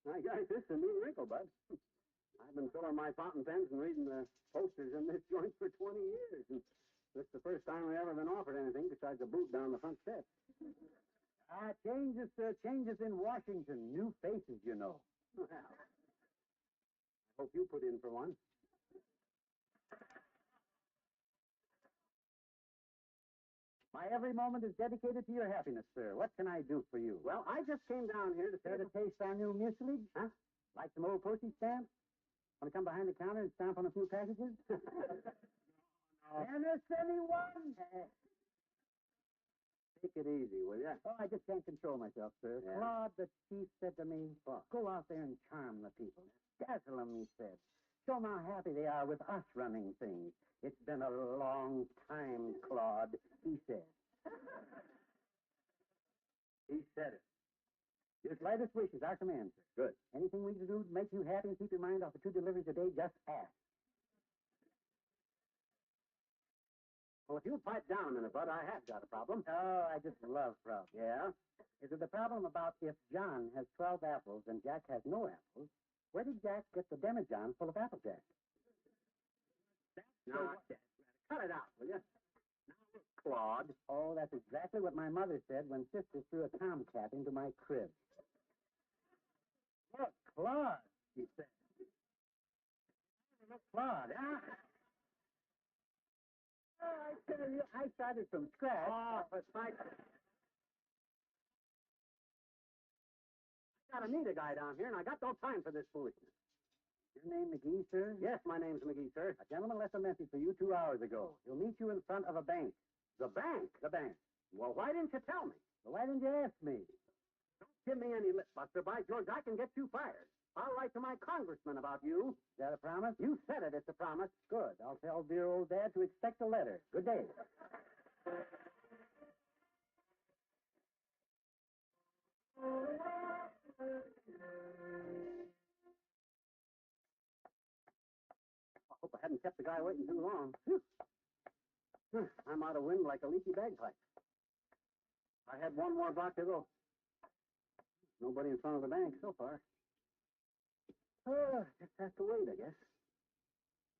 My gosh, this is a new wrinkle, Bud. I've been filling my fountain pens and reading the posters in this joint for 20 years, and this is the first time we've ever been offered anything besides a boot down the front steps. Changes in Washington. New faces, you know. Well, I hope you put in for one. My every moment is dedicated to your happiness, sir. What can I do for you? Well, I just came down here to Care to taste our new mucilage? Huh? Like some old postage stamps? Want to come behind the counter and stamp on a few packages? Dennis, anyone? Take it easy, will you? Oh, I just can't control myself, sir. Yeah. Claude, the chief, said to me, go out there and charm the people. Dazzle them, he said. Show them how happy they are with us running things. It's been a long time, Claude, he said. He said it. Your slightest wish is our command, sir. Good. Anything we can do to make you happy and keep your mind off the 2 deliveries a day, just ask. Well, if you'll pipe down a minute, Bud, I have got a problem. Oh, I just love problems. Yeah? Is it the problem about if John has 12 apples and Jack has no apples, where did Jack get the demijohn full of Applejack? No, cut it out, will you? Now, look, Claude. Oh, that's exactly what my mother said when Sister threw a tomcat into my crib. Look, Claude, she said. Look, Claude, huh? Oh, I tell you, I started from scratch. Oh, for Christ's sake. I gotta meet a guy down here, and I got no time for this foolishness. Your name McGee, sir? Yes, my name's McGee, sir. A gentleman left a message for you 2 hours ago. He'll meet you in front of a bank. The bank? The bank. Well, why didn't you tell me? Well, why didn't you ask me? Don't give me any lip, Buster. By George, I can get you fired. I'll write to my congressman about you. Is that a promise? You said it. It's a promise. Good. I'll tell dear old Dad to expect a letter. Good day. I hope I hadn't kept the guy waiting too long. Phew. I'm out of wind like a leaky bagpipe. I had one more block to go. Nobody in front of the bank so far. Just have to wait, I guess.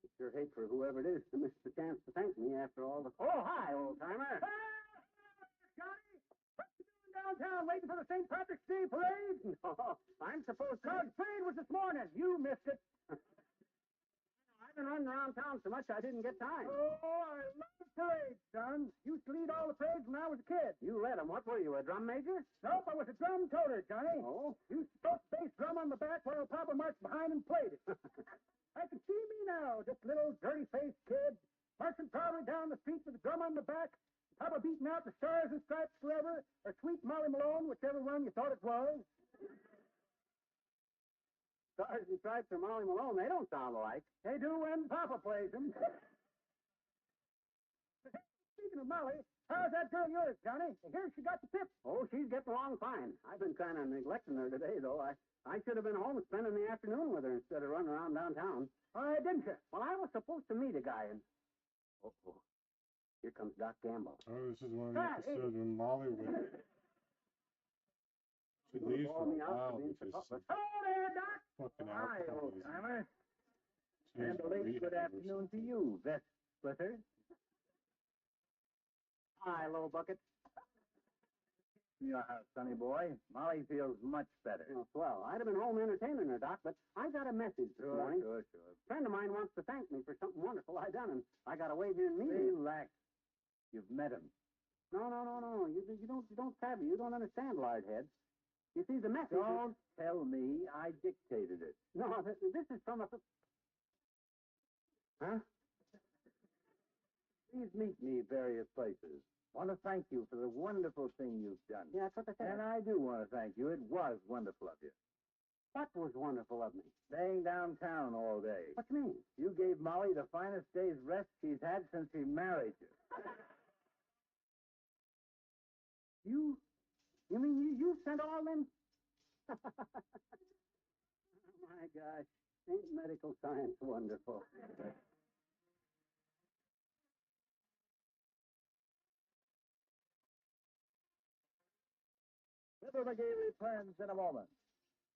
I sure hate for whoever it is to miss the chance to thank me after all the... Oh, hi, old-timer. Johnny, what you doing downtown waiting for the St. Patrick's Day parade? No, I'm supposed to... The parade was this morning. You missed it. I've been running around town so much I didn't get time. Oh, I love parades, son. Used to lead all the parades when I was a kid. You led 'em. What were you, a drum major? Nope, I was a drum toter, Johnny. Oh? Used to put bass drum on the back while Papa marched behind and played it. I can see me now, just a little dirty-faced kid, marching proudly down the street with a drum on the back, Papa beating out the Stars and Stripes Forever, or Sweet Molly Malone, whichever one you thought it was. Stars and Stripes or Molly Malone, they don't sound alike. They do when Papa plays them. Speaking of Molly, how's that girl yours, Johnny? I hear she got the tip. Oh, she's getting along fine. I've been kind of neglecting her today, though. I should have been home spending the afternoon with her instead of running around downtown. Didn't you? Well, I was supposed to meet a guy, and... Oh, here comes Doc Gamble. Oh, this is one of the episodes when Molly would... She leaves for a while because she's Hello there, Doc. fucking Hi, alcohol. old-timer. She has And a lady, good afternoon to you, Vest Splitter. Hi, Low Bucket. Your house, sonny boy. Molly feels much better. Oh, swell. I'd have been home entertaining her, Doc, but I got a message this morning. Sure. A friend of mine wants to thank me for something wonderful I done, and I got to wait here and meet him. Relax. You've met him. No. You don't savvy. You don't understand, Lardhead. You see, the message... Don't tell me I dictated it. No, this is from a... Huh? Please meet me various places. Want to thank you for the wonderful thing you've done. Yeah, that's what I said. And I do want to thank you. It was wonderful of you. What was wonderful of me? Staying downtown all day. What do you mean? You gave Molly the finest day's rest she's had since she married you. You mean you sent all them? Oh, my gosh. Ain't medical science wonderful? Fibber McGee returns in a moment.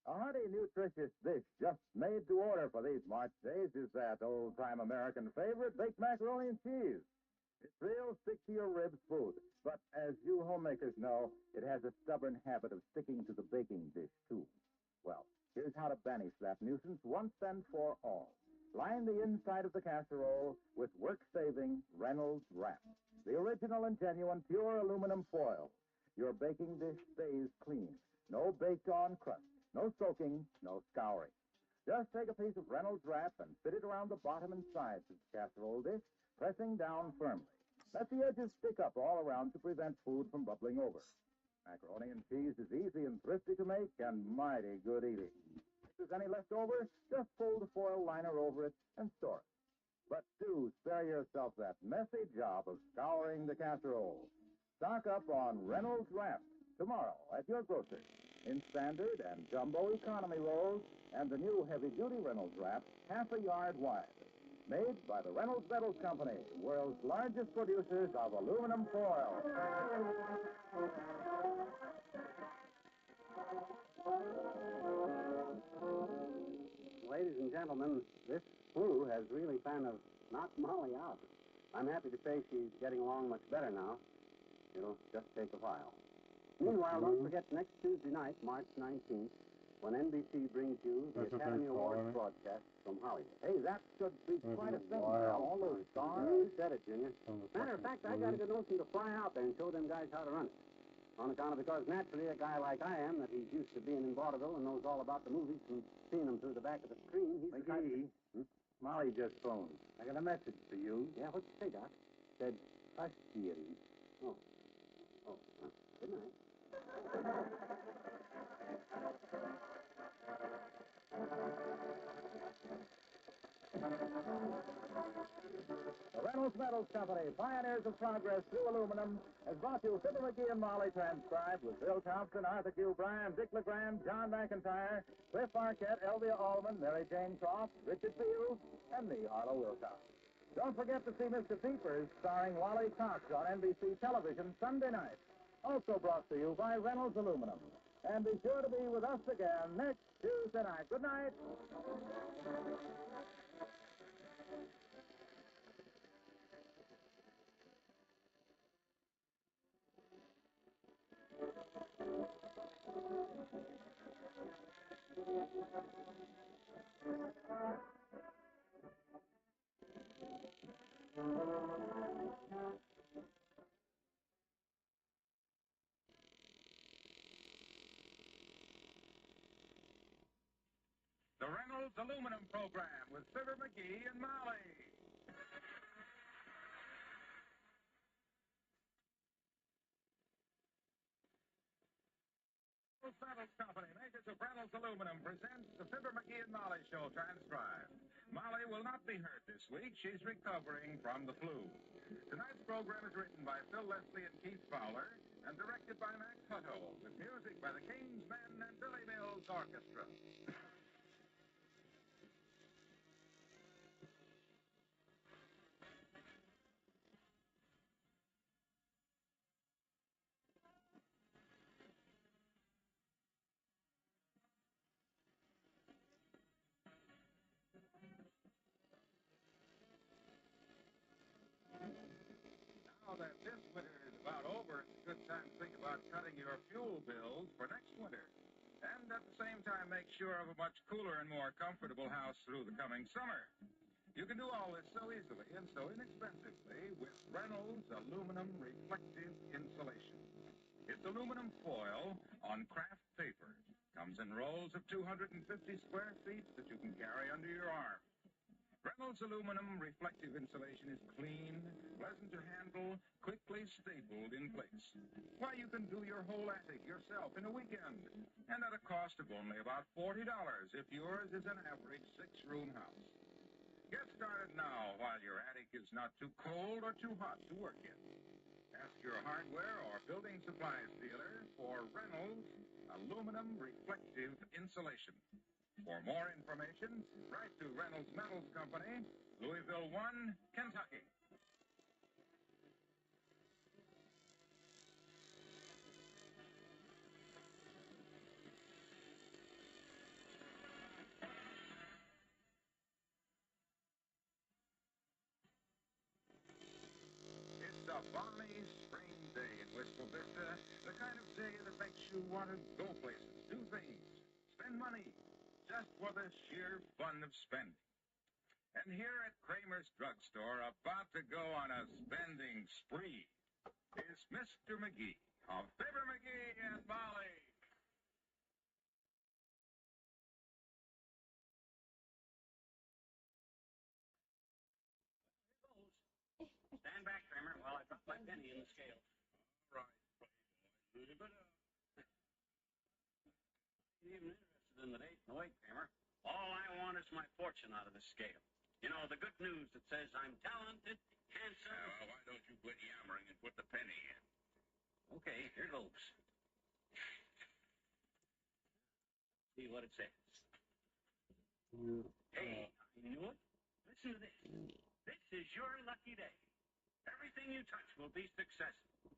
A heart hearty, nutritious dish just made to order for these March days is that old-time American favorite, baked macaroni and cheese. It's real stick-to-your-ribs food. But as you homemakers know, it has a stubborn habit of sticking to the baking dish, too. Well, here's how to banish that nuisance once and for all. Line the inside of the casserole with work-saving Reynolds Wrap, the original and genuine pure aluminum foil. Your baking dish stays clean. No baked-on crust, no soaking, no scouring. Just take a piece of Reynolds Wrap and fit it around the bottom and sides of the casserole dish, pressing down firmly. Let the edges stick up all around to prevent food from bubbling over. Macaroni and cheese is easy and thrifty to make and mighty good eating. If there's any left over, just fold the foil liner over it and store it. But do spare yourself that messy job of scouring the casserole. Stock up on Reynolds Wrap tomorrow at your grocer in standard and jumbo economy rolls and the new heavy-duty Reynolds Wrap, half a yard wide. Made by the Reynolds Metals Company, world's largest producers of aluminum foil. Ladies and gentlemen, this flu has really kind of knocked Molly out. I'm happy to say she's getting along much better now. It'll just take a while. Meanwhile, don't forget next Tuesday night, March 19th, when NBC brings you the That's what Academy they call Awards it. broadcast from Hollywood. Hey, that should be quite a thing. Wow. All those stars. You said it, Junior. From the Matter of fucking fact, I got a good notion to fly out there and show them guys how to run it. On account of because naturally a guy like I am, that he's used to being in vaudeville and knows all about the movies and seeing them through the back of the screen, he's the type... McGee, Molly just phoned. I got a message for you. Yeah, what'd you say, Doc? Said, hush, dearie. Oh, good night. The Reynolds Metals Company, pioneers of progress through aluminum, has brought you Fibber McGee and Molly transcribed with Bill Thompson, Arthur Q. Bryan, Dick LeGrand, John McIntyre, Cliff Arquette, Elvia Allman, Mary Jane Croft, Richard Fields, and me, Harlow Wilcox. Don't forget to see Mr. Peepers starring Wally Cox on NBC television Sunday night. Also brought to you by Reynolds Aluminum. And be sure to be with us again next Tuesday night. Good night. The Reynolds Aluminum Program with Fibber McGee and Molly. Reynolds Metals Company, makers of Reynolds Aluminum, presents the Fibber McGee and Molly Show transcribed. Molly will not be hurt this week. She's recovering from the flu. Tonight's program is written by Phil Leslie and Keith Fowler and directed by Max Hutto, with music by the King's Men and Billy Mills Orchestra. Now that this winter is about over, it's a good time to think about cutting your fuel bills for next winter. And at the same time, make sure of a much cooler and more comfortable house through the coming summer. You can do all this so easily and so inexpensively with Reynolds Aluminum Reflective Insulation. It's aluminum foil on craft paper. Comes in rolls of 250 square feet that you can carry under your arm. Reynolds Aluminum Reflective Insulation is clean, pleasant to handle, quickly stapled in place. Why, you can do your whole attic yourself in a weekend, and at a cost of only about $40 if yours is an average six-room house. Get started now while your attic is not too cold or too hot to work in. Ask your hardware or building supplies dealer for Reynolds Aluminum Reflective Insulation. For more information, write to Reynolds Metals Company, Louisville 1, Kentucky. balmy spring day in Wistful Vista, the kind of day that makes you want to go places, do things, spend money, just for the sheer fun of spending. And here at Kramer's Drugstore, about to go on a spending spree, is Mr. McGee of Fibber McGee and Molly. Stand back, Kramer, while I drop my penny in the scale. All right, Playboy. Leave it up. Ain't even interested in the date and the weight, Kramer. All I want is my fortune out of the scale. You know, the good news that says I'm talented, handsome. Well, why don't you quit yammering and put the penny in? Okay, here goes. See what it says. Hey, I knew it. Listen to this. This is your lucky day. Everything you touch will be successful.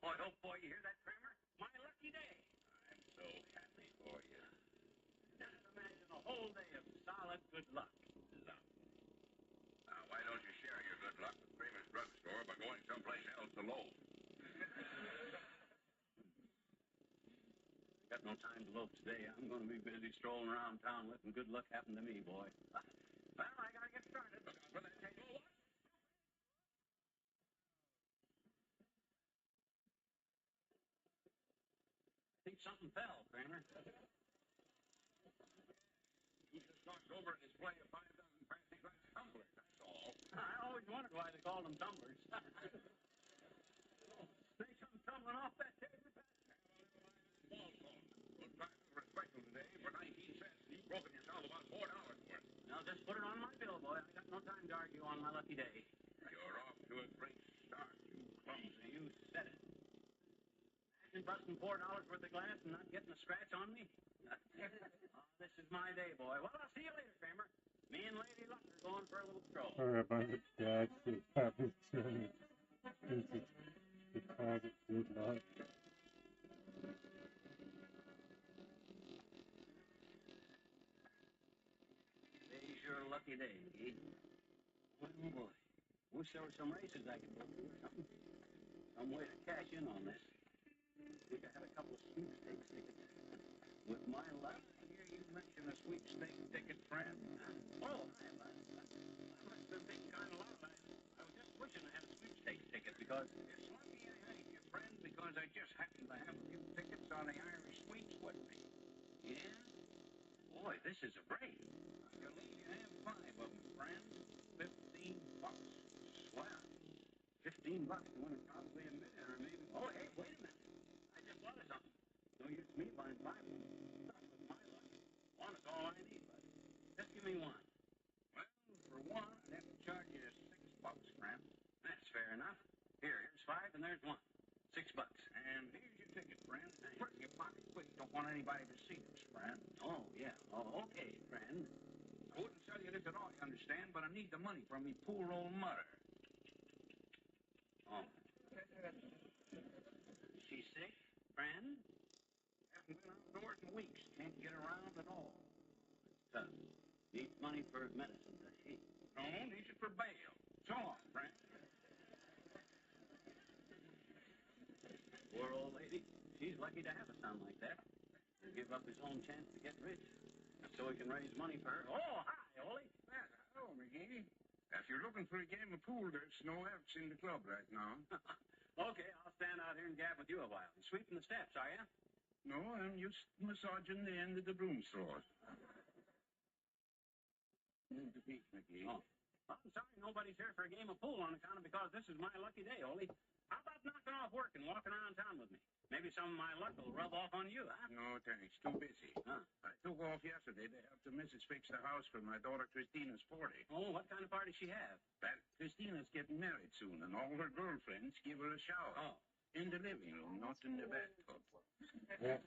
Boy, oh boy, you hear that, Kramer? My lucky day. I'm so happy for you. Just imagine a whole day of solid good luck. Now, why don't you share your good luck with Kramer's Drugstore by going someplace else to loaf? Got no time to loaf today. I'm going to be busy strolling around town letting good luck happen to me, boy. Well, I got to get started. Look out for that table. I think something fell, Kramer. You just knocked over in display of 5,000 fancy glass tumblers, that's all. I always wondered why they called them tumblers. They come tumbling off that table. Small talk. We'll try to respect them today for 19 cents. You've broken yourself about $4 worth. Now, just put it on my bill, boy. I got no time to argue on my lucky day. You're off to a great start, you clumsy. You said it. Imagine busting $4 worth of glass and not getting a scratch on me. This is my day, boy. Well, I'll see you later, Kramer. Me and Lady Luck are going for a little stroll. Sorry about the dad that happened to me. This is because it did not. Today's your lucky day, McGee. Oh, boy. Wish there were some races I could go to or something. Some way to cash in on this. Think I had a couple of sweepstakes tickets. With my luck. I hear you mention a sweepstakes ticket, friend. Oh, I must have been thinking kind of loud. I was just wishing I had a sweepstakes ticket because... It's lucky I had you, friend, because I just happen to have a few tickets on the Irish sweeps with me. Yeah? Boy, this is a break. I believe you have 5 of them, friend. $15. Swell. $15 to win probably a minute or maybe... Oh, hey, wait a minute. I just thought of something. No use me buying 5 of them. Not with my luck. One is all I need, bud. Just give me one. Well, for one, I'd have to charge you $6, friend. That's fair enough. Here's 5 and there's 1. $6. And here's your ticket, friend. Put it in your pocket quick. Don't want anybody to see this, friend. Oh, yeah. Oh, okay, friend. I wouldn't sell you this at all, you understand, but I need the money from me poor old mother. Oh. She's sick, friend? Haven't been outdoors in weeks. Can't get around at all. Tough. Needs money for medicine, does she? No, needs it for bail. So long, friend. Poor old lady. She's lucky to have a son like that. He'll give up his own chance to get rich so he can raise money for her. Oh, hi, Ole. Hello, McGee. If you're looking for a game of pool, there's no F's in the club right now. Okay, I'll stand out here and gab with you a while. And sweeping the steps, are you? No, I'm just massaging the end of the broom straws. Move the beach, McGee. Oh. Well, I'm sorry nobody's here for a game of pool on account of because this is my lucky day, Ole. How about knocking off work and walking around town with me? Maybe some of my luck will rub off on you, huh? No, thanks. Too busy. Huh? I took off yesterday to help the missus fix the house for my daughter Christina's 40. Oh, what kind of party she have? That Christina's getting married soon, and all her girlfriends give her a shower. Oh. In the living room, not in the bathtub. Yeah.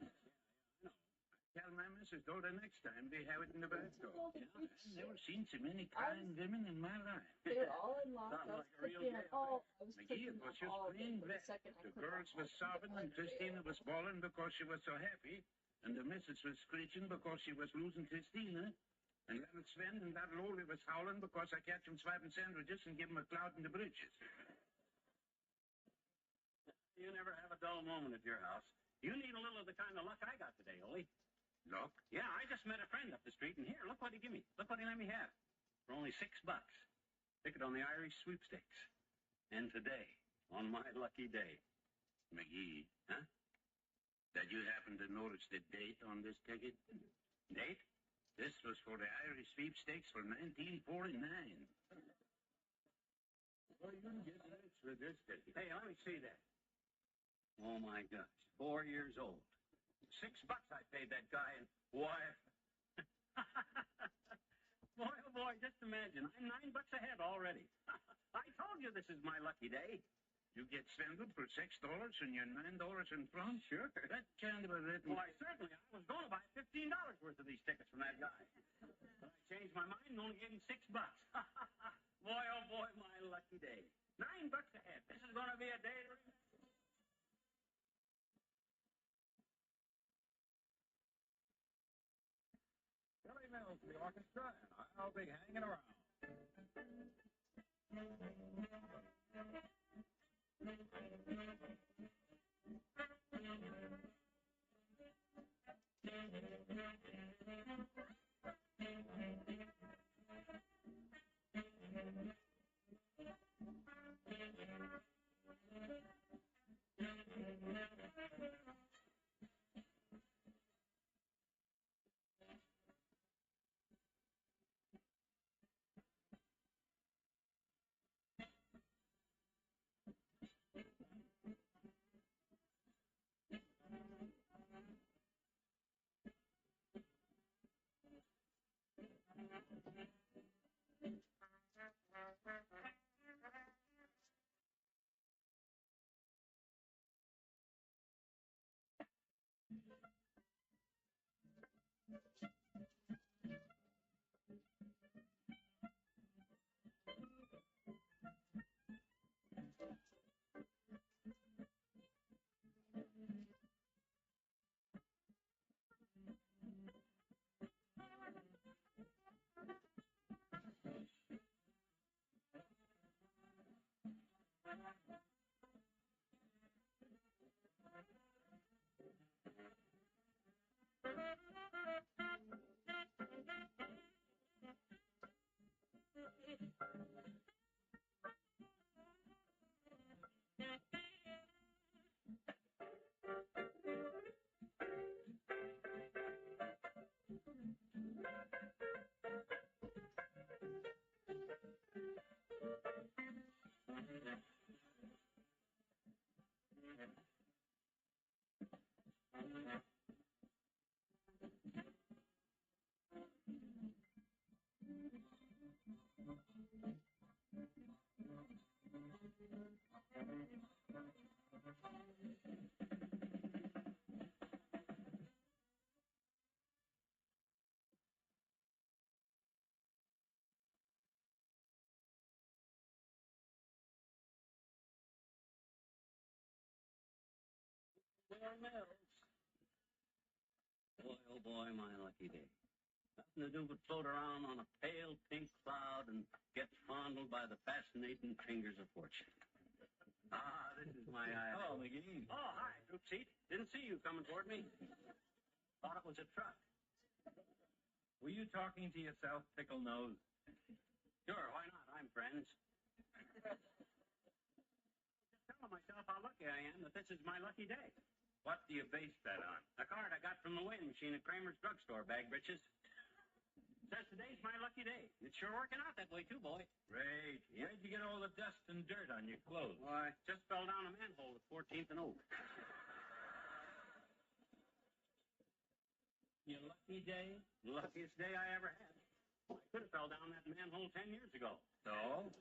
Tell my missus, though, the next time they have it in the bathtub. Yeah, I've never seen so many kind women in my life. They were all in lock. Sounds I was like a real cooking day. all. I was McGee, cooking it was them just all plain day. glad. The second I The cooked girls them were all, sobbing, and Christina was bawling because she was so happy, and the missus was screeching because she was losing Christina, and little Sven and that Loli was howling because I catch them swiping sandwiches and give them a cloud in the britches. You never have a dull moment at your house. You need a little of the kind of luck I got today, Ole. Look. Yeah, I just met a friend up the street, and here, look what he gave me. Look what he let me have. For only $6. Stick it on the Irish sweepstakes. And today, on my lucky day. McGee. Huh? Did you happen to notice the date on this ticket? Date? This was for the Irish sweepstakes for 1949. Well, you can get rich with this ticket. Hey, let me see that. Oh, my gosh. 4 years old. $6 I paid that guy, and why... Boy, oh boy, just imagine. I'm $9 ahead already. I told you this is my lucky day. You get swindled for $6 and you're $9 in front? Sure. That kind of a written... Why, certainly. I was going to buy $15 worth of these tickets from that guy. But I changed my mind and only gave him $6. Boy, oh boy, my lucky day. $9 ahead. This is going to be a day to remember. Billy Mills, the orchestra, and I'll be hanging around. Billy Mills. Boy, oh boy, my lucky day. Nothing to do but float around on a pale pink cloud and get fondled by the fascinating fingers of fortune. Ah, this is my eye. Hello, McGee. Oh, hi, troop seat. Didn't see you coming toward me. Thought it was a truck. Were you talking to yourself, Pickle Nose? Sure, why not? I'm friends. Just telling myself how lucky I am that this is my lucky day. What do you base that on? A card I got from the weighing machine at Kramer's drugstore, bag britches. Says today's my lucky day. It's sure working out that way, too, boy. Great. Where'd you get all the dust and dirt on your clothes? Why, just fell down a manhole at 14th and Oak. Your lucky day? Luckiest day I ever had. I could have fell down that manhole 10 years ago. So?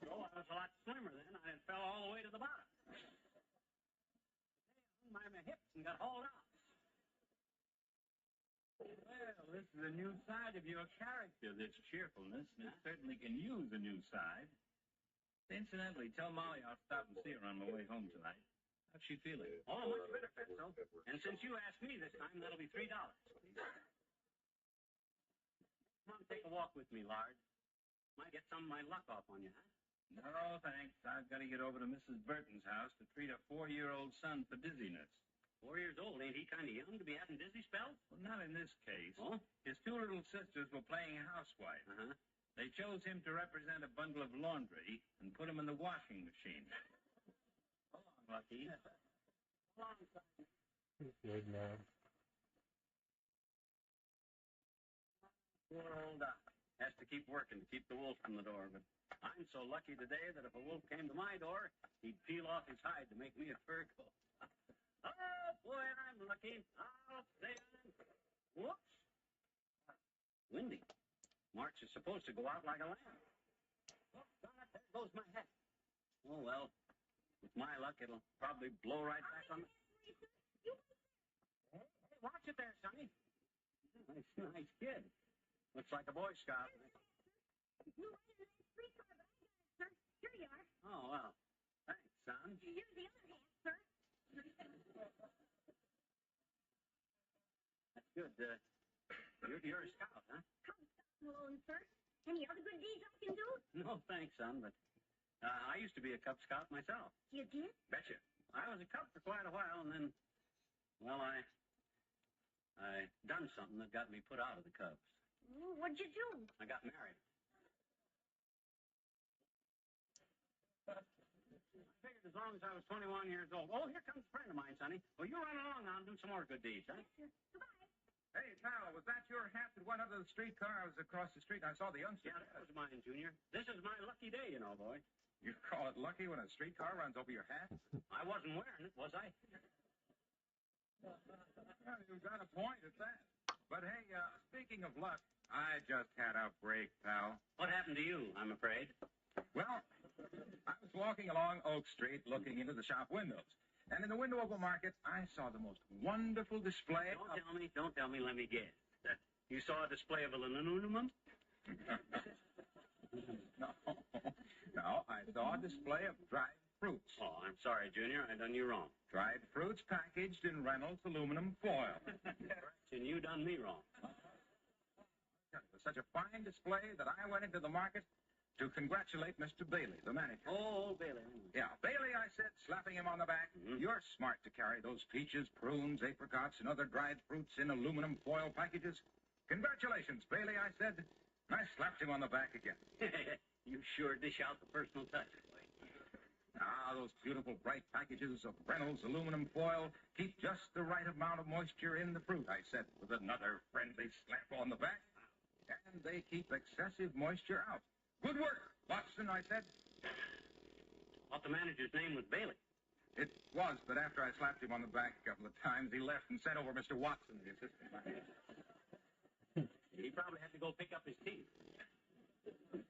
So I was a lot slimmer then. I had fell all the way to the bottom. Today I hung my hips and got hauled out. Well, this is a new side of your character, this cheerfulness, and it certainly can use a new side. Incidentally, tell Molly I'll stop and see her on my way home tonight. How's she feeling? Oh, much better, Fatso. And since you asked me this time, that'll be $3. Come on, take a walk with me, Lard. Might get some of my luck off on you, huh? No, thanks. I've got to get over to Mrs. Burton's house to treat a 4-year-old son for dizziness. 4 years old. Ain't he kind of young to be having dizzy spells? Well, not in this case. Oh? His 2 little sisters were playing housewife. Uh-huh. They chose him to represent a bundle of laundry and put him in the washing machine. So long, Lucky. So long, son. Good man. Poor old Doc. Has to keep working to keep the wolf from the door, but I'm so lucky today that if a wolf came to my door, he'd peel off his hide to make me a fur coat. Oh, boy, I'm lucky. I'll say I'm... Whoops. Windy. March is supposed to go out like a lamb. Oh, darn it, there goes my hat. Oh, well, with my luck, it'll probably blow right back on the... Hey, watch it there, Sonny. Nice kid. Looks like a Boy Scout. You wanted a nice streetcar, but I got it, sir. Here you are. Oh, well. Thanks, son. Here's the other half, sir. That's good. You're a scout, huh? Cub Scout Malone, sir. Any other good deeds I can do? No, thanks, son, but I used to be a Cub Scout myself. You did? Betcha. I was a Cub for quite a while, and then, well, I done something that got me put out of the Cubs. Oh, what'd you do? I got married. I figured as long as I was 21 years old. Oh, here comes a friend of mine, Sonny. Well, you run along now and do some more good deeds, huh? Yes, sir. Goodbye. Hey, pal, was that your hat that went under the streetcar? I was across the street and I saw the youngster. Yeah, that was mine, Junior. This is my lucky day, you know, boy. You call it lucky when a streetcar runs over your hat? I wasn't wearing it, was I? Well, you've got a point at that. But hey, speaking of luck, I just had a break, pal. What happened to you, I'm afraid? Well, I was walking along Oak Street looking into the shop windows. And in the window of a market, I saw the most wonderful display Don't tell me, let me guess. You saw a display of aluminum? No, I saw a display of dried fruits. Oh, I'm sorry, Junior. I done you wrong. Dried fruits packaged in Reynolds aluminum foil. And you done me wrong. It was such a fine display that I went into the market to congratulate Mr. Bailey, the manager. Oh, Bailey. Yeah, Bailey, I said, slapping him on the back. Mm-hmm. You're smart to carry those peaches, prunes, apricots, and other dried fruits in aluminum foil packages. Congratulations, Bailey, I said. And I slapped him on the back again. You sure dish out the personal touch, boy. Ah, those beautiful bright packages of Reynolds aluminum foil keep just the right amount of moisture in the fruit, I said, with another friendly slap on the back. And they keep excessive moisture out. Good work, Watson, I said. Thought the manager's name was Bailey. It was, but after I slapped him on the back a couple of times, he left and sent over Mr. Watson, the assistant manager. He probably had to go pick up his teeth.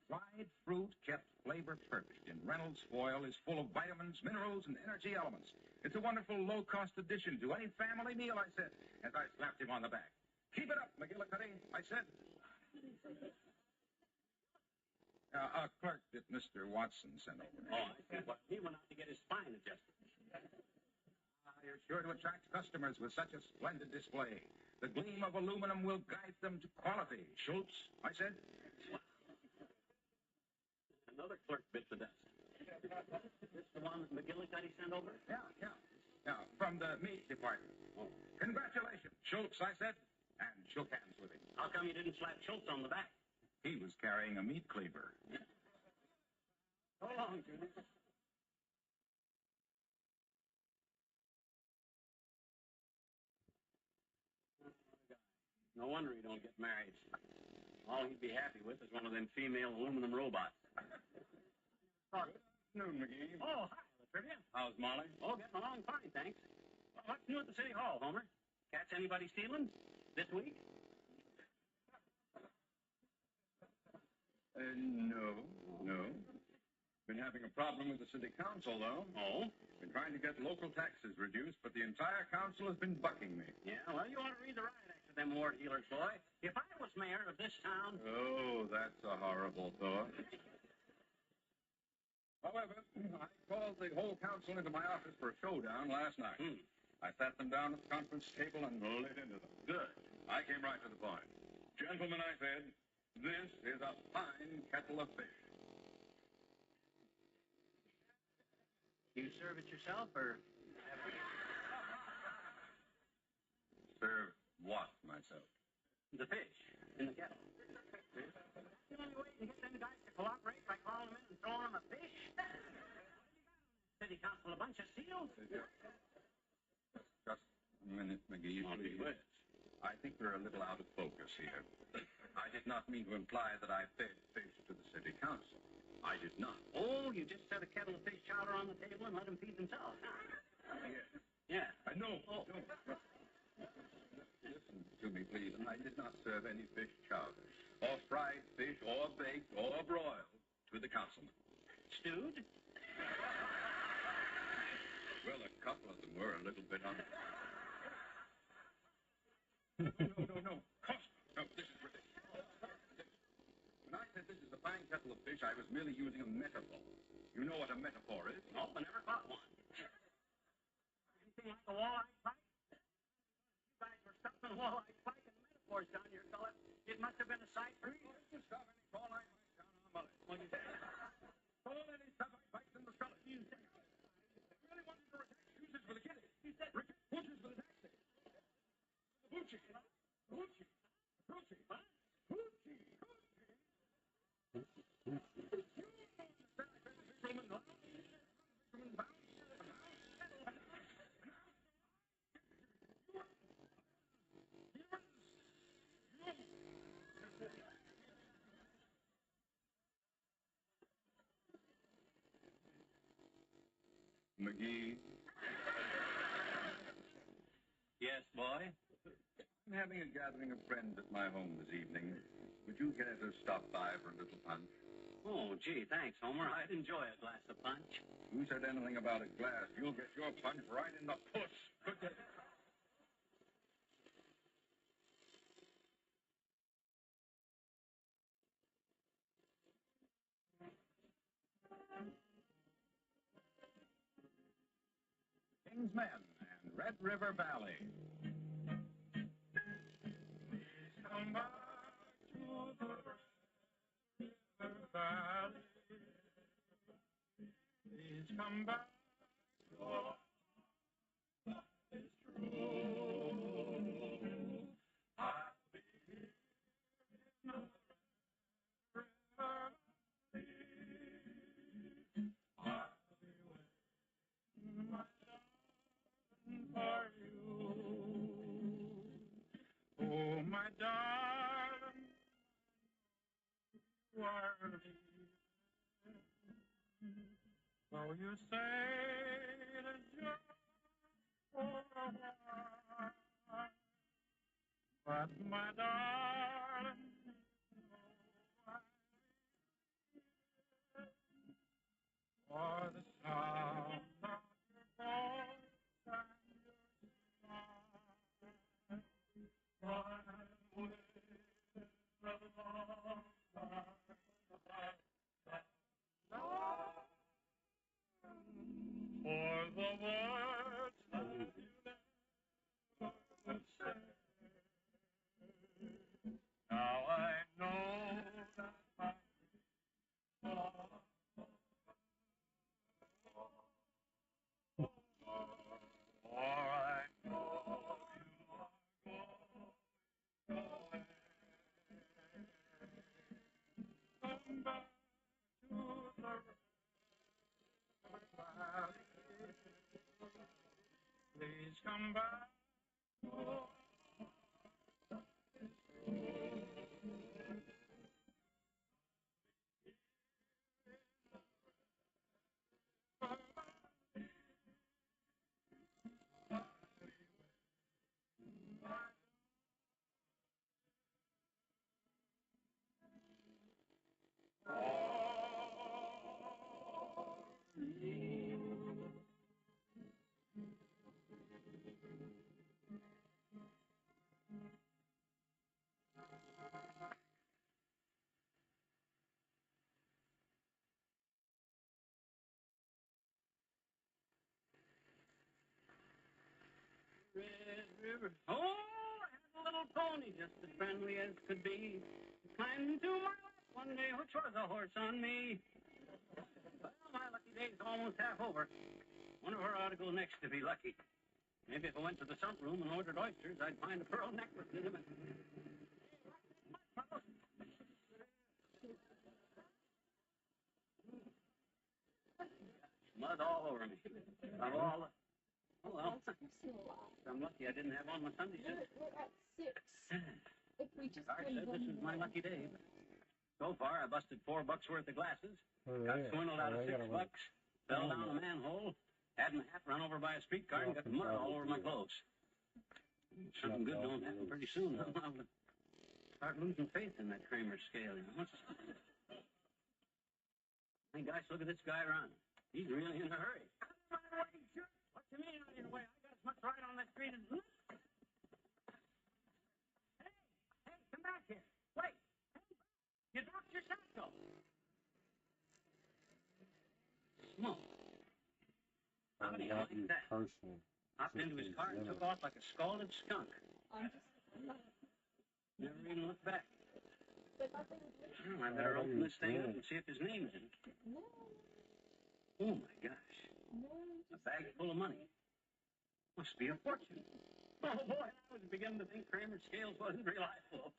Dried fruit kept flavor perfect in Reynolds foil is full of vitamins, minerals, and energy elements. It's a wonderful low-cost addition to any family meal, I said, as I slapped him on the back. Keep it up, McGillicuddy, I said. A clerk that Mr. Watson sent over. Oh, I see. Well, he went out to get his spine adjusted. You're sure to attract customers with such a splendid display. The gleam of aluminum will guide them to quality. Schultz, I said. Another clerk bit the dust. This the one that McGillicuddy sent over? Yeah. From the meat department. Oh. Congratulations, Schultz, I said, and shook hands with him. How come you didn't slap Schultz on the back? He was carrying a meat cleaver. So long, Junior. No wonder he don't get married. All he'd be happy with is one of them female aluminum robots. Good afternoon, McGee. Oh, hi, Latrivia. How's Molly? Oh, getting along fine, thanks. Well, what's new at the City Hall, Homer? Catch anybody stealing this week? No. Been having a problem with the city council, though. Oh? Been trying to get local taxes reduced, but the entire council has been bucking me. Yeah, well, you ought to read the riot act of them war dealers, boy. If I was mayor of this town... Oh, that's a horrible thought. However, I called the whole council into my office for a showdown last night. I sat them down at the conference table and lit into them. Good. I came right to the point. Gentlemen, I said, this is a fine kettle of fish. You serve it yourself, or have we? Serve what, myself? The fish in the kettle. The only way to get them guys to cooperate by calling them in and throwing them a fish? City council, a bunch of seals? Just a minute, McGee, please. I think we're a little out of focus here. I did not mean to imply that I fed fish to the city council. I did not. Oh, you just set a kettle of fish chowder on the table and let them feed themselves. Yes. Yeah. No. Oh. No. Listen to me, please. I did not serve any fish chowder, or fried fish, or baked, or broiled to the councilman. Stewed? Well, a couple of them were a little bit on. No. Costa. No, this is ridiculous. When I said this is a fine kettle of fish, I was merely using a metaphor. You know what a metaphor is? No, I never caught one. Anything like a walleye pike? You guys were stuffing a walleye pike and metaphors down your gullet. It must have been a sight for you. Just stuff any walleye pike down on my leg. What do you say? All any stuff I pike in the gullet. You said. You really wanted to reject excuses for the kitty. You said. Reject butchers for the taxi. The butchie. Butchie. Butchie. Huh? Butchie. McGee, Yes, boy. I'm having a gathering of friends at my home this evening. Would you care to stop by for a little punch? Oh, gee, thanks, Homer. I'd enjoy a glass of punch. Who said anything about a glass? You'll get your punch right in the puss. Good day. King's Men and Red River Valley. Come back to the River Valley. Please come back. Oh, it's true. I'll be here in the River Valley. I'll be waiting, my darling, for you. Oh, my darling, you are leaving. So you say to just for a while, but my darling, for the sound of your voice and your smile, I'll wait a long time. For the words that you never would say. Now I know that my for I know you are going away. Come back to the valley. Please come back. Oh, Red River. Oh, I had a little pony just as friendly as could be. Climbed into my lap one day, which was a horse on me. Well, my lucky day's almost half over. Wonder where I ought to go next to be lucky. Maybe if I went to the sump room and ordered oysters, I'd find a pearl necklace in them. Mud all over me. Of all the... Oh, well. I'm lucky I didn't have on my Sunday suit. We're at 6. If we just I said this was my lucky day. So far, I busted $4 worth of glasses, got swindled out of $6, fell down a manhole, had my hat run over by a streetcar, and got mud all over my clothes. Something good don't happen pretty soon. I'll start losing faith in that Kramer scale. You know? Hey, guys, look at this guy around. He's really in a hurry. What you mean I'm in a way? I got as much right on that street as... Hey, come back here. Wait. You dropped your satchel. Smoke. How do you like that? Hopped into his car and took off like a scalded skunk. Never even looked back. I better open this thing up and see if his name's in it. Oh, my gosh. A bag full of money. Must be a fortune. Oh, boy, I was beginning to think Kramer's scales wasn't reliable.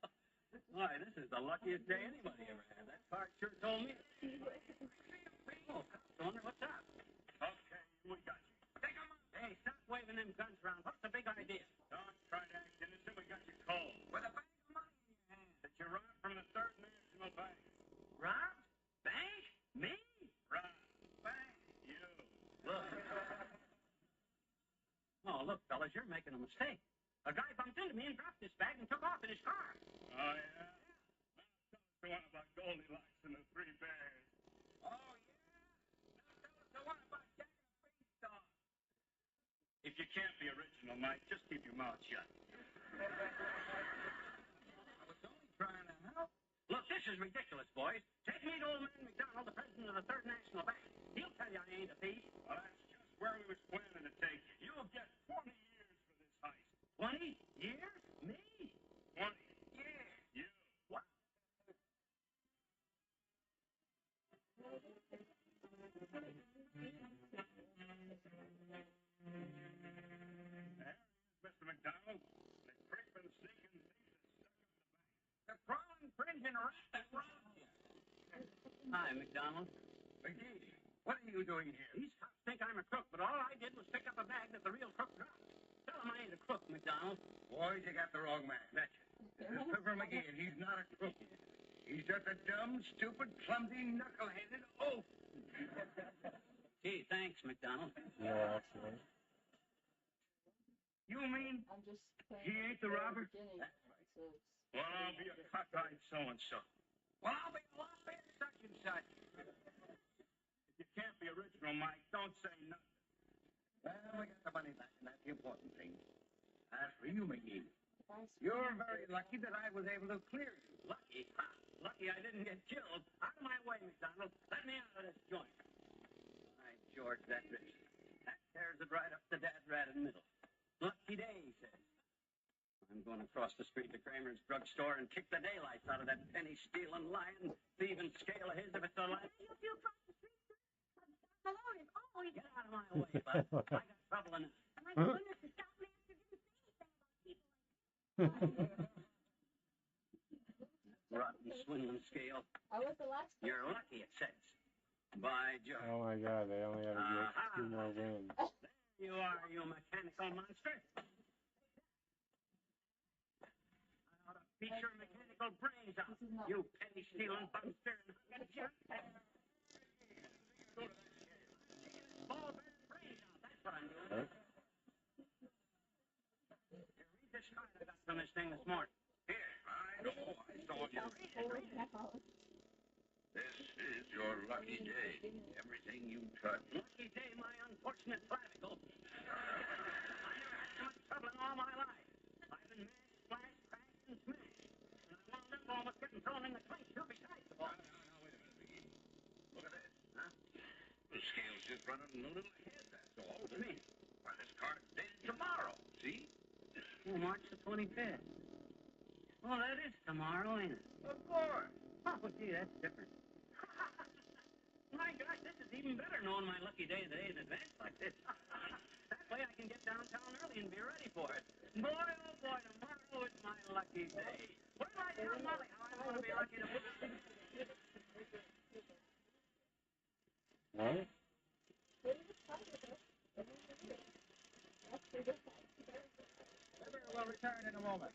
Why, this is the luckiest day anybody ever had. That card sure told me. Oh, I wonder what's up. Okay, we got you. Take 'em up. Hey, stop waving them guns around. What's the big idea? Don't try to act innocent. We got you cold. With a bag of money in your hand that you robbed from the Third National Bank. Robbed? Bank? Me? Robbed. Bank. You. Look. Oh, look, fellas, you're making a mistake. A guy bumped into me and dropped this bag and took off in his car. Oh, yeah? Now tell us the one about Goldilocks and the Three Bears. Oh, yeah? Now tell us the one about Jack and the Beanstalk. If you can't be original, Mike, just keep your mouth shut. I was only trying to help. Look, this is ridiculous, boys. Take me to old man McDonald, the president of the Third National Bank. He'll tell you I ain't a thief. Well, that's just where we was planning to take you. You'll get 20 years for this heist. 20 years? Me? 20 years. You. What? There is Mr. McDonald. The creeping, sneaking thief that stuck up the bank. The crawling, cringing rat that robbed you. Hi, McDonald. McGee, what are you doing here? These cops think I'm a crook, but all I did was pick up a bag that the real crook dropped. Tell them I ain't a crook, McDonald. Boys, you got the wrong man. Betcha. This is Fibber McGee, and he's not a crook. He's just a dumb, stupid, clumsy, knuckle-headed oaf. Gee, thanks, McDonald. Yeah, actually. You mean I'm just he ain't the robber? beginning. So it's... Well, I'll be a cockeyed so-and-so. Well, I'll be a lop-eared such-and-such. If you can't be original, Mike, don't say nothing. Well, we got the money back, and that's the important thing. As for you, McGee, you're very lucky that I was able to clear you. Lucky? Ha! Lucky I didn't get killed. Out of my way, McDonald. Let me out of this joint. By George, that bitch. That tears it right up the dad rat in the middle. Lucky day, he says. I'm going across the street to Kramer's drugstore and kick the daylights out of that penny-stealing, lying, thieving scale of his if it's a lie. You across the street, sir? Malone is always... Get out of my way, bud. I got trouble in it. My goodness, to stop me after didn't say anything about people. Rotten, swindling scale. I was the last one. You're lucky, it says. By George. Oh my God, they only have to get 2 more wins. There you are, you mechanical monster. I ought to beat your mechanical brains out. You penny-stealing bumster and hooking junk. Ball-bearing brains out, that's what I'm doing. Huh? Here, read this card I got from this thing this morning. Here, I know. I saw you. This is your lucky day. Everything you touch. Lucky day, my unfortunate clavicle. I never had so much trouble in all my life. I've been mashed, splashed, crashed, and smashed. And I wound up almost getting thrown in the clinch, too, besides the ball. Now, wait a minute, McGee. Look at this. Huh? The scale's just running a little ahead, that's all. What do you mean? Why, this card's dated tomorrow, see? Oh, March the 25th. Well, that is tomorrow, ain't it? Of course. Oh, gee, that's different. My gosh, this is even better knowing my lucky day the day in advance like this. That way I can get downtown early and be ready for it. Boy, oh boy, tomorrow is my lucky day. What did I tell Molly how I'm going to be lucky tomorrow? What? We'll return in a moment.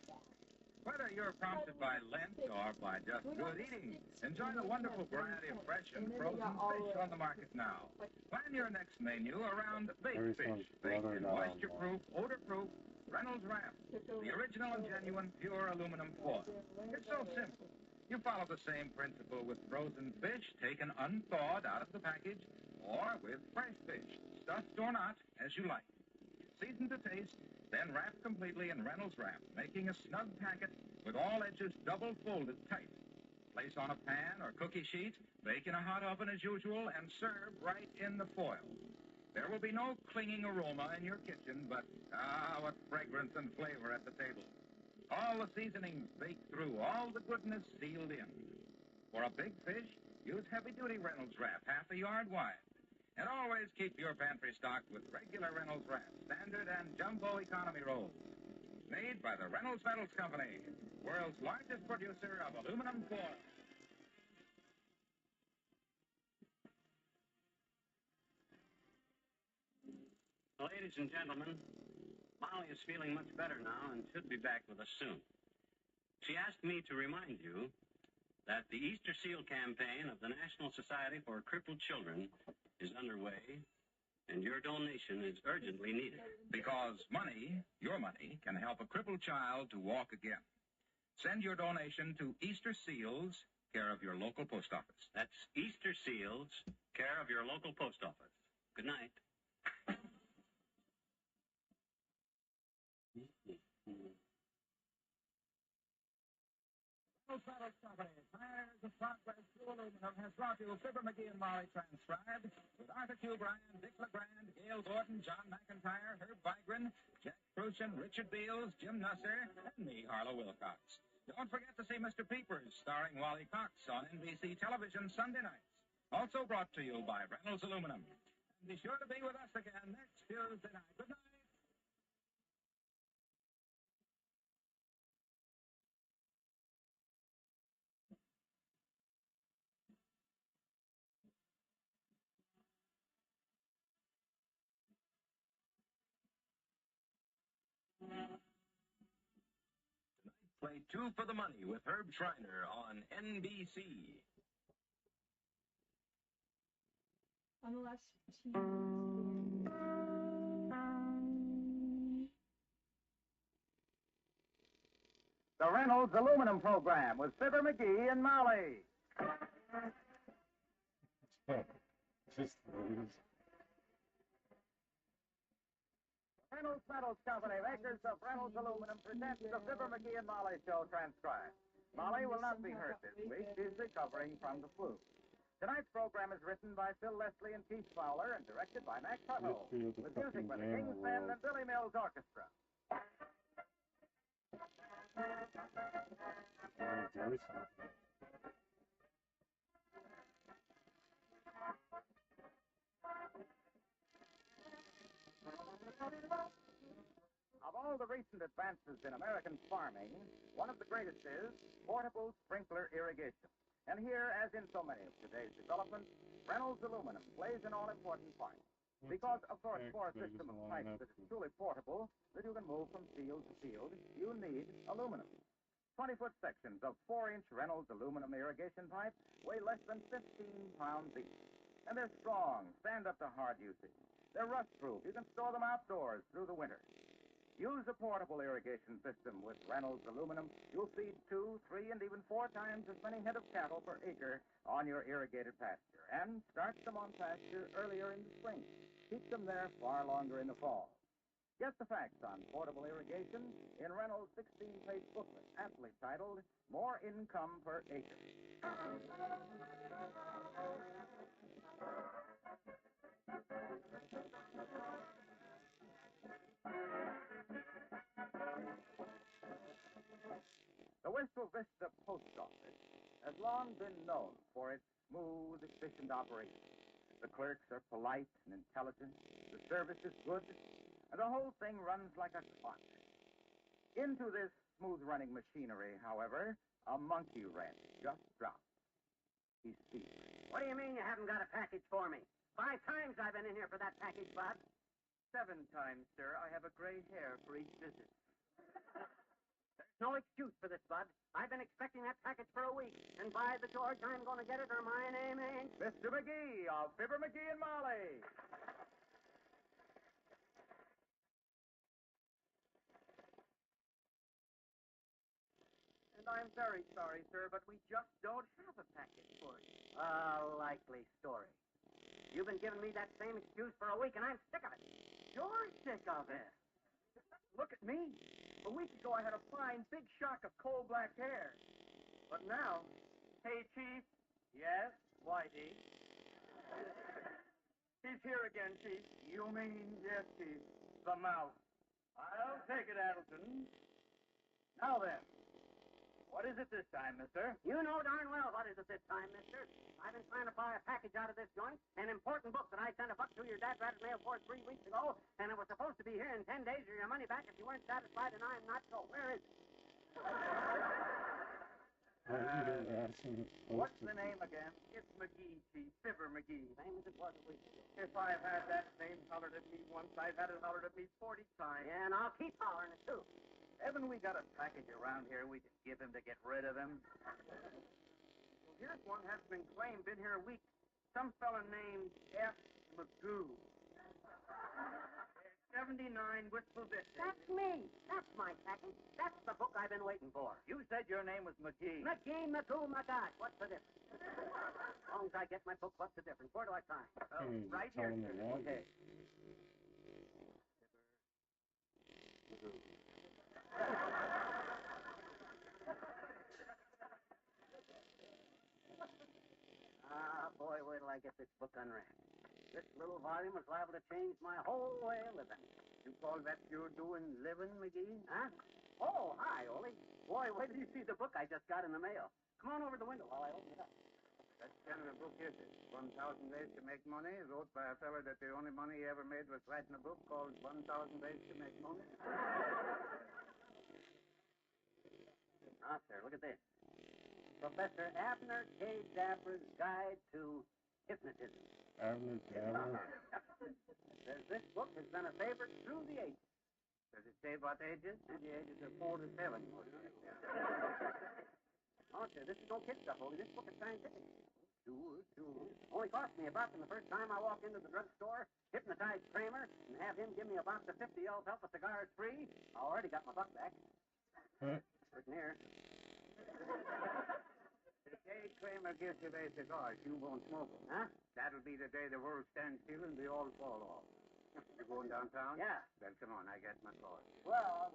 Whether you're prompted by Lent or by just good eating, enjoy the wonderful variety of fresh and frozen fish on the market now. Plan your next menu around baked fish, baked in moisture-proof, odor-proof Reynolds wrap, the original and genuine pure aluminum foil. It's so simple. You follow the same principle with frozen fish taken unthawed out of the package, or with fresh fish, stuffed or not, as you like. Season to taste, then wrap completely in Reynolds wrap, making a snug packet with all edges double folded tight. Place on a pan or cookie sheet, bake in a hot oven as usual, and serve right in the foil. There will be no clinging aroma in your kitchen, but what fragrance and flavor at the table. All the seasonings baked through, all the goodness sealed in. For a big fish, use heavy-duty Reynolds wrap, half a yard wide. And always keep your pantry stocked with regular Reynolds wrap, standard and jumbo economy rolls. Made by the Reynolds Metals Company, world's largest producer of aluminum foil. Ladies and gentlemen, Molly is feeling much better now and should be back with us soon. She asked me to remind you that the Easter Seal campaign of the National Society for Crippled Children is underway, and your donation is urgently needed. Because money, your money, can help a crippled child to walk again. Send your donation to Easter Seals, care of your local post office. That's Easter Seals, care of your local post office. Good night. Reynolds Company, Tires of Progress through Aluminum, has brought you Fibber McGee and Molly transcribed with Arthur Q. Bryan, Dick LeGrand, Gail Gordon, John McIntyre, Herb Vigran, Jack Crucian, Richard Beals, Jim Nusser, and me, Harlow Wilcox. Don't forget to see Mr. Peepers, starring Wally Cox on NBC television Sunday nights. Also brought to you by Reynolds Aluminum. And be sure to be with us again next Tuesday night. Good night. Play Two for the Money with Herb Schreiner on NBC. On the last two. The Reynolds Aluminum Program with Fibber McGee and Molly. Just lose. Reynolds Metals Company, makers of Reynolds Aluminum, presents the Fibber McGee and Molly Show transcribed. Molly will not be hurt this week. She's recovering from the flu. Tonight's program is written by Phil Leslie and Keith Fowler and directed by Max Hutto, with music by the King's Band and Billy Mills Orchestra. Of all the recent advances in American farming, one of the greatest is portable sprinkler irrigation. And here, as in so many of today's developments, Reynolds Aluminum plays an all-important part. Because, of course, for a system of pipes that is truly portable, that you can move from field to field, you need aluminum. 20-foot sections of 4-inch Reynolds aluminum irrigation pipe weigh less than 15 pounds each. And they're strong, stand up to hard usage. They're rust-proof. You can store them outdoors through the winter. Use a portable irrigation system with Reynolds Aluminum. You'll feed 2, 3, and even 4 times as many head of cattle per acre on your irrigated pasture. And start them on pasture earlier in the spring. Keep them there far longer in the fall. Get the facts on portable irrigation in Reynolds' 16-page booklet, aptly titled, More Income Per Acre. The Wistful Vista Post Office has long been known for its smooth, efficient operation. The clerks are polite and intelligent, the service is good, and the whole thing runs like a clock. Into this smooth-running machinery, however, a monkey wrench just dropped. He speaks. What do you mean you haven't got a package for me? 5 times I've been in here for that package, Bud. 7 times, sir. I have a gray hair for each visit. There's no excuse for this, Bud. I've been expecting that package for a week, and by the George, I'm going to get it, or my name ain't... Mr. McGee of Fibber McGee and Molly. And I'm very sorry, sir, but we just don't have a package for you. A likely story. You've been giving me that same excuse for a week, and I'm sick of it. You're sick of it. Look at me. A week ago, I had a fine, big shock of coal black hair. But now, hey, Chief. Yes, Whitey. He's here again, Chief. You mean, yes, Chief, the mouse. I'll take it, Addleton. Now then, what is it this time, mister? You know darn well what is it this time, mister. I've been trying to buy a package out of this joint, an important book that I sent $1 to your dad ratted mail for 3 weeks ago, and it was supposed to be here in 10 days or your money back if you weren't satisfied, and I'm not so. Where is it? What's the name again? It's McGee, Chief. Fibber McGee. Same as it was a week ago. If I've had that name hollered at me once, I've had it hollered at me 40 times. Yeah, and I'll keep hollering it, too. Haven't we got a package around here we can give him to get rid of him? Well, here's one has been claimed, been here a week. Some fella named F. McGoo. 79 Wistful Vista. That's me. That's my package. That's the book I've been waiting for. You said your name was McGee. McGee, McGoo, McGosh. What's the difference? As long as I get my book, what's the difference? Where do I sign? Right here. Okay. Boy, wait till I get this book unwrapped. This little volume is liable to change my whole way of living. You call that you're doing living, McGee? Huh? Oh, hi, Ole. Boy, wait till you see the book I just got in the mail. Come on over to the window while I open it up. That kind of a book is it? 1,000 Ways to Make Money, wrote by a fellow that the only money he ever made was writing a book called 1,000 Ways to Make Money. Ah, sir, look at this. Professor Abner K. Dapper's Guide to Hypnotism. Abner Dabber. Says this book has been a favorite through the ages. Does it say what ages? Through the ages of 4 to 7. Oh, sir, this is no kid stuff, Ole. This book is scientific. Sure. Only cost me $1 the first time I walked into the drugstore, hypnotized Kramer, and have him give me a box of 50 alfalfa cigars free. I already got my buck back. Written here. The day Kramer gives you those cigars, you won't smoke them. Huh? That'll be the day the world stands still and we all fall off. You going downtown? Yeah. Well, come on, I got my car. Well,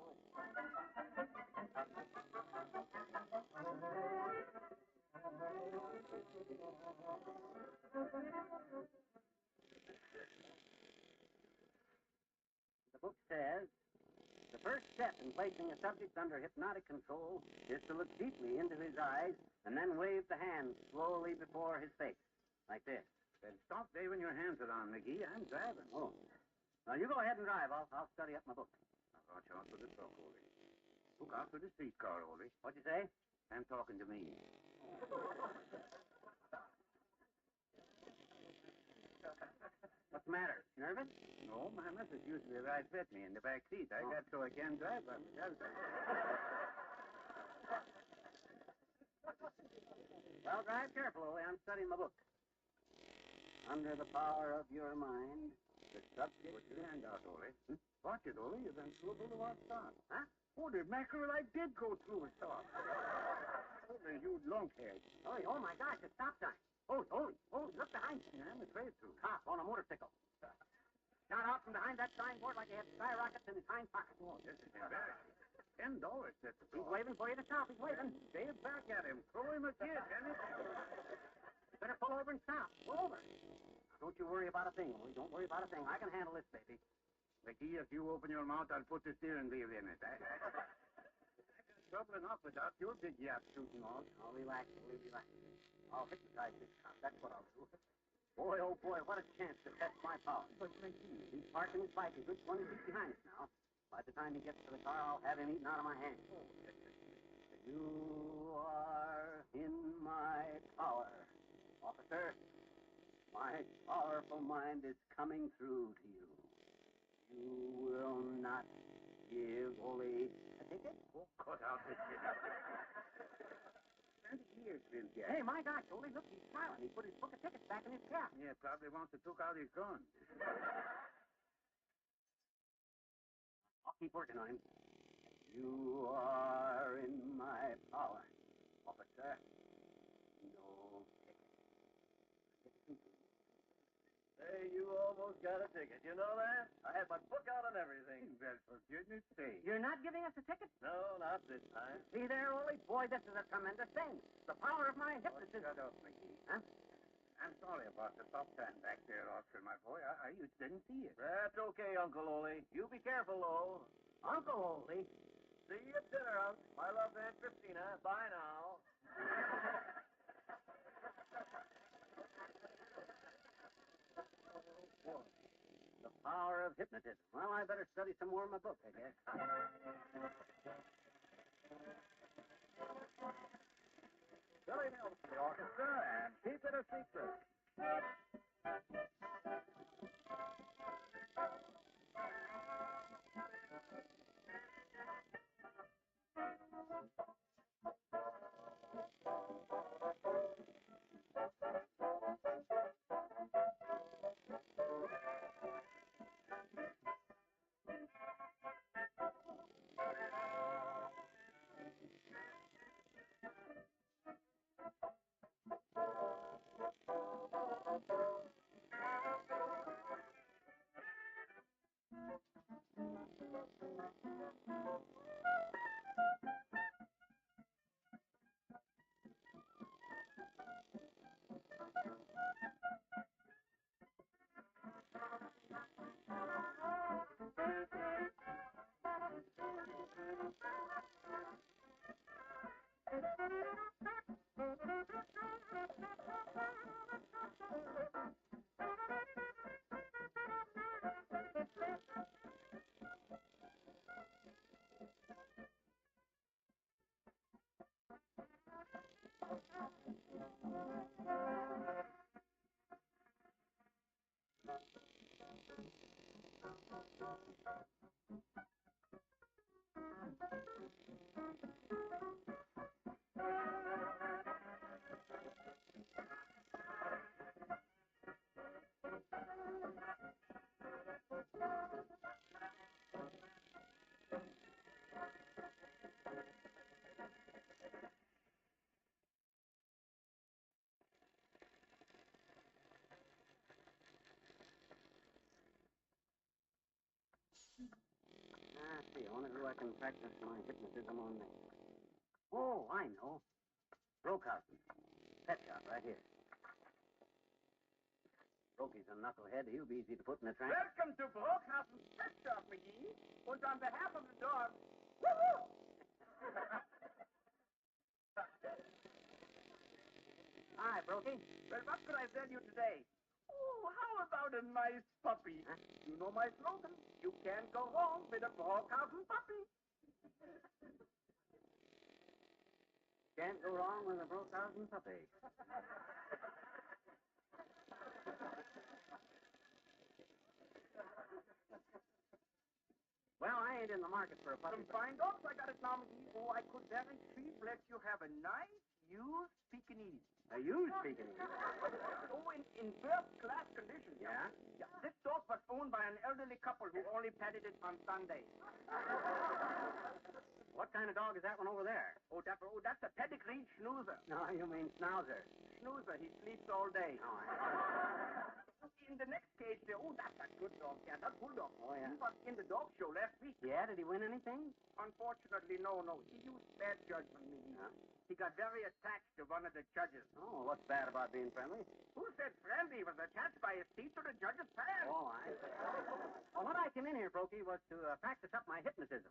the book says, the first step in placing a subject under hypnotic control is to look deeply into his eyes and then wave the hand slowly before his face, like this. Then stop waving your hands around, McGee. I'm driving. Oh. Now, you go ahead and drive. I'll study up my book. Now, watch out for the truck, Ole. Look out for the streetcar, Ole. What'd you say? I'm talking to me. What's the matter? Nervous? No, my missus usually rides with me in the back seat. I got so I can't drive by myself. Well, drive careful, Ole. I'm studying my book. Under the power of your mind, the subject... Put your hand out, Ole. Watch it, Ole. You've been through a little while stop. Huh? Oh, the mackerel, I did go through a stop. Oh, then you lunkhead. Oh, my gosh, a stop sign. Ole, look behind you. I'm afraid to. Cop on a motorcycle. Shot out from behind that signboard like he had skyrockets in his hind pocket. Oh, this is embarrassing. $10 at the He's door. waving for you to stop. He's waving. Stay back at him. Throw him a kid, can it? You better pull over and stop. Pull over. Don't you worry about a thing, Ole. Don't worry about a thing. I can handle this, baby. McGee, if you open your mouth, I'll put the steering wheel in it. trouble enough without your big yap shooting on. Oh, relax, Willie, relax. I'll hypnotize this cop. That's what I'll do. Boy, oh boy, what a chance to test my power. But he's parking his bike a good 20 feet behind us now. By the time he gets to the car, I'll have him eaten out of my hand. You are in my power, officer. My powerful mind is coming through to you. You will not give Ole a ticket? Oh, cut out this shit. 20 years, Bill Jack. Hey, my gosh, Ole, look, he's smiling. He put his book of tickets back in his cap. Yeah, probably wants to took out his gun. I'll keep working on him. You are in my power, officer. No ticket. Hey, you almost got a ticket. You know that? I had my book out and everything. Well, for goodness sake. You're not giving us a ticket? No, not this time. See there, Ole? Boy, this is a tremendous thing. The power of my hypnotism. Shut up, McGee. Huh? I'm sorry about the top fan back there, officer, my boy. I just didn't see it. That's okay, Uncle Ole. You be careful, though. Uncle Ole? See you at dinner, Unc. My love to Aunt Christina. Bye now. Boy, the power of hypnotism. Well, I better study some more of my book, I guess. Billy Mills, the orchestra, and keep it a secret. See, I wonder who I can practice my hypnotism on next. Oh, I know. Brokehousen. Pet shop right here. Brokey's a knucklehead. He'll be easy to put in the trunk. Welcome to Brokehousen's Pet Shop, McGee. And on behalf of the dog, woo-hoo! Hi, Brokey. Well, what could I sell you today? Oh, how about a nice puppy? Huh? You know my slogan. You can't go wrong with a Brokehousen puppy. Can't go wrong with a Brokehousen puppy. Well, I ain't in the market for a puppy. Some fine dogs I got it now, McGee. Oh, I could very cheap let you have a nice used Pekingese. A used Pekingese? Oh, in first-class condition. Yeah? Yeah. This dog was owned by an elderly couple who only petted it on Sunday. What kind of dog is that one over there? That's a pedigree schnoozer. No, you mean schnauzer. Schnoozer, he sleeps all day. Oh, In the next case, that's a good dog. Yeah, that bulldog. Oh, yeah. He was in the dog show last week. Yeah, did he win anything? Unfortunately, no. He used bad judgment. Huh? He got very attached to one of the judges. Oh, what's bad about being friendly? Who said friendly? He was attached by his teeth to the judge's pants. Oh, I see. Well, what I came in here, Brokey, was to practice up my hypnotism.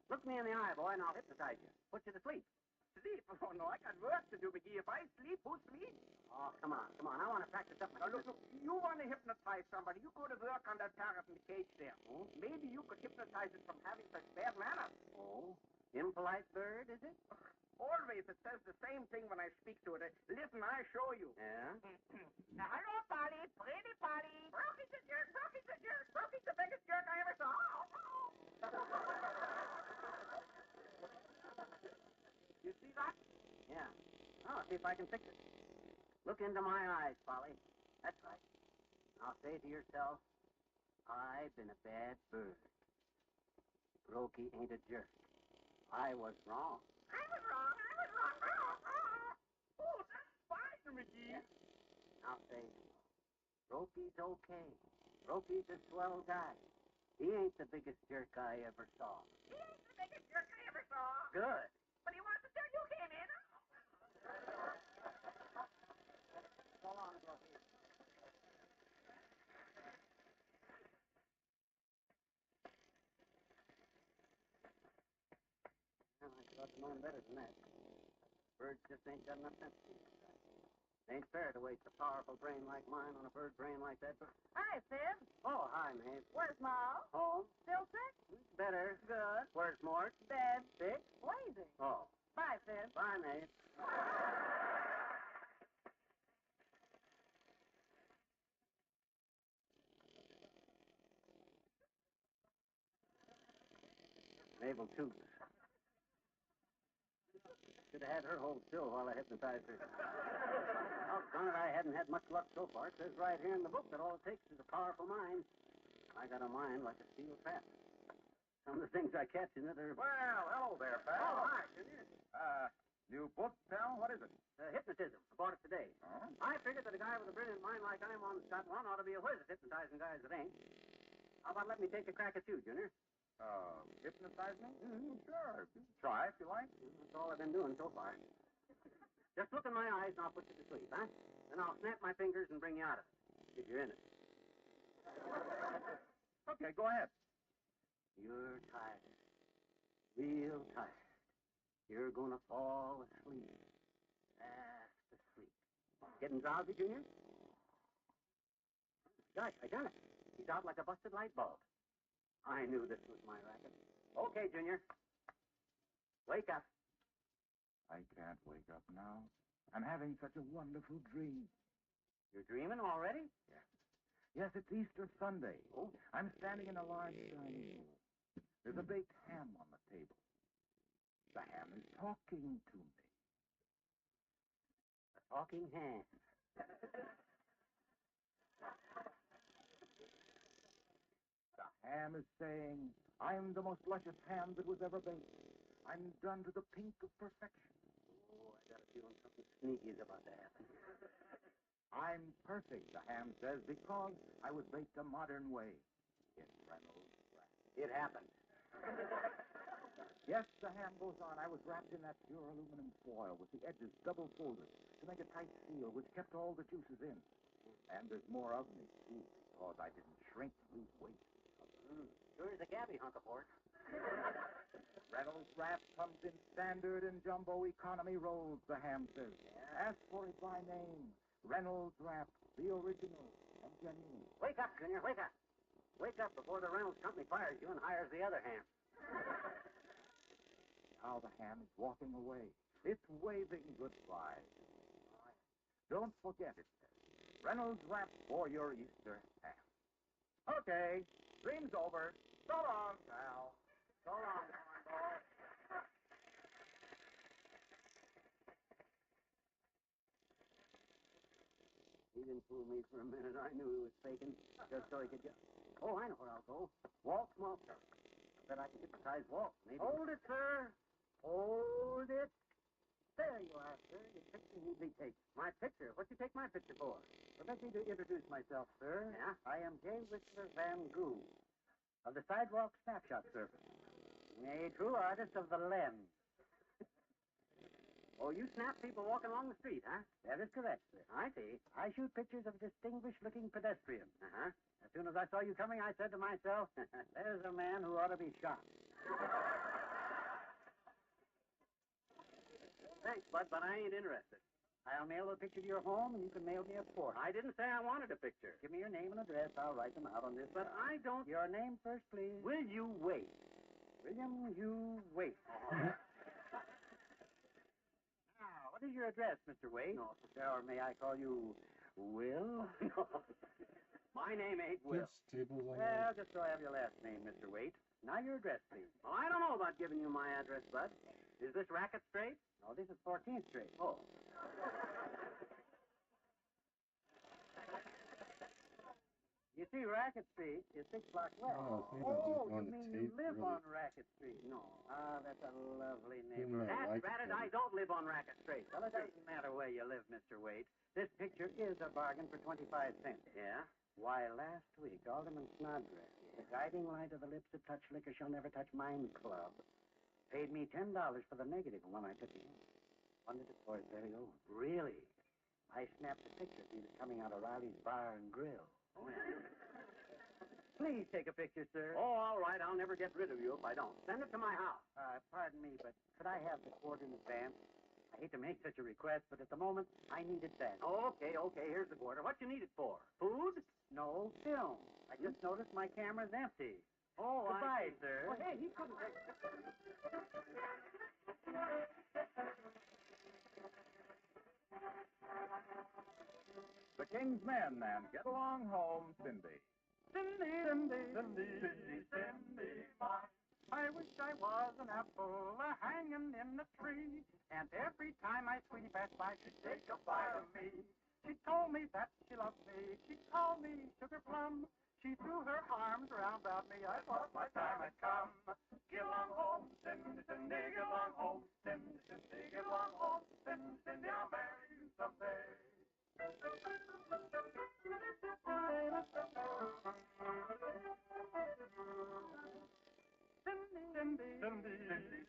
Look me in the eye, boy, and I'll hypnotize you. Put you to sleep. Sleep? Oh, no, I got work to do, McGee. If I sleep, who sleeps? Oh, come on. I want to practice up my Now, look, you want to hypnotize somebody. You go to work on that parrot in the cage there. Oh? Maybe you could hypnotize it from having such bad manners. Oh? Impolite bird, is it? Always it says the same thing when I speak to it. Listen, I show you. Yeah? Now, hello, Polly. Pretty Polly. Brokey's a jerk. Brokey's a jerk. Brokey's the biggest jerk I ever saw. You see that? Yeah. Oh, see if I can fix it. Look into my eyes, Polly. That's right. Now say to yourself, I've been a bad bird. Brokey ain't a jerk. I was wrong. I was wrong. Oh, that's fine, McGee. Yeah. Now say, Brokey's okay. Brokey's a swell guy. He ain't the biggest jerk I ever saw. He ain't the biggest jerk I ever saw. Good. But he wants to tell you came in. So long, Brokey. Well, I should have known better than that. Birds just ain't got enough sense to it. It ain't fair to waste a powerful brain like mine on a bird brain like that. But... Hi, Fib. Oh, hi, Maeve. Where's Ma? Home? Still sick? Better. Good. Where's Mort? Bed. Sick? Blazing. Oh. Bye, Fib. Bye, Maeve. Mabel toots. Should have had her hold still while I hypnotized her. Doggone it, I hadn't had much luck so far. It says right here in the book that all it takes is a powerful mind. I got a mind like a steel trap. Some of the things I catch in it are... Well, hello there, pal. Oh, hi, Junior. New book, pal? What is it? Hypnotism. I bought it today. Oh? I figured that a guy with a brilliant mind like I'm on Scott one ought to be a whiz at hypnotizing guys that ain't. How about let me take a crack at you, Junior? Hypnotize me? Sure. Try if you like. That's all I've been doing so far. Just look in my eyes and I'll put you to sleep, huh? Then I'll snap my fingers and bring you out of it, if you're in it. Okay, go ahead. You're tired. Real tired. You're going to fall asleep. Fast asleep. Getting drowsy, Junior? Gosh, I got it. He's out like a busted light bulb. I knew this was my racket. Okay, Junior. Wake up. I can't wake up now. I'm having such a wonderful dream. You're dreaming already? Yes, it's Easter Sunday. Oh. I'm standing in a large dining room. There's a baked ham on the table. The ham is talking to me. A talking ham. The ham is saying, I'm the most luscious ham that was ever baked. I'm done to the pink of perfection. Oh, I got a feeling something sneaky is about to happen. I'm perfect, the ham says, because I was baked a modern way. It's Reynolds wrap. It happened. Yes, the ham goes on. I was wrapped in that pure aluminum foil with the edges double folded to make a tight seal which kept all the juices in. And there's more of me, too, because I didn't shrink to lose weight. Sure is a gabby hunk of pork. Reynolds wrap comes in standard and jumbo economy rolls, the ham says. Ask for it by name. Reynolds wrap, the original and genuine. Wake up, Junior, wake up. Wake up before the Reynolds Company fires you and hires the other ham. Now the ham is walking away. It's waving goodbye. Don't forget it says. Reynolds wrap for your Easter ham. Okay, dream's over. So long, pal. So long, cornball. He didn't fool me for a minute. I knew he was faking, just so he could get... Oh, I know where I'll go. Walt Smoker. I bet I can hypnotize Walt. Maybe... Hold it, sir. Hold it. There you are, sir. Your picture need be taken. My picture? What you take my picture for? Permit me to introduce myself, sir. Yeah? I am James Whistler Van Goo, of the Sidewalk Snapshot Service. A true artist of the lens. Oh, you snap people walking along the street, huh? That is correct, sir. I see. I shoot pictures of distinguished-looking pedestrians. Uh-huh. As soon as I saw you coming, I said to myself, there's a man who ought to be shot. Thanks, Bud, but I ain't interested. I'll mail the picture to your home, and you can mail me a quarter. I didn't say I wanted a picture. Give me your name and address. I'll write them out on this. But I don't... Your name first, please. Will you wait? William, you wait. Now, what is your address, Mr. Wade? No. Or may I call you Will? No. My name ain't Will. There's tables on Well, just so I have your last name, Mr. Wade. Now your address, please. Well, I don't know about giving you my address, Bud. Is this Racket Street? No, this is 14th Street. Oh. You see, Racket Street is 6 blocks west. Oh, he Oh, doesn't you want to mean tape, you live really. on Racket Street? No. Ah, that's a lovely Even though neighborhood. I That's like ratted, it. I don't live on Racket Street. Well, it doesn't matter where you live, Mr. Wade. This picture is a bargain for 25 cents. Yeah? Why, last week, Alderman Snodgrass, the guiding light of the lips that touch liquor shall never touch mine club, paid me $10 for the negative when I took it in. Funded it for his very own. Really? I snapped a picture of he was coming out of Riley's Bar and Grill. Oh, yeah. Please take a picture, sir. Oh, all right. I'll never get rid of you if I don't. Send it to my house. Pardon me, but could I have the quarter in advance? I hate to make such a request, but at the moment, I need it badly. Okay. Here's the quarter. What you need it for? Food? No, film. I just noticed my camera's empty. Oh, Goodbye, I see. sir. Well, hey, he couldn't take... The King's Men and Get Along Home, Cindy. Cindy, I wish I was an apple hanging in the tree, and every time my sweetie passed by, she'd take a bite of me. She told me that she loved me. She called me Sugar Plum. She threw her arms around about me. I thought my time had come. Get along home, Cindy, Cindy, get along home, Cindy, Cindy, get along home, Cindy, Cindy, I'll marry you someday.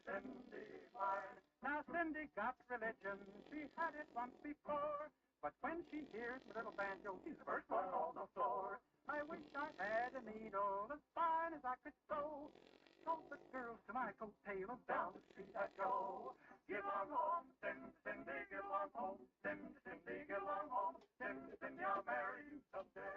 Cindy, mine. Now Cindy got religion. She had it once before. But when she hears the little banjo, she's the first one on the floor. I wish I had a needle as fine as I could sew. Told the girls to my coattail and down the street I'd go. Get along home, Cindy, Cindy, get along home, Cindy, Cindy, get along home, Cindy, Cindy, I'll marry you someday.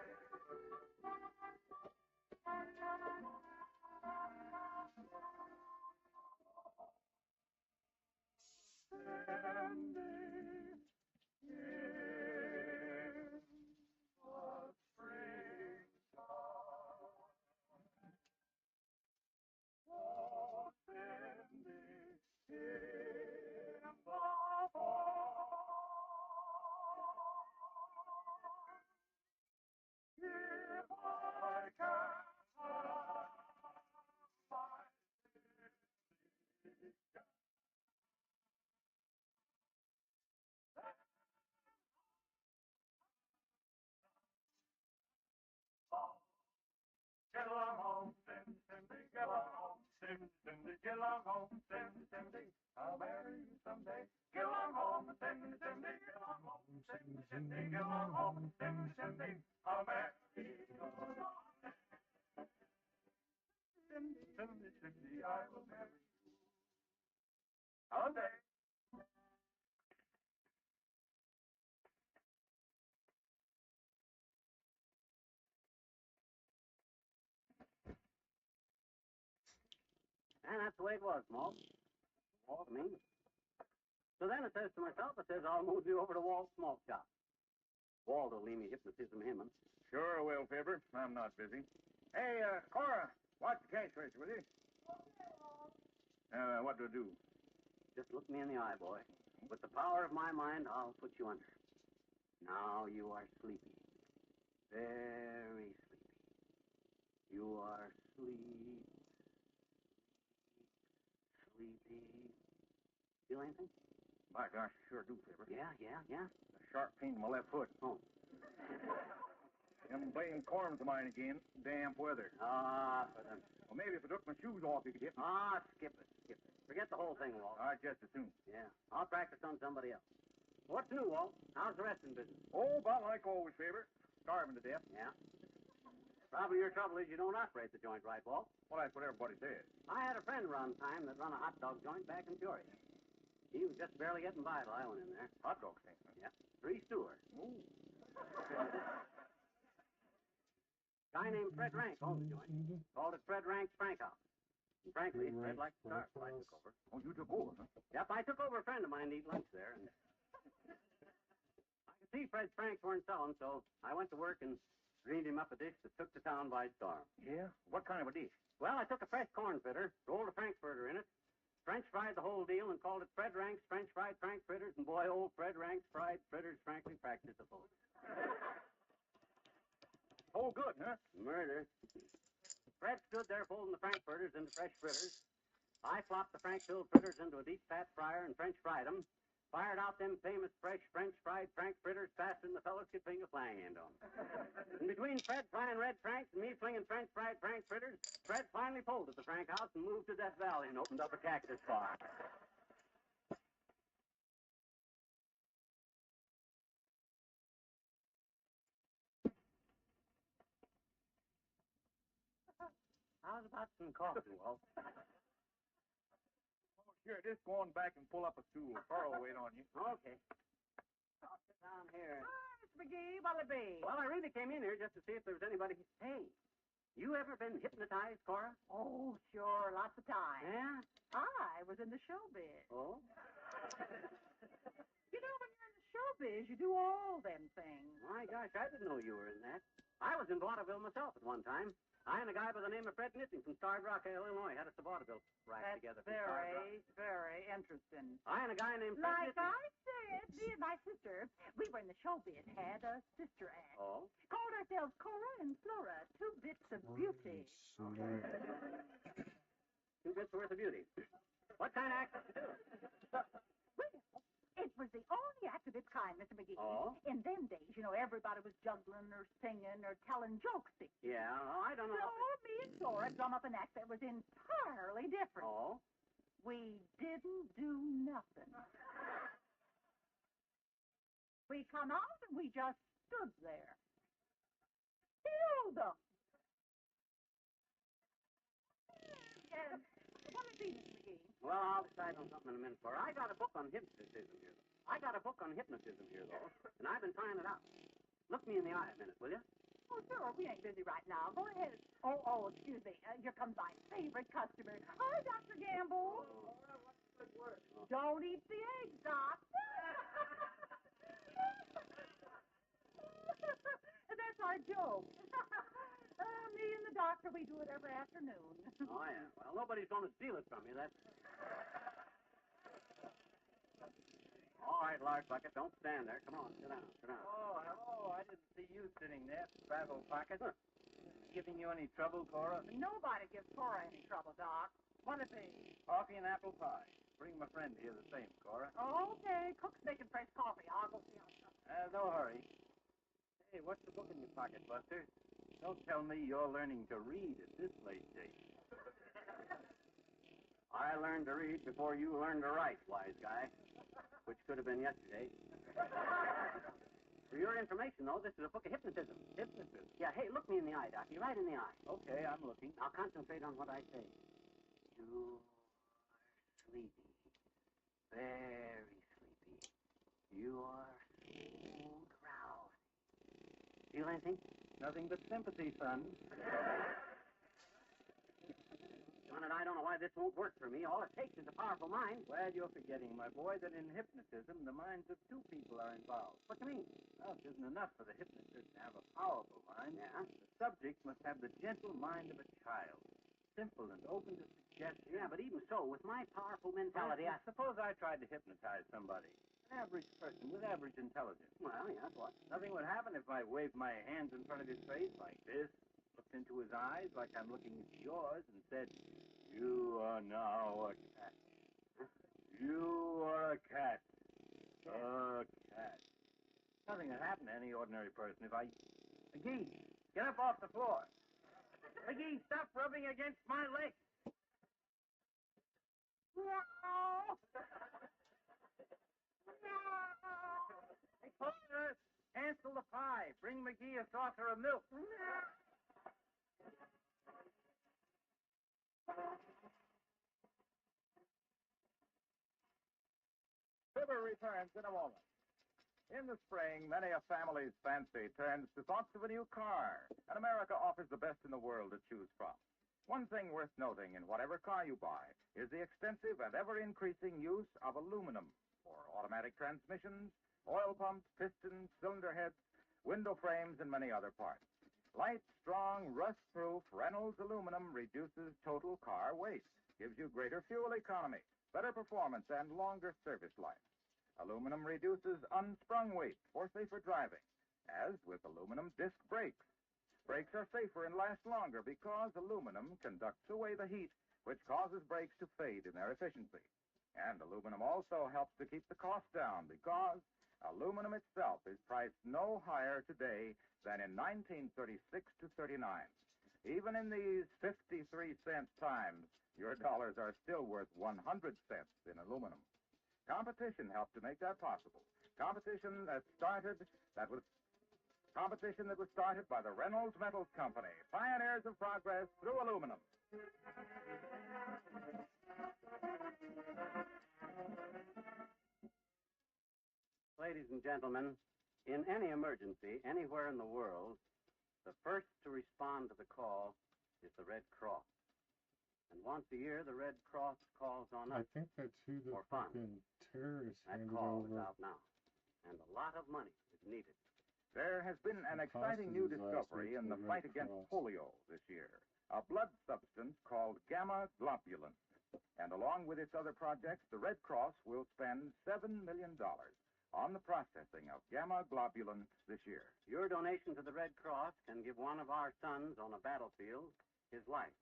Get along home, Cindy, Cindy, get along home, Cindy, Cindy, get along home, Cindy, Cindy, I'll marry you someday. Get along home, Cindy, Cindy, get along home, Cindy, Cindy, get along home, Cindy, Cindy, I'll marry you someday. Cindy, Cindy, Cindy, I will marry you someday. And that's the way it was, Walt. Walt, me. So then it says to myself, I'll move you over to Walt's smoke shop. Walt will leave me hypnotism him. Sure will, Fibber. I'm not busy. Hey, Cora, watch the cash register, will you? What do I do? Just look me in the eye, boy. With the power of my mind, I'll put you under. Now you are sleepy. Very sleepy. You are sleepy. Feel anything? By gosh, sure do, Fibber. Yeah. A sharp pain in my left foot. Oh. Them blame corns of mine again. Damp weather. Well, maybe if I took my shoes off, you could hit me. Skip it. Forget the whole thing, Walt. Just as soon. Yeah. I'll practice on somebody else. What's new, Walt? How's the resting business? Oh, about like always, Fibber. Starving to death. Yeah. Probably your trouble is you don't operate the joint right, Walt. Well, that's what everybody says. I had a friend around time that run a hot dog joint back in Peoria. He was just barely getting by till I went in there. Hot dog stand. Yep. 3 stewards. Guy named Fred Rank owned the joint. Called it Fred Rank's Frank House. And frankly, Fred liked to start, so I took over. Oh, you took over, huh? Yep, I took over a friend of mine to eat lunch there, and I could see Fred's Franks weren't selling, so I went to work and dreamed him up a dish that took the town by storm. Yeah? What kind of a dish? Well, I took a fresh corn fritter, rolled a frankfurter in it, French fried the whole deal, and called it Fred Rank's French fried frank fritters, and boy, old Fred Rank's fried fritters frankly practiced the food. Oh, good, huh? Murder. Fred stood there folding the frankfurters into fresh fritters. I flopped the frank-filled fritters into a deep fat fryer and French fried them. Fired out them famous fresh French fried frank fritters faster than the fellows could finger flying end on. And between Fred frying red franks and me flinging French fried frank fritters, Fred finally folded the Frank House and moved to Death Valley and opened up a cactus farm. How's about some coffee, Walt? Oh, sure. Just go on back and pull up a stool. Carl will wait on you. Okay. I'll sit down here. Mr. McGee, what'll it be? Well, I really came in here just to see if there was anybody. Hey, you ever been hypnotized, Cora? Oh, sure, lots of time. Yeah? I was in the showbiz. Oh? You know, when you're in the showbiz, you do all them things. My gosh, I didn't know you were in that. I was in vaudeville myself at one time. I and a guy by the name of Fred Nitting from Starved Rock, Illinois, had us a vaudeville rack That's together. From Starved Rock. very interesting. I and a guy named Fred Like Nitting. I said, me and my sister, we were in the showbiz, had a sister act. Oh? Called ourselves Cora and Flora, 2 bits of beauty. 2 bits worth of beauty. What kind of act did you do? Well, it was the only act of its kind, Mr. McGee. Oh? In them days, you know, everybody was juggling or singing or telling jokes. Yeah, I don't know. So me and Flora drum up an act that was entirely different. Oh? We didn't do nothing. We come out and we just stood there. Killed them. And what is it, Mr. McGee? Well, I'll decide on something in a minute, Cora. I got a book on hypnotism here. And I've been trying it out. Look me in the eye a minute, will you? Oh, sure, we ain't busy right now. Go ahead. Oh, excuse me. Here comes my favorite customer. Hi, Dr. Gamble. Don't eat the eggs, Doc. That's our joke. Me and the doctor, we do it every afternoon. Oh, yeah. Well, nobody's going to steal it from you. That's... All right, Lark Bucket, don't stand there. Come on, sit down. Oh, hello. I didn't see you sitting there, Straddle Pocket. Giving you any trouble, Cora? Nobody gives Cora any trouble, Doc. What'll it be? Coffee and apple pie. Bring my friend here the same, Cora. Okay, cook's making fresh coffee. I'll go see her. No hurry. Hey, what's the book in your pocket, Buster? Don't tell me you're learning to read at this late date. I learned to read before you learned to write, wise guy, which could have been yesterday. For your information, though, this is a book of hypnotism. Hypnotism? Yeah, hey, look me in the eye, Doc. You're right in the eye. Okay, I'm looking. Now concentrate on what I say. You're sleepy. Very sleepy. You are so drowsy. Feel anything? Nothing but sympathy, son. John and I don't know why this won't work for me. All it takes is a powerful mind. Glad you're forgetting, my boy, that in hypnotism, the minds of 2 people are involved. What do you mean? Well, it isn't enough for the hypnotist to have a powerful mind. Yeah? The subject must have the gentle mind of a child, simple and open to suggestion. Yeah, but even so, with my powerful mentality, I... Suppose I tried to hypnotize somebody, an average person with average intelligence. Well, yeah, what? Nothing would happen if I waved my hands in front of his face like this, looked into his eyes like I'm looking into yours, and said, "You are now a cat. You are a cat. A cat." Nothing would happen to any ordinary person if I... McGee, get up off the floor. McGee, stop rubbing against my leg. No! Hey, Cora, cancel the pie. Bring McGee a saucer of milk. Fibber returns in a moment. In the spring, many a family's fancy turns to thoughts of a new car, and America offers the best in the world to choose from. One thing worth noting in whatever car you buy is the extensive and ever-increasing use of aluminum for automatic transmissions, oil pumps, pistons, cylinder heads, window frames, and many other parts. Light, strong, rust-proof Reynolds aluminum reduces total car waste, gives you greater fuel economy, better performance, and longer service life. Aluminum reduces unsprung weight for safer driving, as with aluminum disc brakes. Brakes are safer and last longer because aluminum conducts away the heat, which causes brakes to fade in their efficiency. And aluminum also helps to keep the cost down because aluminum itself is priced no higher today than in 1936 to 39. Even in these 53-cent times, your dollars are still worth 100 cents in aluminum. Competition helped to make that possible. Competition that was started by the Reynolds Metals Company, pioneers of progress through aluminum. Ladies and gentlemen, in any emergency, anywhere in the world, the first to respond to the call is the Red Cross. And once a year, the Red Cross calls on I us think that's who the for funds. fucking terrorists That handed call is over. out now, and a lot of money is needed. There has been an exciting new discovery in the fight against polio this year, a blood substance called gamma globulin. And along with its other projects, the Red Cross will spend $7 million on the processing of gamma globulin this year. Your donation to the Red Cross can give one of our sons on a battlefield his life,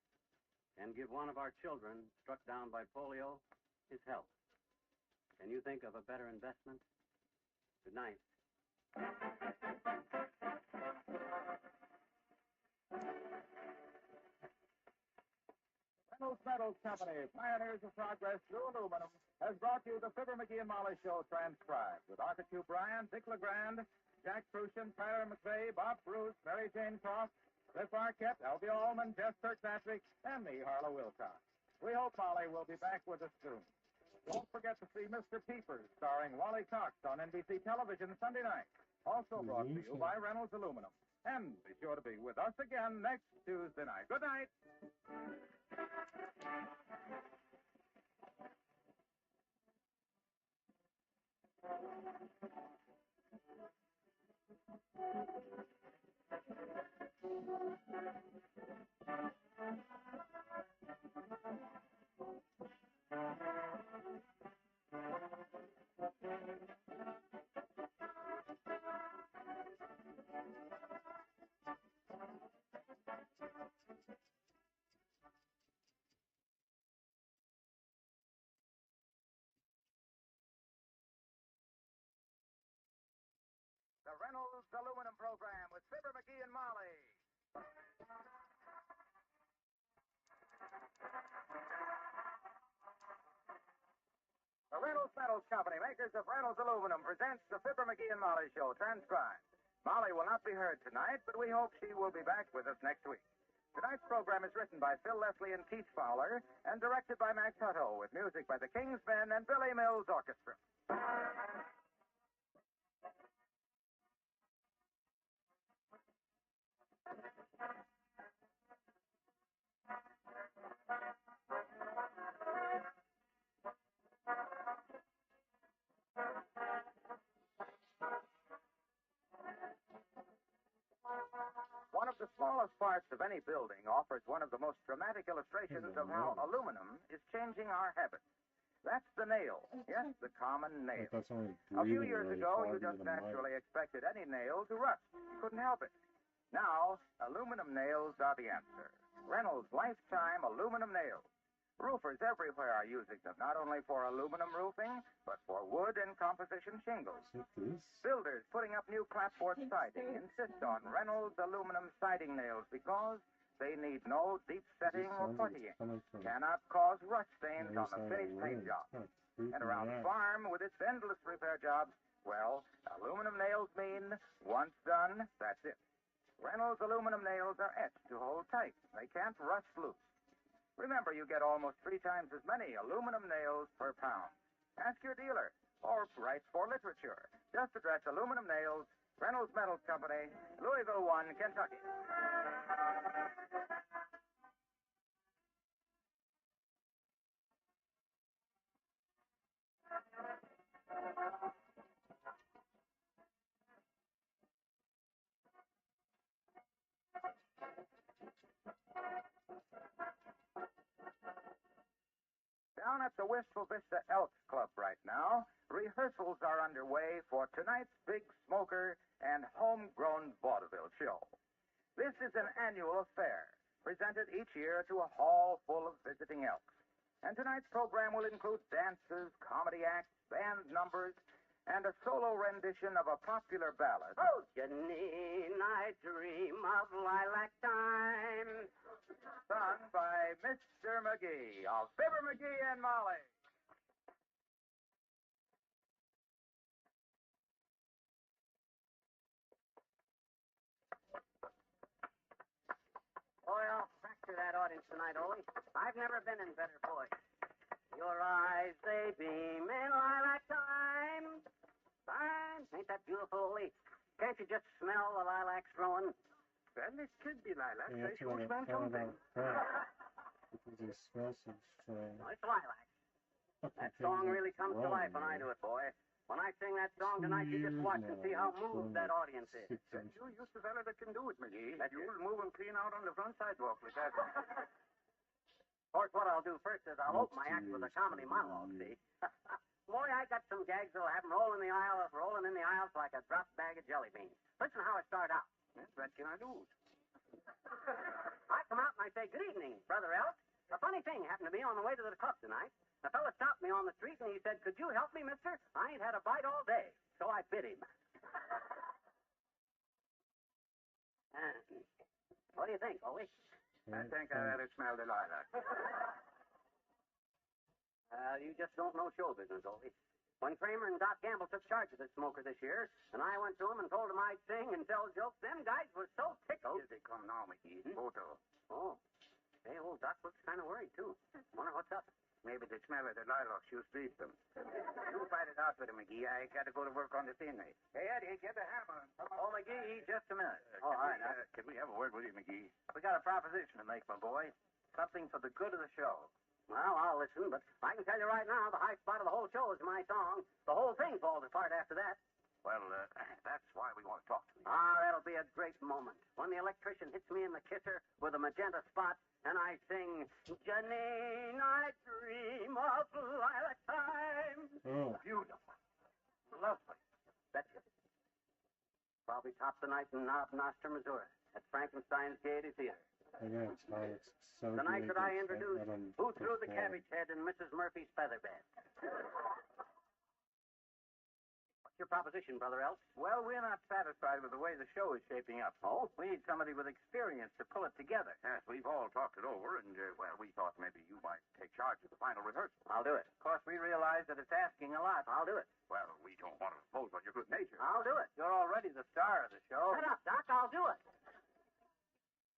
and give one of our children struck down by polio his health. Can you think of a better investment? Good night. Reynolds Metals Company, pioneers of progress through aluminum, has brought you the Fibber McGee and Molly Show transcribed with Arthur Q. Bryan, Dick LeGrand, Jack Crucian, Tyler McVeigh, Bob Bruce, Mary Jane Croft, Cliff Arquette, Elvie Allman, Jeff Kirkpatrick, and me, Harlow Wilcox. We hope Molly will be back with us soon. Don't forget to see Mr. Peepers, starring Wally Cox on NBC television Sunday night. Also brought to you by Reynolds Aluminum. And be sure to be with us again next Tuesday night. Good night. The Reynolds Aluminum Program with Fibber McGee and Molly. The Reynolds Metals Company, makers of Reynolds Aluminum, presents the Fibber McGee and Molly Show, transcribed. Molly will not be heard tonight, but we hope she will be back with us next week. Tonight's program is written by Phil Leslie and Keith Fowler and directed by Max Hutto, with music by the King's Men and Billy Mills Orchestra. One of the smallest parts of any building offers one of the most dramatic illustrations of how aluminum is changing our habits. That's the nail. Yes, the common nail. A few years ago, you just naturally expected any nail to rust. Couldn't help it. Now, aluminum nails are the answer. Reynolds Lifetime Aluminum Nails. Roofers everywhere are using them, not only for aluminum roofing, but for wood and composition shingles. Builders putting up new clapboard siding insist on Reynolds aluminum siding nails because they need no deep setting or puttying. Cannot cause rust stains on the finished paint job. And around the farm, with its endless repair jobs, well, aluminum nails mean once done, that's it. Reynolds aluminum nails are etched to hold tight. They can't rust loose. Remember, you get almost 3 times as many aluminum nails per pound. Ask your dealer. or writes for literature. Just address Aluminum Nails, Reynolds Metals Company, Louisville 1, Kentucky. Down at the Wistful Vista Elks Club right now, rehearsals are underway for tonight's big smoker and homegrown vaudeville show. This is an annual affair, presented each year to a hall full of visiting elks. And tonight's program will include dances, comedy acts, band numbers, and a solo rendition of a popular ballad. Oh, Janine, I dream of lilac time. Sung by Mr. McGee of Fibber McGee and Molly. Boy, I'll fracture that audience tonight, Ole. I've never been in better voice. Your eyes, they beam in lilac time. Fine. Ain't that beautiful, Ole? Can't you just smell the lilacs growing? Well, it could be lilac. Yeah, They sure smell something. Because they smell so strong. Well, it's lilac. That song really comes to life when I do it, boy. When I sing that song tonight, you just watch and see how moved that audience is. You used the fella that can do it, McGee. You'll move him clean out on the front sidewalk with that. Of course, what I'll do first is I'll open my act with a comedy monologue, see? Boy, I got some gags that'll have 'em rolling in the aisles like a dropped bag of jelly beans. Listen how I start out. What can I do? I come out and I say, good evening, Brother Elk. A funny thing happened to me on the way to the club tonight. A fellow stopped me on the street and he said, could you help me, mister? I ain't had a bite all day. So I bit him. What do you think, Ole? I think I ought to smell the lilac. You just don't know show business, Ole. When Kramer and Doc Gamble took charge of this smoker this year, and I went to them and told them I'd sing and tell jokes, them guys were so tickled. Here they come now, McGee. Photo. Oh. Hey, old Doc looks kind of worried, too. Wonder what's up. Maybe the smell of the lilacs you street them. You fight it out with him, McGee. I got to go to work on the scenery. Hey, Eddie, get the hammer. Oh, McGee, just a minute. All right. Can we have a word with you, McGee? We got a proposition to make, my boy. Something for the good of the show. Well, I'll listen, but I can tell you right now, the high spot of the whole show is my song. The whole thing falls apart after that. Well, that's why we want to talk to you. Ah, that'll be a great moment. When the electrician hits me in the kisser with a magenta spot, and I sing, Janine, I dream of lilac time. Oh. Beautiful. Lovely. That's it. Probably top the night in Knob Noster, Missouri, at Frankenstein's Gaiety Theater. I know, it's hard. It's so The night great that I it's introduced not on Who Threw the the Cabbage Head in Mrs. Murphy's Featherbed. What's your proposition, Brother Elk? Well, we're not satisfied with the way the show is shaping up. Oh? We need somebody with experience to pull it together. Yes, we've all talked it over, and, we thought maybe you might take charge of the final rehearsal. I'll do it. Of course, we realize that it's asking a lot. I'll do it. Well, we don't want to impose on your good nature. I'll do it. You're already the star of the show. Shut up, Doc. I'll do it.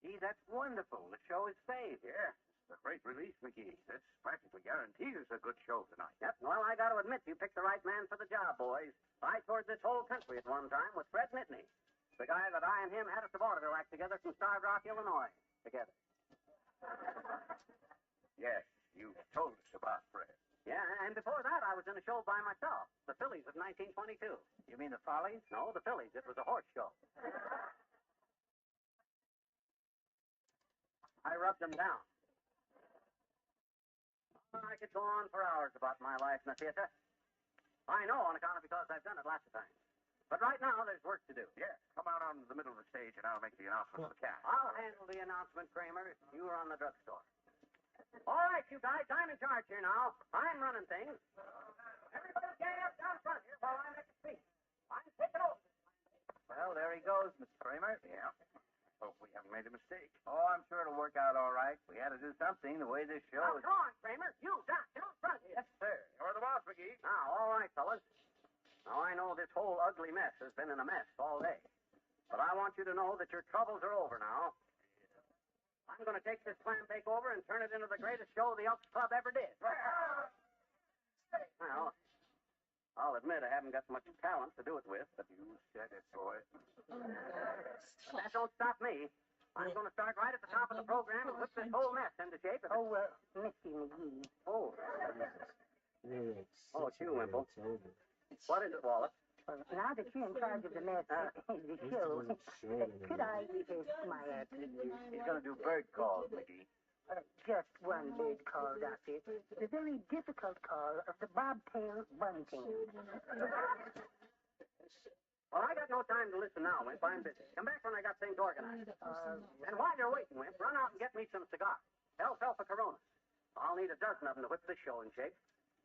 Gee, that's wonderful. The show is saved. Yeah, it's a great release, McGee. This practically guarantees a good show tonight. Yep. Well, I got to admit, you picked the right man for the job, boys. I toured this whole country at one time with Fred Nittany, the guy that I and him had at the vaudeville act together from Starved Rock, Illinois. Together. Yes, you told us about Fred. Yeah, and before that, I was in a show by myself, the Phillies of 1922. You mean the Follies? No, the Phillies. It was a horse show. I rubbed them down. I could go on for hours about my life in the theater. I know on account of because I've done it lots of times. But right now, there's work to do. Yeah, come out on the middle of the stage and I'll make the announcement of the cast. I'll handle the announcement, Kramer. You run the drugstore. All right, you guys, I'm in charge here now. I'm running things. Everybody gang up down front here while I make a speech. I'm taking over. Well, there he goes, Mr. Kramer. Yeah. Hope we haven't made a mistake. Oh, I'm sure it'll work out all right. We had to do something the way this show Now, is. come on, Kramer. You, Doc, down front here. Yes, sir. You're the boss, McGee. Now, all right, fellas. Now, I know this whole ugly mess has been in a mess all day. But I want you to know that your troubles are over now. I'm going to take this clam bake over and turn it into the greatest show the Elks Club ever did. Well, I'll admit I haven't got much talent to do it with, but You said it, boy. Oh my God. but that don't stop me. I'm going to start right at the top of the program and whip this whole mess into shape. Oh, Mr. McGee. Oh, Relax. Oh, it's you, Wimple. It's over. what is it, Wallace? Now that you're in charge of the mess, the show, could I my please? He's going to do bird calls, McGee. Just one bird call, Doctor. The very difficult call of the bobtail bunting. Well, I got no time to listen now, Wimp. I'm busy. Come back when I got things organized. And while you're waiting, Wimp, run out and get me some cigars. Tell Self a Corona. I'll need a dozen of them to whip this show in shape.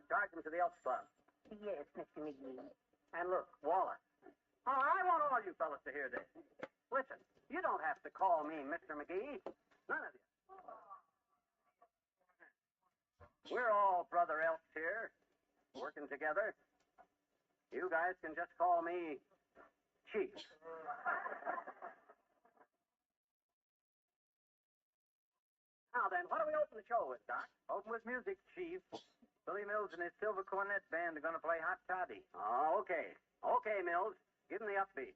Charge them to the Elks Club. Yes, Mr. McGee. And look, Wallace. Oh, I want all you fellas to hear this. Listen, you don't have to call me Mr. McGee. None of you. We're all brother Elks here, working together. You guys can just call me Chief. Now then, what do we open the show with, Doc? Open with music, Chief. Billy Mills and his Silver Cornet Band are going to play Hot Toddy. Oh, okay. Okay, Mills. Give him the upbeat.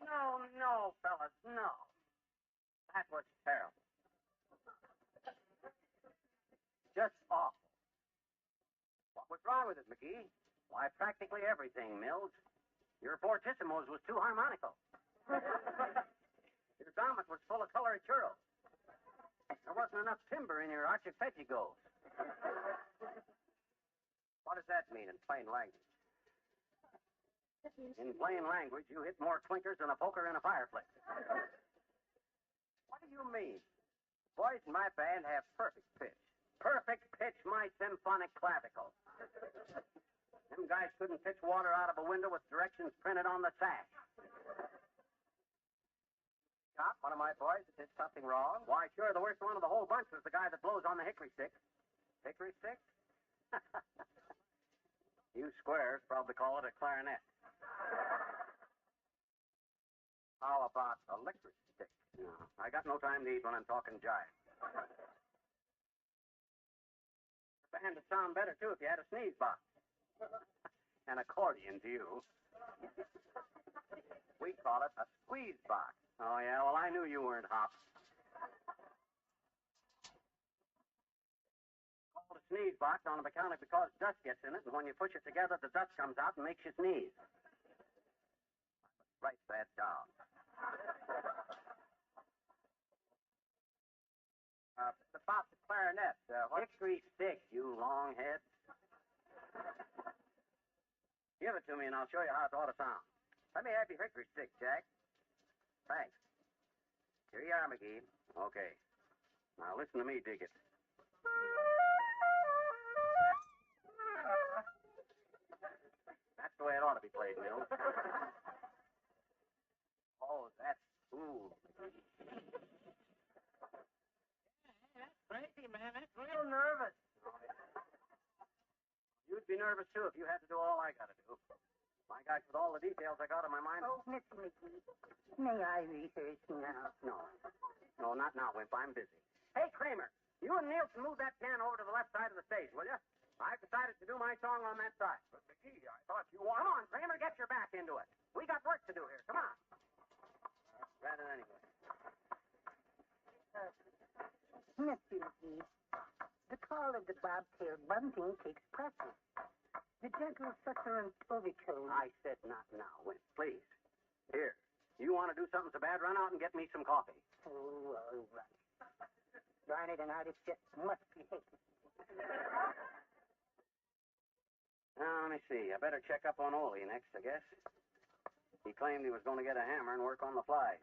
Oh, no, fellas, no. That was terrible. Just awful. What was wrong with it, McGee? Why, practically everything, Mills. Your fortissimos was too harmonical. Your grommet was full of colored churros. There wasn't enough timber in your archipelagos. What does that mean in plain language? In plain language, you hit more clinkers than a poker in a fireplace. What do you mean? Boys in my band have perfect pitch. Perfect pitch, my symphonic clavicle. Them guys couldn't pitch water out of a window with directions printed on the sash. Cop, one of my boys that did something wrong? Why, sure, the worst one of the whole bunch was the guy that blows on the hickory stick. Hickory stick? You squares probably call it a clarinet. How about a licorice stick? No, I got no time to eat when I'm talking jive. The band would sound better, too, if you had a sneeze box. An accordion to you. We call it a squeeze box. Oh, yeah, well, I knew you weren't hops. Called a sneeze box on account of because dust gets in it, and when you push it together, the dust comes out and makes you sneeze. Write that down. About the clarinet. Hickory stick, you long head. Give it to me, and I'll show you how it ought to sound. Let me have your hickory stick, Jack. Thanks. Here you are, McGee. Okay. Now listen to me, dig it. That's the way it ought to be played, Mills. Oh, that's smooth. That's crazy, man. That's real nervous. You'd be nervous, too, if you had to do all I got to do. My gosh, with all the details I got in my mind... Oh, Mr. McGee, may I rehearse now? No. No, not now, Wimp. I'm busy. Hey, Kramer, you and Nielsen move that piano over to the left side of the stage, will you? I've decided to do my song on that side. But, McGee, I thought you wanted... Come on, Kramer, get your back into it. We got work to do here. Come on. Read it anyway. Mr. McGee, the call of the bobtail bunting takes practice. The gentle succulent overtone. I said not now, Wimp. Please. Here. You want to do something so bad, run out and get me some coffee. Oh, all right. Darn it, an artist just must be hated. Now, let me see. I better check up on Ole next, I guess. He claimed he was going to get a hammer and work on the flies.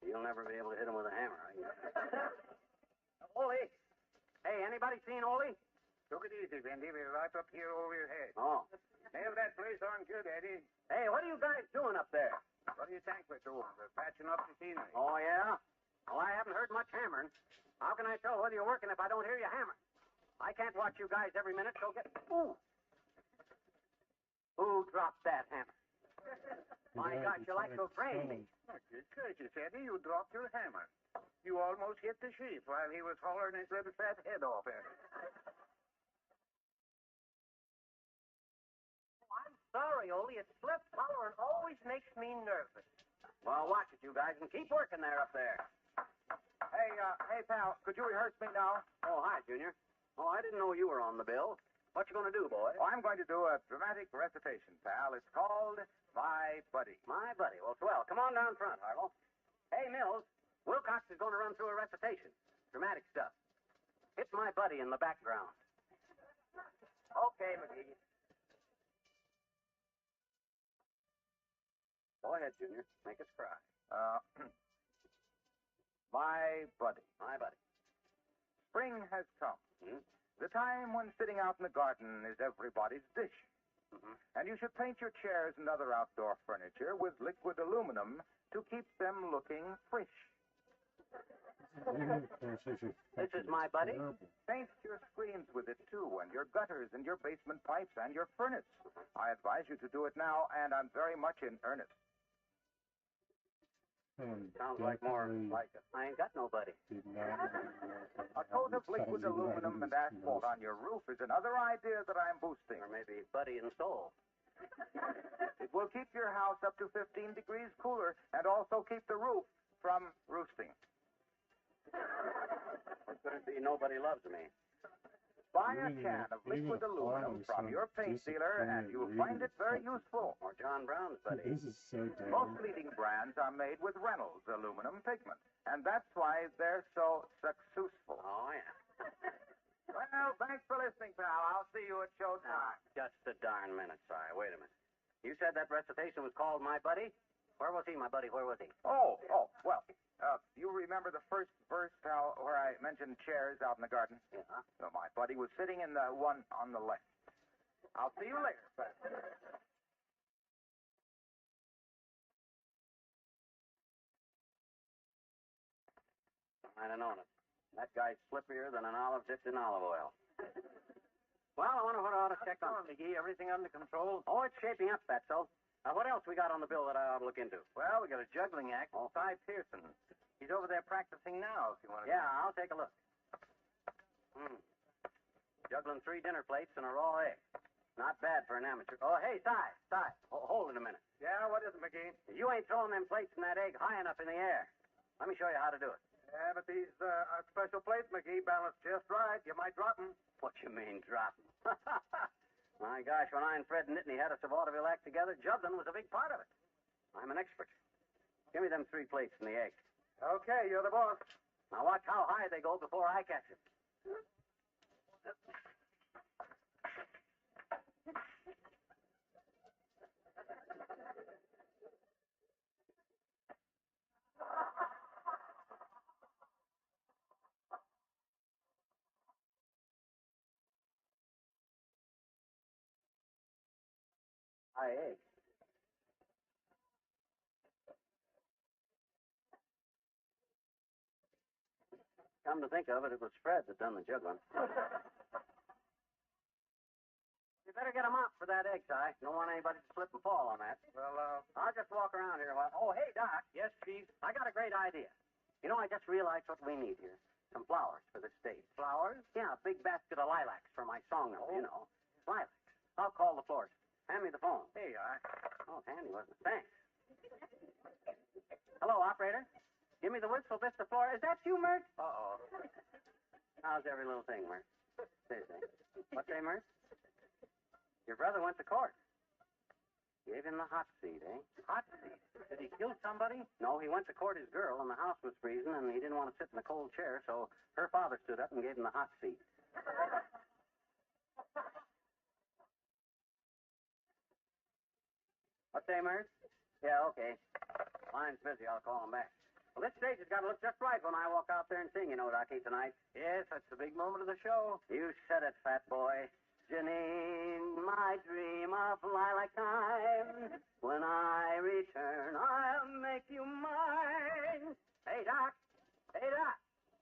You'll never be able to hit him with a hammer, I guess. Ole! Hey, anybody seen Ole? Took it easy, Bendy. We're right up here over your head. Oh. Nailed that place on good, Eddie. Hey, what are you guys doing up there? What do you think we're doing? We're patching up the scenery. Oh, yeah? Well, I haven't heard much hammering. How can I tell whether you're working if I don't hear you hammer? I can't watch you guys every minute, so get... Ooh. Who dropped that hammer? My gosh, you like to brain me. Good gracious, Eddie, you dropped your hammer. You almost hit the sheep while he was hollering his little fat head off at it. I'm sorry, Ole. It slipped. Hollering always makes me nervous. Well, watch it, you guys, and keep working there up there. Hey, pal, could you rehearse me now? Oh, hi, Junior. Oh, I didn't know you were on the bill. What you going to do, boy? Oh, I'm going to do a dramatic recitation, pal. It's called My Buddy. My buddy. Well, swell. Come on down front, Harlow. Hey, Mills, Wilcox is going to run through a recitation. Dramatic stuff. Hit my buddy in the background. Okay, McGee. Go ahead, Junior. Make us cry. My buddy. My buddy. Spring has come. Hmm? The time when sitting out in the garden is everybody's dish. Mm-hmm. And you should paint your chairs and other outdoor furniture with liquid aluminum to keep them looking fresh. This is my buddy. Paint your screens with it, too, and your gutters and your basement pipes and your furnace. I advise you to do it now, and I'm very much in earnest. Sounds like more like I ain't got nobody. A coat of liquid aluminum and asphalt on your roof is another idea that I'm boosting. Or maybe buddy and soul. It will keep your house up to 15 degrees cooler and also keep the roof from roosting. What could it be? Nobody loves me. Buy a can of liquid aluminum from your paint dealer, and you'll find it very useful. Or John Brown's buddy. This is so dumb. Most leading brands are made with Reynolds aluminum pigment, and that's why they're so successful. Oh, yeah. Well, thanks for listening, pal. I'll see you at showtime. Just a darn minute, sorry. Wait a minute. You said that recitation was called My Buddy? Where was he, my buddy? Where was he? Oh, well, you remember the first verse, pal, where I mentioned chairs out in the garden? Yeah. So my buddy was sitting in the one on the left. I'll see you later, but... I'd have known it. That guy's slipperier than an olive dipped in olive oil. Well, I wonder what I ought to check on. McGee, everything under control? Oh, it's shaping up, Fatso. What else we got on the bill that I ought to look into? Well, we got a juggling act. Oh. Cy Pearson. He's over there practicing now, if you want to... Yeah, I'll take a look. Juggling 3 dinner plates and a raw egg. Not bad for an amateur. Oh, hey, Cy. Hold it a minute. Yeah, what is it, McGee? You ain't throwing them plates and that egg high enough in the air. Let me show you how to do it. Yeah, but these are special plates, McGee. Balanced just right. You might drop them. What you mean, drop 'em? My gosh, when I and Fred Nittany had us a vaudeville act together, juggling was a big part of it. I'm an expert. Give me them 3 plates and the egg. Okay, you're the boss. Now watch how high they go before I catch them. Hi, egg. Come to think of it, it was Fred that done the juggling. You better get him out for that egg, Ty. Don't want anybody to slip and fall on that. Well, I'll just walk around here a while. Oh, hey, Doc. yes, Chief. I got a great idea. You know, I just realized what we need here. Some flowers for the stage. Flowers? Yeah, a big basket of lilacs for my song number, Oh. you know. Lilacs. I'll call the florist. Hand me the phone. Here you are. Oh, handy, wasn't it? Thanks. Hello, operator. Give me the Whistle Vista floor. Is that you, Mert? Uh-oh. How's every little thing, Mert? Seriously. What say, Mert? Your brother went to court. Gave him the hot seat, eh? Hot seat. Did he kill somebody? No, he went to court his girl, and the house was freezing, and he didn't want to sit in the cold chair, so her father stood up and gave him the hot seat. What say, Mert? Yeah, okay. Line's busy. I'll call him back. Well, this stage has got to look just right when I walk out there and sing, you know, Rocky, tonight. Yes, that's the big moment of the show. You said it, fat boy. Janine, my dream of lilac time. When I return, I'll make you mine. Hey, Doc. Hey, Doc.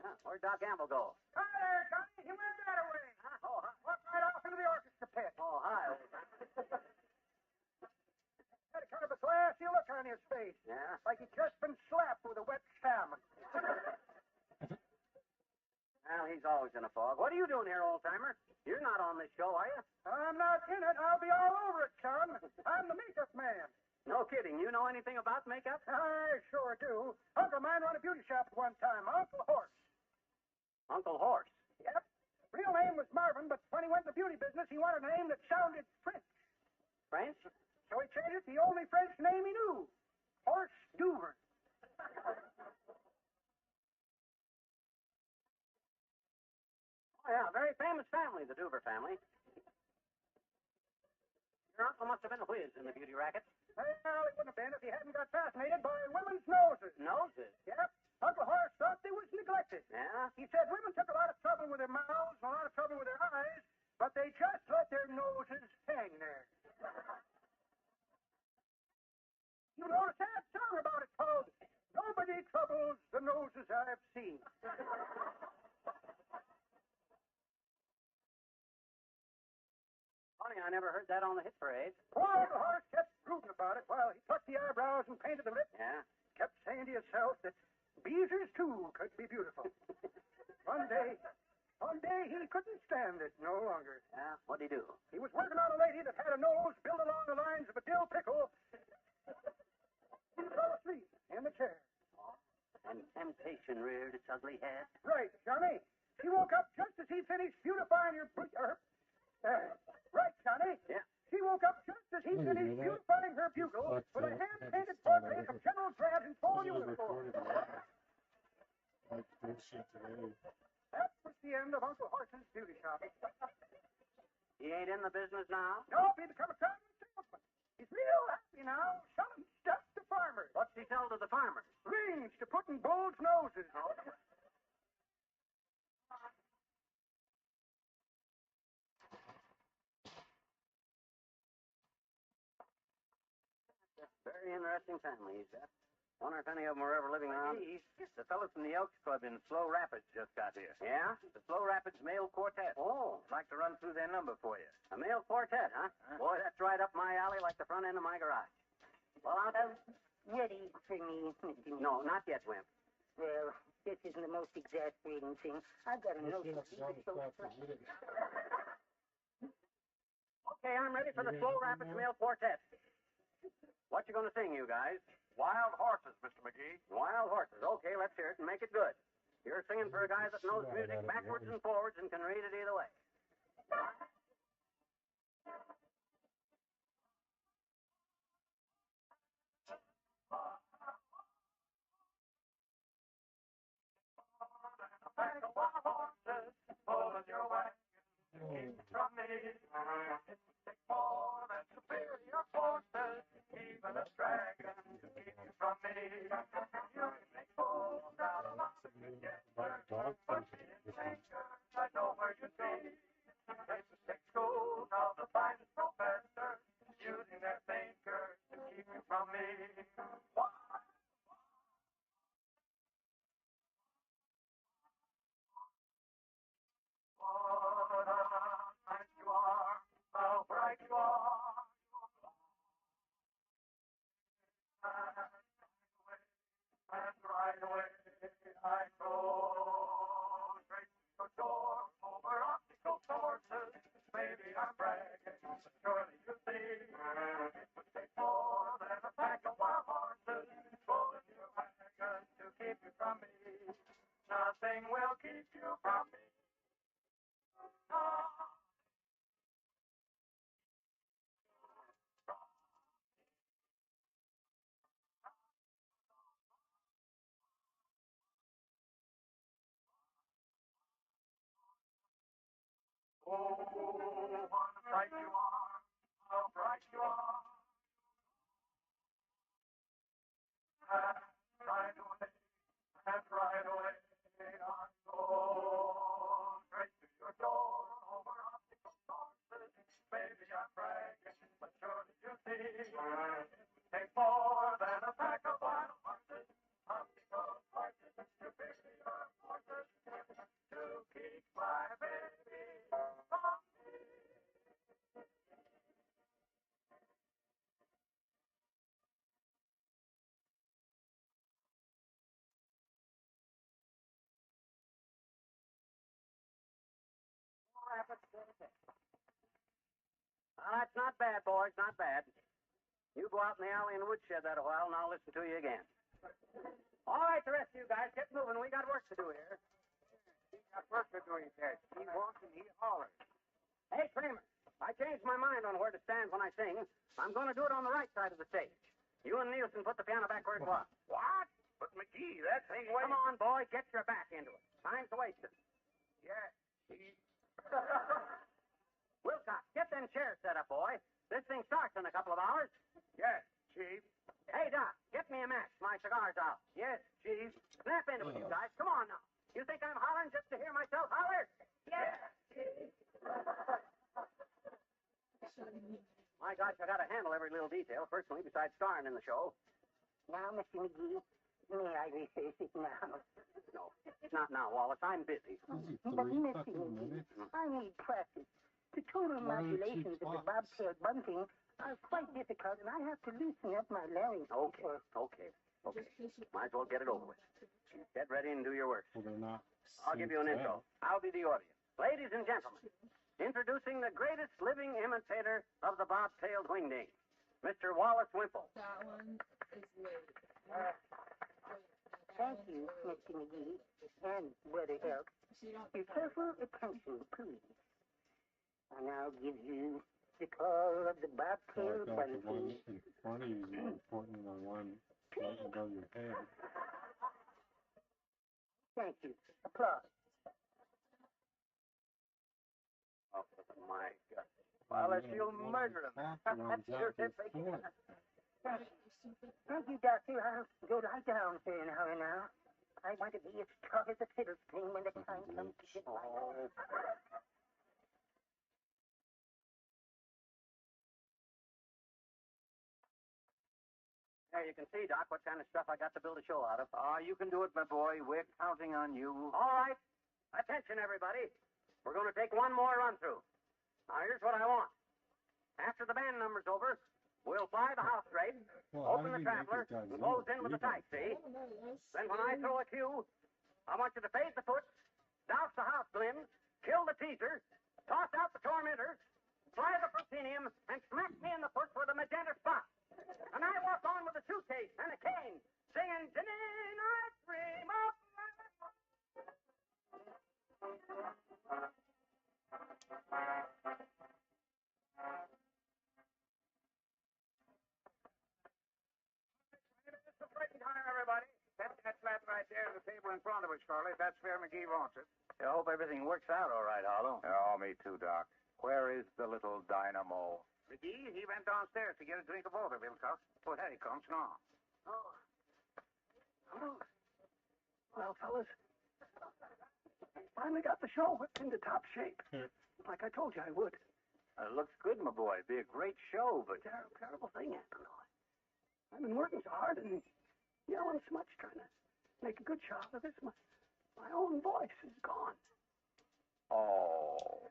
Huh, where'd Doc Gamble go? Hi there, Johnny. He went that way. Huh? Oh, hi. Walked right off into the orchestra pit. Oh, hi, old man. Had a kind of a glassy look on his face. Yeah? Like he'd just been slapped with a wet salmon. Well, he's always in a fog. What are you doing here, old-timer? You're not on this show, are you? I'm not in it. I'll be all over it, son. I'm the makeup man. No kidding. You know anything about makeup? I sure do. Uncle of mine run a beauty shop at one time. Uncle Horse. Uncle Horse. Yep. Real name was Marvin, but when he went in the beauty business, he wanted a name that sounded French. French? So he changed it to the only French name he knew. Horse Duver. Oh, yeah, a very famous family, the Duver family. Your uncle must have been a whiz in the beauty racket. Well, he wouldn't have been if he hadn't got fascinated by women's noses. Noses? Yep. Uncle Horace thought they was neglected. Yeah? He said women took a lot of trouble with their mouths and a lot of trouble with their eyes, but they just let their noses hang there. You wrote a sad song about it called Nobody Troubles the Noses I've Seen. Funny, I never heard that on the hit parade. Poor Uncle Horace kept brooding about it while he plucked the eyebrows and painted the lips. Yeah? Kept saying to himself that Beezers, too, could be beautiful. One day he couldn't stand it no longer. Yeah? What'd he do? He was working on a lady that had a nose built along the lines of a dill pickle. He fell asleep in the chair. And temptation reared its ugly head. Right, Johnny. She woke up just as he finished beautifying right, Johnny. Yeah. She woke up just as he finished beautifying her bugle with a hand-painted portrait of General Grant in full uniform. Like bullshit today. That was the end of Uncle Horse's beauty shop. He ain't in the business now? Nope, he become a traveling salesman. He's real happy now, selling stuff to farmers. What's he sell to the farmers? Rings to put in bulls' noses. Very interesting family, he's got. Wonder if any of them are ever living around. The fellow from the Elks Club in Slow Rapids just got here. Yeah? The Slow Rapids Male Quartet. Oh, I'd like to run through their number for you. a male quartet, huh? Boy, that's right up my alley like the front end of my garage. Well, Ready for me, Mr. Meade. No, not yet, Wimp. Well, this isn't the most exasperating thing. I've got a Let's notion. get up to stop the meeting. Okay, I'm ready for the Slow Rapids Male Quartet. What you gonna sing, you guys? Wild Horses, Mr. McGee. Wild Horses. Okay, let's hear it and make it good. You're singing for a guy that knows music backwards and forwards and can read it either way. Pack of wild horses, pulling your wagon. From me, it takes more than superior forces, even a dragon to keep you from me. You can make fools out of us if you get hurt, but me and thinkers, I know where you'd be. It's the 6 schools of the finest professors, using their Oh, what a bright you are, how bright you are. And right away, I go straight to your door over optical sources. Maybe I'm bragging, but surely you see, it would take more than a pack of wild horses. Optical sources, superior forces, to keep my baby from me. Well, that's not bad, boys, not bad. You go out in the alley and woodshed that a while, and I'll listen to you again. All right, the rest of you guys, get moving. We got work to do here. He got work to do, he says. He walks and he hollers. Hey, Kramer, I changed my mind on where to stand when I sing. I'm going to do it on the right side of the stage. You and Nielsen put the piano back where it was. What? But McGee, that thing Come on, boy, get your back into it. Time's wasted. Yeah, he... Wilcox, get them chairs set up, boy. This thing starts in a couple of hours. Yes, Chief. Hey, Doc, get me a match. My cigar's out. Yes, Chief. Snap into it, you guys. Come on now. You think I'm hollering just to hear myself holler? Yes. My gosh, I got to handle every little detail personally besides starring in the show. Now, Mr. McGee, may I rehearse it now? No, not now, Wallace. I'm busy. But, Mr. McGee, I need practice. The total modulations of the bobtail bunting are quite difficult, and I have to loosen up my larynx. Okay. Might as well get it over with. Get ready and do your work. Well, they're not. I'll give you an intro. I'll be the audience. Ladies and gentlemen, introducing the greatest living imitator of the bobtailed wingding, Mr. Wallace Wimple. That one is late. Thank you, Mr. McGee, and Brother Elk. Your careful attention, please. And I'll give you the call of the bobtail The one bunting. in front of you is more important than the one right above your head. Thank you. Applause. Oh, my God. Wallace, you'll murder him. That's Sure, out big. Thank you, Doctor. I'll go lie down for an hour now. I want to be as taut as a fiddle string when the time comes to get my own. There, you can see, Doc, what kind of stuff I got to build a show out of. You can do it, my boy. We're counting on you. All right. Attention, everybody. We're going to take one more run-through. Now, here's what I want. After the band number's over, we'll fly the house straight, open the traveler, and close in with the tight, see? Then when I throw a cue, I want you to fade the foot, douse the house limbs, kill the teaser, toss out the tormentors, fly the proscenium, and smack me in the foot for the magenta spot. And I walk on with a suitcase and a cane, singing, Janine, I dream of... It's a breaking time, everybody. Set that flat right there on the table in front of us, Charlie. That's where McGee wants it. I hope everything works out all right, Harlow. Oh, me too, Doc. Where is the little dynamo? McGee, he went downstairs to get a drink of water, Wilcox. Oh, there he comes now. Oh. Well, fellas, finally got the show whipped into top shape. Like I told you I would. It looks good, my boy. It'd be a great show, but... Terrible thing happened. I've been working so hard and yelling so much trying to make a good job of this. My own voice is gone. Oh.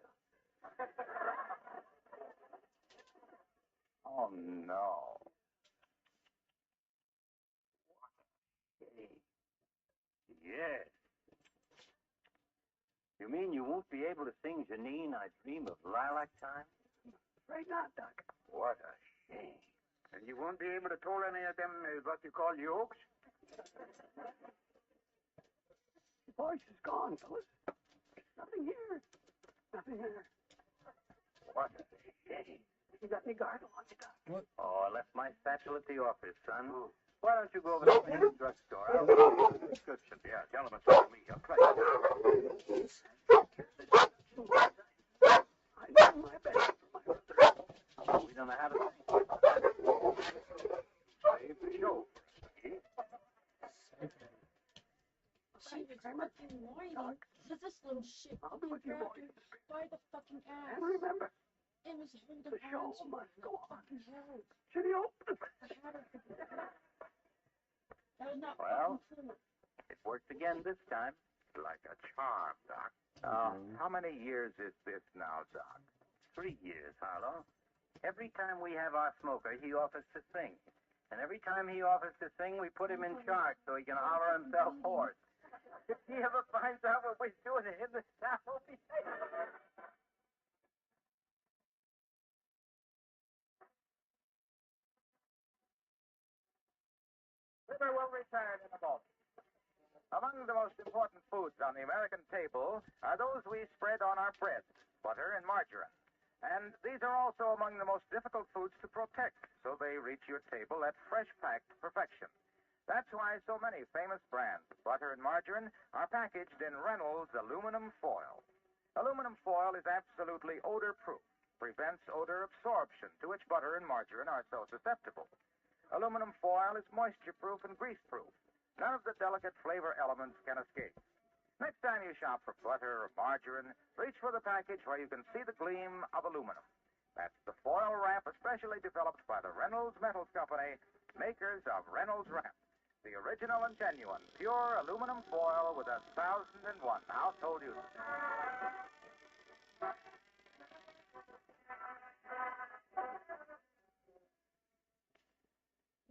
Oh, no. Yes. You mean you won't be able to sing Janine, I Dream of Lilac Time? Afraid not, Doc. What a shame. And you won't be able to tell any of them what you call yokes? The voice is gone, fellas. Nothing here. Nothing there. What a shame. You got any gargle on you, Doc? What? Oh, I left my satchel at the office, son. Oh. Why don't you go over to the drugstore? I'll give you a prescription. Yeah, gentlemen, follow me. I'll try. She was fucking whining because this little shit grabbed her by the fucking ass. And remember, It was holding the show on to must her. go on. Fucking hell. Should he open it? I had her. That was not Well? fucking true. It worked again this time. Like a charm, Doc. How many years is this now, Doc? 3 years, Harlow. Every time we have our smoker, he offers to sing. And every time he offers to sing, we put him in charge so he can holler himself hoarse. If he ever finds out what we're doing to him, the staff will be... Fibber will return in a moment. Among the most important foods on the American table are those we spread on our bread, butter and margarine. And these are also among the most difficult foods to protect, so they reach your table at fresh-packed perfection. That's why so many famous brands of butter and margarine are packaged in Reynolds aluminum foil. Aluminum foil is absolutely odor-proof, prevents odor absorption, to which butter and margarine are so susceptible. Aluminum foil is moisture-proof and grease-proof. None of the delicate flavor elements can escape. Next time you shop for butter or margarine, reach for the package where you can see the gleam of aluminum. That's the foil wrap especially developed by the Reynolds Metals Company, makers of Reynolds Wrap, the original and genuine pure aluminum foil with 1,001 household uses.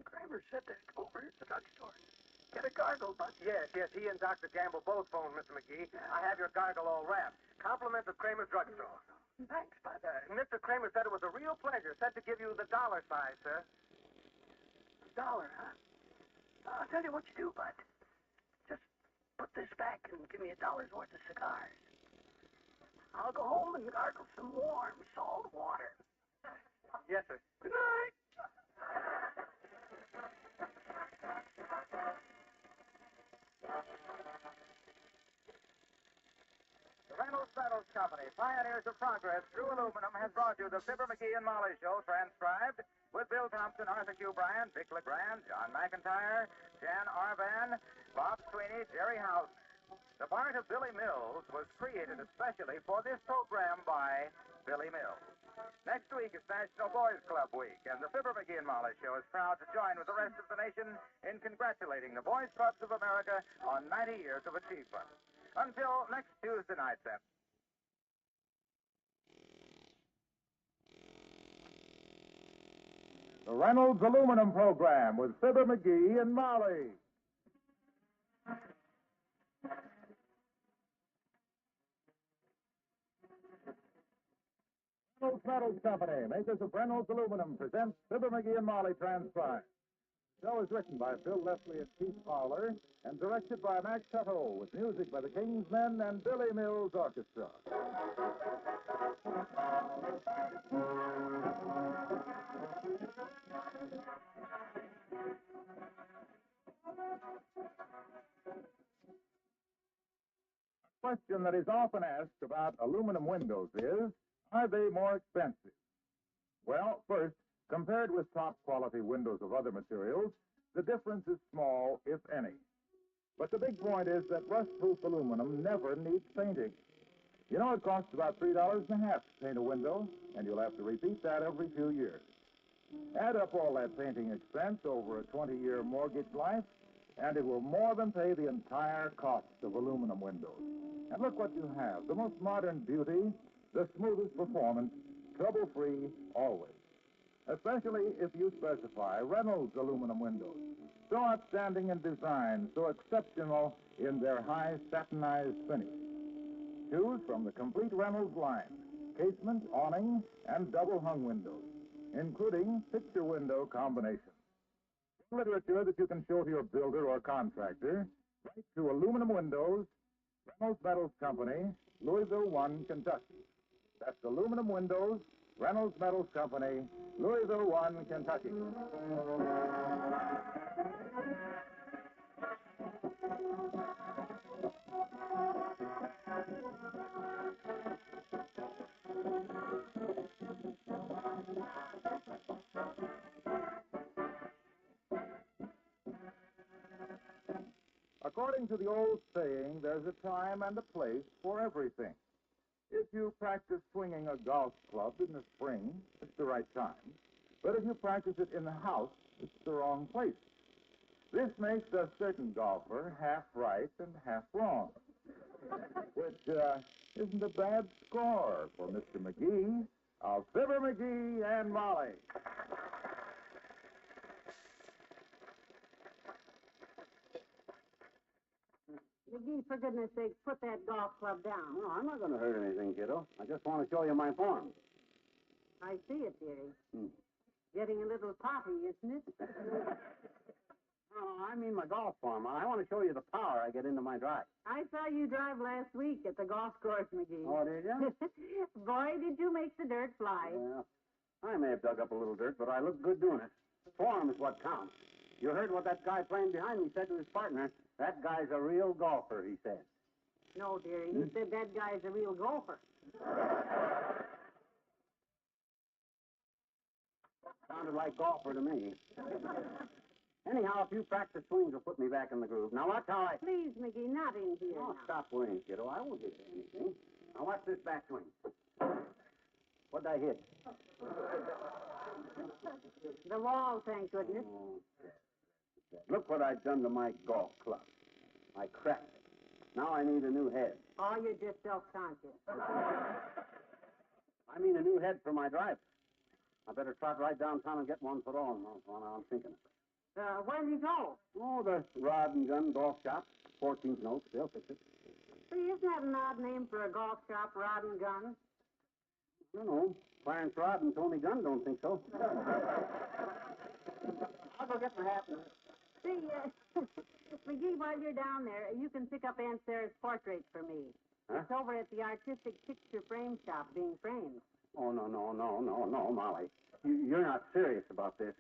Kramer said that over at the drugstore. Get a gargle, bud. Yes, he and Dr. Gamble both phoned, Mr. McGee. I have your gargle all wrapped. Compliments of Kramer's drugstore. Thanks, bud. Mr. Kramer said it was a real pleasure. Said to give you the dollar size, sir. $1, huh? I'll tell you what you do, bud. Just put this back and give me $1 worth of cigars. I'll go home and gargle some warm salt water. Yes, sir. Good night. The Reynolds Metals Company, pioneers of progress through aluminum, has brought you the Fibber McGee and Molly Show, transcribed with Bill Thompson, Arthur Q. Bryan, Dick LeGrand, John McIntyre, Jan Arvan, Bob Sweeney, Jerry Housen. The part of Billy Mills was created especially for this program by Billy Mills. Next week is National Boys Club Week, and the Fibber McGee and Molly Show is proud to join with the rest of the nation in congratulating the Boys Clubs of America on 90 years of achievement. Until next Tuesday night, then. The Reynolds Aluminum Program with Fibber McGee and Molly. Reynolds Metals Company, makers of Reynolds Aluminum, presents Fibber McGee and Molly transcribed. The show is written by Bill Leslie and Keith Fowler and directed by Max Tuttle, with music by the King's Men and Billy Mills Orchestra. A question that is often asked about aluminum windows is, are they more expensive? Well, first, compared with top-quality windows of other materials, the difference is small, if any. But the big point is that rust-proof aluminum never needs painting. You know, it costs about $3.50 to paint a window, and you'll have to repeat that every few years. Add up all that painting expense over a 20-year mortgage life, and it will more than pay the entire cost of aluminum windows. And look what you have, the most modern beauty, the smoothest performance, trouble-free, always. Especially if you specify Reynolds aluminum windows. So outstanding in design, so exceptional in their high satinized finish. Choose from the complete Reynolds line, casement, awning, and double-hung windows, including picture window combinations. Literature that you can show to your builder or contractor, write to Aluminum Windows, Reynolds Metals Company, Louisville 1, Kentucky. That's Aluminum Windows, Reynolds Metals Company, Louisville 1, Kentucky. According to the old saying, there's a time and a place for everything. If you practice swinging a golf club in the spring, it's the right time. But if you practice it in the house, it's the wrong place. This makes a certain golfer half right and half wrong, which isn't a bad score for Mr. McGee of Fibber McGee and Molly. McGee, for goodness sake, put that golf club down. No, I'm not going to hurt anything, kiddo. I just want to show you my form. I see it, dearie. Getting a little potty, isn't it? No, I mean my golf form. I want to show you the power I get into my drive. I saw you drive last week at the golf course, McGee. Oh, did you? Boy, did you make the dirt fly. Well, I may have dug up a little dirt, but I look good doing it. Form is what counts. You heard what that guy playing behind me said to his partner. That guy's a real golfer, he said. No, dearie. He said that guy's a real golfer. Sounded like golfer to me. Anyhow, a few practice swings will put me back in the groove. Now watch how I... Please, McGee, not in here Oh, now. stop worrying, kiddo. I won't hit anything. Now watch this back swing. What'd I hit? The wall, thank goodness. Oh, look what I've done to my golf club. I cracked it. Now I need a new head. Oh, you're just self-conscious. I mean a new head for my driver. I better trot right downtown and get one put on. That's what I'm thinking of. Where'd he go? Oh, the rod and gun golf shop. 14th note. They'll fix it. See, isn't that an odd name for a golf shop, Rod and Gun? I don't know. Clarence Rod and Tony Gunn don't think so. I'll go get my hat. See, McGee, while you're down there, you can pick up Aunt Sarah's portrait for me. Huh? It's over at the Artistic Picture Frame Shop being framed. Oh, no, Molly. You're not serious about this.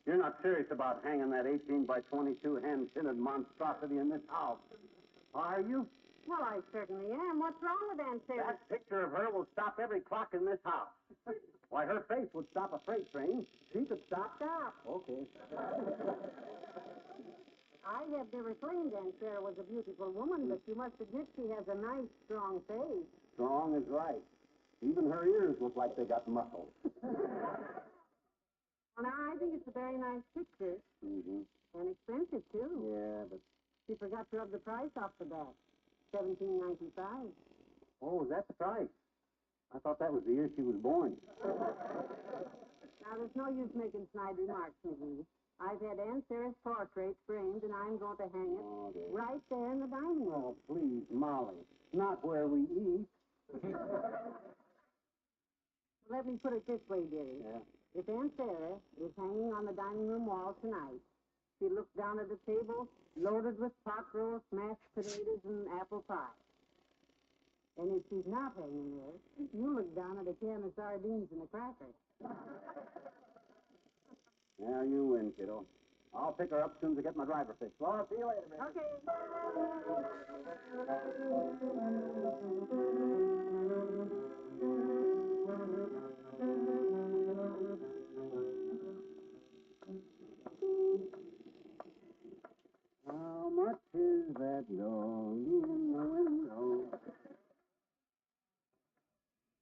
You're not serious about hanging that 18 by 22 hand-tinted monstrosity in this house. Are you? Well, I certainly am. What's wrong with Aunt Sarah? That picture of her will stop every clock in this house. Why, her face would stop a freight train. She could stop. Stop. Okay. I have never claimed Aunt Sarah was a beautiful woman, but you must admit she has a nice, strong face. Strong is right. Even her ears look like they got muscles. Well, now, I think it's a very nice picture. Mm-hmm. And expensive, too. Yeah, but... She forgot to rub the price off the back. $17.95. Oh, is that the price? I thought that was the year she was born. Now, there's no use making snide remarks, McGee. I've had Aunt Sarah's portrait framed, and I'm going to hang it right there in the dining room. Oh, please, Molly. Not where we eat. Let me put it this way, dearie. Yeah. If Aunt Sarah is hanging on the dining room wall tonight, she looks down at the table loaded with pot roast, mashed potatoes, and apple pie. And if she's not hanging there, you look down at a can of sardines and a cracker. Yeah, you win, kiddo. I'll pick her up as soon as I get my driver fixed. Well, I'll see you later, baby. Okay. How much is that dog in the window?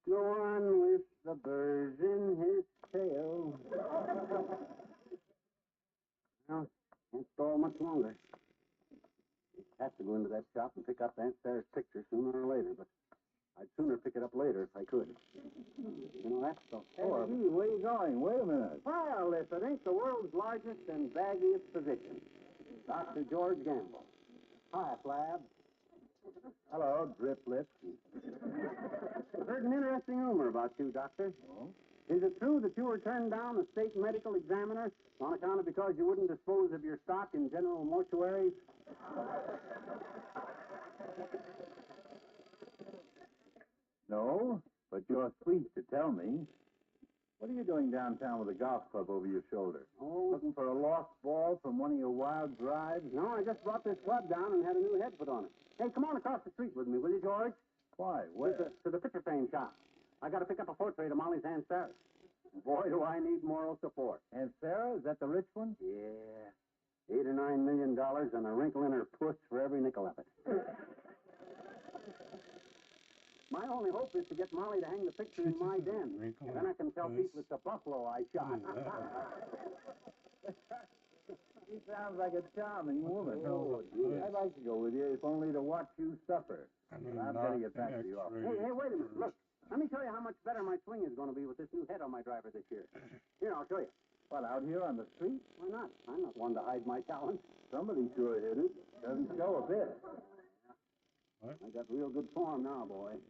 The one with the birds in his tail. Well, can't stall much longer. Have to go into that shop and pick up Aunt Sarah's picture sooner or later, but I'd sooner pick it up later if I could. You know, that's the horrible... Hey, where you going? Wait a minute. Well, if it ain't the world's largest and baggiest physician, Dr. George Gamble. Hi, Flab. Hello, Drip Lips. I've heard an interesting rumor about you, Doctor. Oh? Is it true that you were turned down as state medical examiner on account of because you wouldn't dispose of your stock in general mortuaries? No, but you're pleased to tell me. What are you doing downtown with a golf club over your shoulder? Oh, Looking for a lost ball from one of your wild drives? no, I just brought this club down and had a new head put on it. Hey, come on across the street with me, will you, George? Why? Where? To the picture frame shop. I got to pick up a portrait of Molly's Aunt Sarah. Boy, do I need moral support. Aunt Sarah? Is that the rich one? Yeah. $8 or $9 million and a wrinkle in her puss for every nickel of it. My only hope is to get Molly to hang the picture in my den. Then I can tell people it's a buffalo I shot. She sounds like a charming woman. Oh, dear. I'd like to go with you, if only to watch you suffer. I've got to get back to the office. Hey, wait a minute. Look, let me show you how much better my swing is going to be with this new head on my driver this year. Here, I'll show you. What, out here on the street? Why not? I'm not one to hide my talent. Somebody sure hit it. Doesn't show a bit. What? I got real good form now, boy.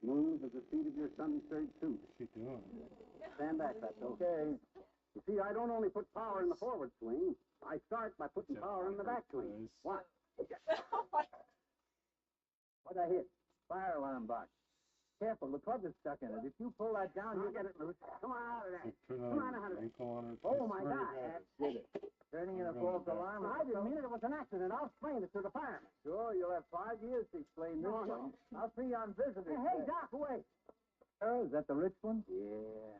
Smooth as the seat of your Sunday serge suit. What's he doing? Stand back, that's okay. You see, I don't only put power in the forward swing. I start by putting power in the back swing. What? What'd I hit? Fire alarm box. Careful, the plug is stuck in it. If you pull that down, I'll get it loose. Come on out of that. Turn Come on out of that. Oh, my God. That did it. Turning in a false alarm. I didn't mean it. It was an accident. I'll explain it to the fireman. Sure, you'll have 5 years to explain this one. I'll see you on visitors. Hey, Doc, wait. Is that the rich one? Yeah.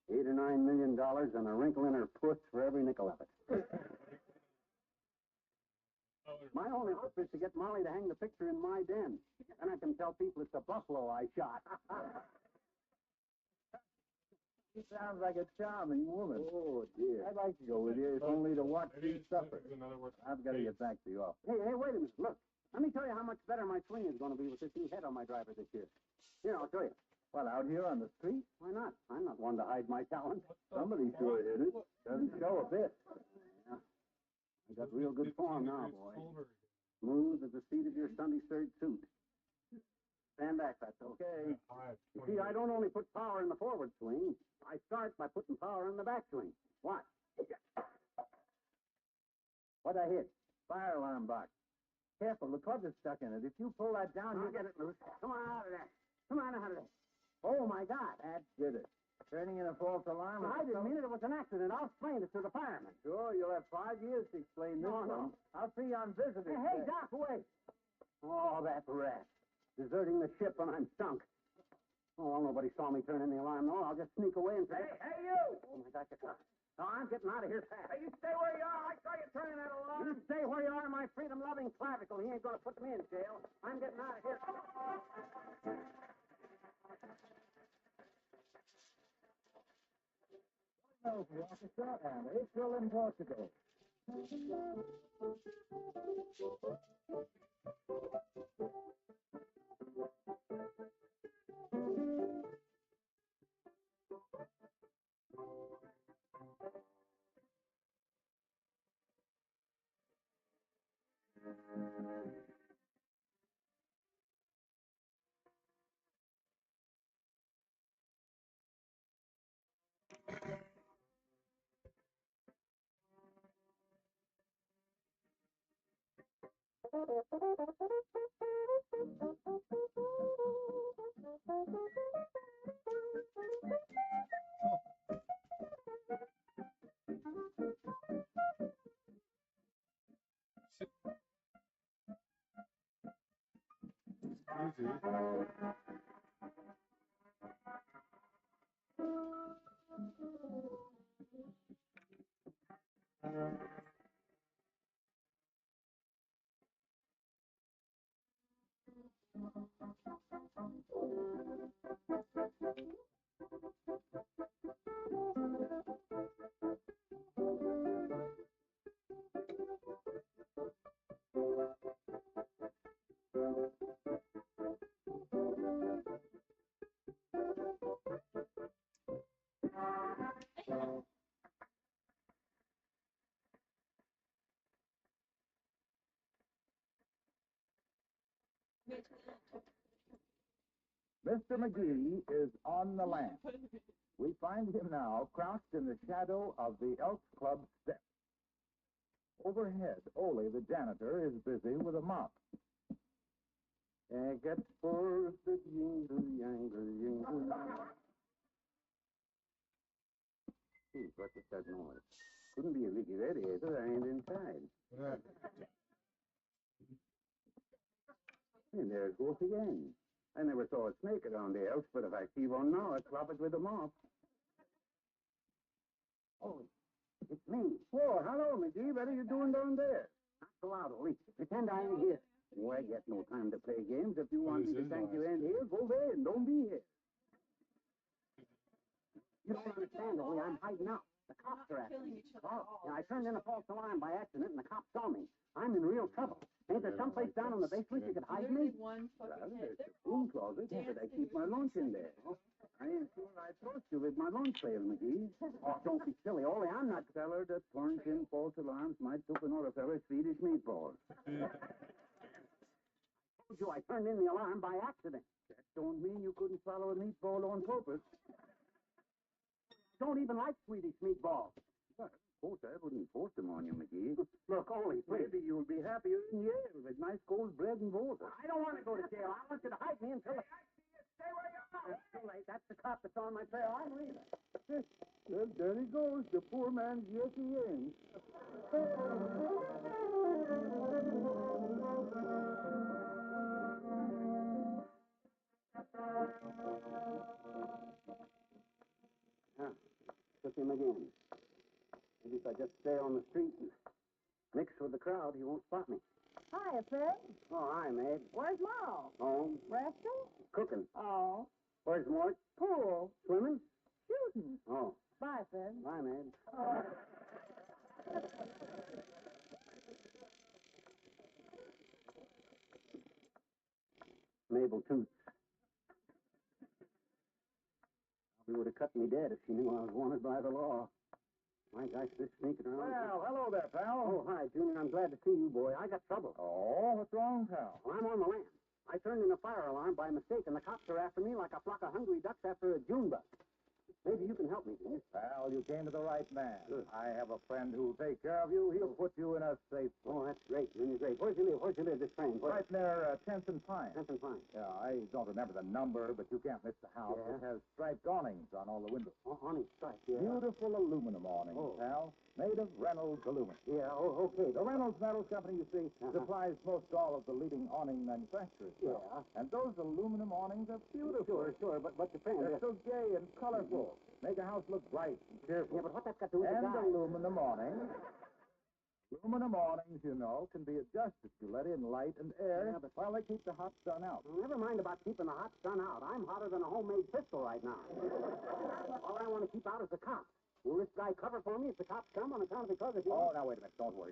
$8 or $9 million and a wrinkle in her puss for every nickel of it. My only hope is to get Molly to hang the picture in my den. Then I can tell people it's a buffalo I shot. She sounds like a charming woman. Oh, dear. I'd like to go with you, if only to watch you suffer. I've got to get back to the office. Hey, wait a minute. Look, let me show you how much better my swing is going to be with this new head on my driver this year. Here, I'll show you. What, out here on the street? Why not? I'm not one to hide my talent. Somebody sure hit it. Doesn't show a bit. Yeah. I got real good form now, boy. Smooth as the seat of your Sunday serge suit. Stand back, that's okay. You see, I don't only put power in the forward swing. I start by putting power in the back swing. What? What'd I hit? Fire alarm box. Careful, the plug is stuck in it. If you pull that down, I'll get it loose. Come on out of that. Come on out of that. Oh, my God. That did it. Turning in a false alarm. I didn't mean it. It was an accident. I'll explain it to the fireman. Sure, you'll have 5 years to explain this one. I'll see you on visitors. Hey, Doc, wait. Oh, that rat. Deserting the ship when I'm sunk. Oh, well, nobody saw me turn in the alarm. No, I'll just sneak away and forget. Hey, you! Oh, my God, no, I'm getting out of here fast. Hey, you stay where you are. I saw you turning that alarm. You stay where you are, my freedom-loving clavicle. He ain't going to put me in jail. I'm getting out of here. No, officer, and April in Portugal. Mr. McGee is on the lam. We find him now crouched in the shadow of the Elks Club steps. Overhead, Ole, the janitor, is busy with a mop. Get spurs that jingle, yangle, jingle. What's that noise? Couldn't be a leaky radiator. I ain't inside. And there it goes again. I never saw a snake around the house, but if I see one now, I'd clop it with a mop. Oh, it's me. Oh, hello, McGee. What are you doing down there? Not so loud, Ole. Pretend I ain't here. Oh, I got no time to play games. If you want me to think you ain't here, go there and don't be here. You don't understand, Ole. I'm hiding out. The cops are after me. Oh, yeah, I turned in a false alarm by accident, and the cops saw me. I'm in real trouble. Ain't there someplace down in the basement you could hide me? Well, there's the broom closet, but I keep my lunch in there. I ain't sure I trust you with my lunch pail, McGee. Oh, don't be silly, Ole. I'm not. Feller that turns in false alarms might took another feller's Swedish meatballs. I told you I turned in the alarm by accident. That don't mean you couldn't swallow a meatball on purpose. Don't even like Swedish meatballs. Well, of course, I wouldn't force them on you, McGee. Look, Ole, please. Maybe you'll be happier in Yale with nice cold bread and water. I don't want to go to jail. I want you to hide me until... Stay where you are. It's too late. That's the cop that's on my trail. I'm leaving. Well, there he goes, the poor man's Jesse Ames. Took him again. Maybe if I just stay on the street and mix with the crowd, he won't spot me. Hi, Fred. Oh, hi, Maid. Where's Mom? Home. Resting? Cooking. Oh. Where's Mort? Pool. Swimming? Shooting. Oh. Bye, Fred. Bye, Maid. Oh. Mabel Toots. She would have cut me dead if she knew I was wanted by the law. My gosh, this sneaking around. Well, hello there, pal. Oh, hi, Junior. I'm glad to see you, boy. I got trouble. Oh, what's wrong, pal? Well, I'm on the lam. I turned in a fire alarm by mistake, and the cops are after me like a flock of hungry ducks after a June bug. Maybe you can help me, Junior. Pal, you came to the right man. Good. I have a friend who'll take care of you. He'll put you in a safe place. Oh, that's great, Junior. Great. Where'd you live? Where'd you live, this train? Right near 10th and Pine. Something fine. Yeah, I don't remember the number, but you can't miss the house. Yeah. It has striped awnings on all the windows. Oh, on his strike, yeah. Beautiful aluminum awnings, Oh. pal. Made of Reynolds aluminum. Yeah, oh, okay. The Reynolds Metals Company, you see, supplies most all of the leading awning manufacturers. Yeah. And those aluminum awnings are beautiful. Sure, but your friend... They're so gay and colorful. Make a house look bright and cheerful. Yeah, but what that's got to do with And the guy? aluminum awnings. Aluminum awnings, you know, can be adjusted to let in light and air while they keep the hot sun out. Well, never mind about keeping the hot sun out. I'm hotter than a homemade pistol right now. All I want to keep out is the cops. Will this guy cover for me if the cops come on account of because if you... Oh, now, wait a minute. Don't worry.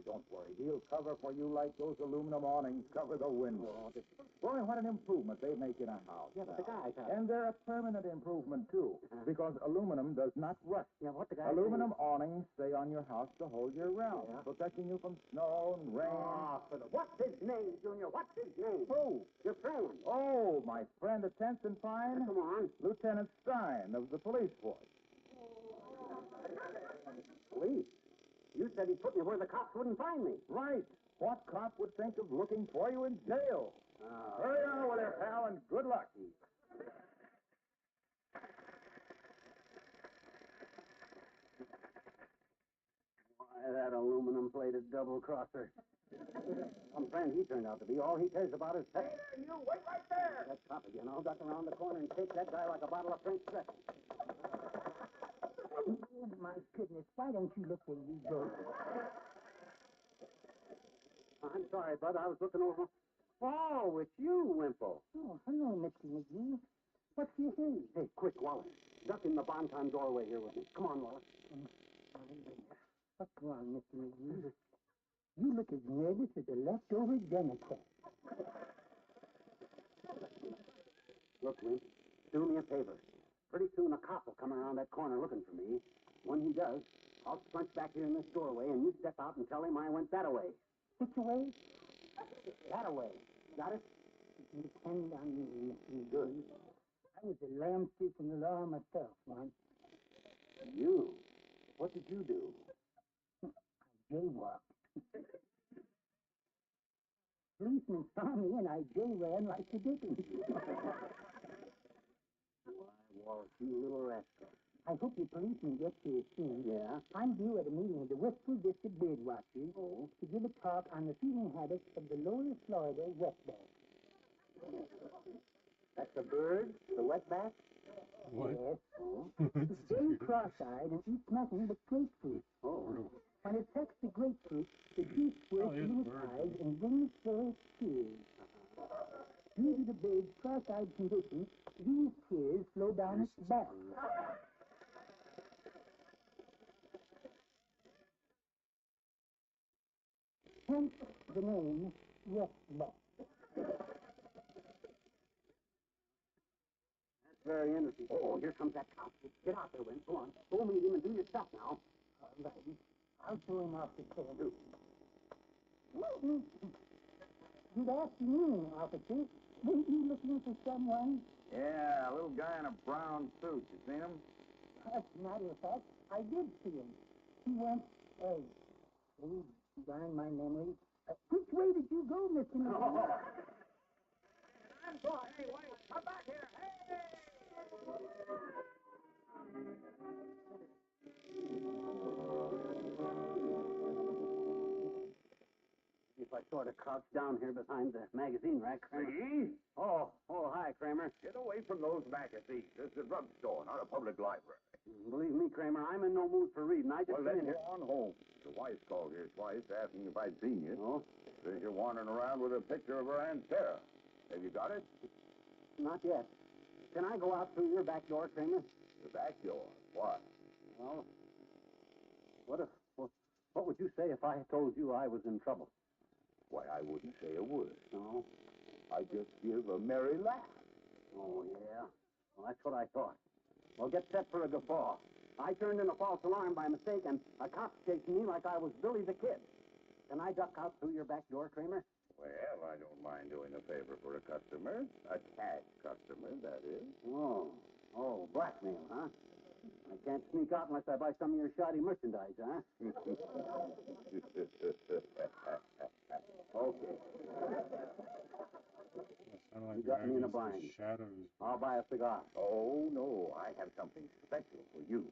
He'll cover for you like those aluminum awnings cover the window. Boy, what an improvement they make in a house. Yeah, but the guy... And they're a permanent improvement, too, because aluminum does not rust. Yeah, what the guy... Aluminum awnings stay on your house the whole year round, protecting you from snow and rain. Oh, what's his name, Junior? What's his name? Who? Your friend. Oh, my friend at 10th and Pine? Come on. Lieutenant Stein of the police force. Police? You said he'd put me where the cops wouldn't find me. Right. What cop would think of looking for you in jail? Hurry on with it, pal, and good luck. Why, that aluminum-plated double-crosser. Some friend he turned out to be. All he cares about is... Hey there, you! Wait right there! That cop again. I'll duck around the corner and take that guy like a bottle of French dressing. Oh, my goodness. Why don't you look where you go? I'm sorry, bud. I was looking over... Oh, it's you, Wimple. Oh, hello, Mr. McGee. What's your hurry? Hey, quick, Wallace. Duck in the bonton doorway here with me. Come on, Wallace. What's wrong, Mr. McGee? You look as nervous as a leftover Democrat. Look, Wimp, do me a favor. Pretty soon a cop will come around that corner looking for me. When he does, I'll scrunch back here in this doorway, and you step out and tell him I went that-a-way. Which way? That-a-way. Got it? You can depend on me, Mr. McGee. Good. I was a lamb thief in the law myself once. You? What did you do? I jaywalked. Policeman saw me, and I jay-ran like the dickens. Why, Wallace, you little rascal. I hope your policeman gets here soon. Yeah? I'm due at a meeting of the Western District Bird Watchers to give a talk on the feeding habits of the lower Florida wetback. That's the bird? The wetback? What? Yes. What's It's very cross-eyed and eats nothing but grapefruit. Oh. When it pecks the grapefruit, the juice squirts Oh, here's into its bird. eyes and brings forth tears. Due to the bird's cross-eyed condition, these tears flow down its back. Hence the name Wet Back. That's very interesting. Oh, here comes that cop. Get out there, Win. Go on. Go meet him and do your stuff now. All right. I'll show him off the tail. Good afternoon, officer. Weren't you looking for someone? Yeah, a little guy in a brown suit. You seen him? As a matter of fact, I did see him. He went, please darn my memory. Which way did you go, Mr. McGee? I'm going. Hey, wait. Come back here. Hey! If I sort of crouch down here behind the magazine rack, Kramer. McGee? Oh, hi, Kramer. Get away from those magazines. This is a drugstore, not a public library. Believe me, Kramer, I'm in no mood for reading. I just Well, came then in go here. on home. Your wife's called here twice asking if I'd seen you. Oh? Says you're wandering around with a picture of her Aunt Sarah. Have you got it? Not yet. Can I go out through your back door, Kramer? The back door. Why? Well, what would you say if I told you I was in trouble? Why, I wouldn't say a word. No? I'd just give a merry laugh. Oh, yeah? Well, that's what I thought. Well, get set for a guffaw. I turned in a false alarm by mistake, and a cop's chasing me like I was Billy the Kid. Can I duck out through your back door, Kramer? Well, I don't mind doing a favor for a customer. A cash customer, that is. Oh, blackmail, huh? I can't sneak out unless I buy some of your shoddy merchandise, huh? Okay. Like You got me in a Agnes, bind. the shadows. I'll buy a cigar. Oh, no, I have something special for you.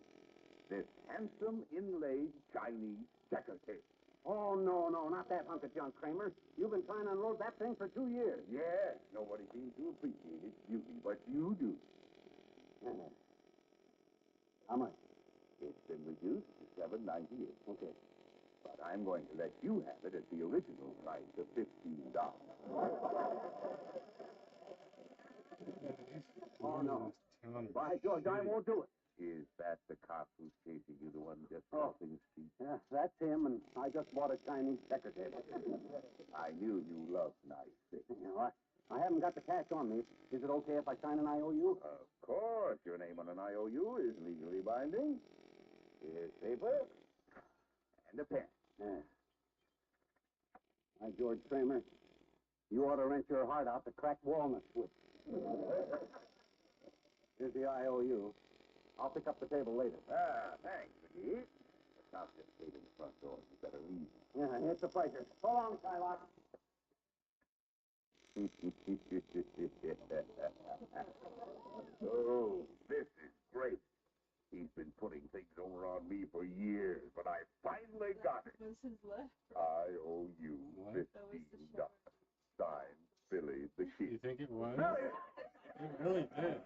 This handsome inlaid Chinese checker case. Oh, no, not that hunk of junk, Kramer. You've been trying to unload that thing for 2 years. Yes, nobody seems to appreciate its beauty, but you do. How much? It's been reduced to $7.98. Okay. But I'm going to let you have it at the original price of $15. Oh, no. By George, I won't do it. Is that the cop who's chasing you, the one just crossing the street? Yeah, that's him, and I just bought a Chinese checker table. I knew you loved nice things. You know, I haven't got the cash on me. Is it okay if I sign an IOU? Of course. Your name on an IOU is legally binding. Here's paper and a pen. Yeah. By George, Kramer, you ought to wrench your heart out to crack walnuts with. Here's the IOU. I'll pick up the table later. Thanks, McGee. The cop just stayed in the front door. You better leave. Yeah, it's a pleasure. So long, Shylock. Oh, this is great. He's been putting things over on me for years, but I finally got it. Was his left? IOU $15. Signed, Billy the Kid. You think it was? Billy! It really did.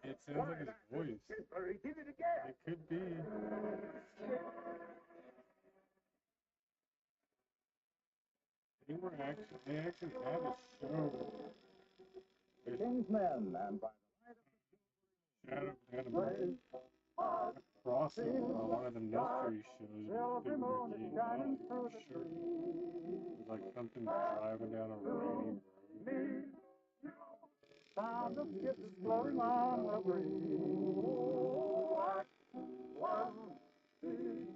It sounds like his voice. He did it again. It could be. They actually have a show. Kingsmen, and by Shadow Cannibal. Crossing one of the mystery shows. Fibber McGee and Molly. Sure. It's like something driving down a rainy road. Sound of kisses floating on the breeze. One, two,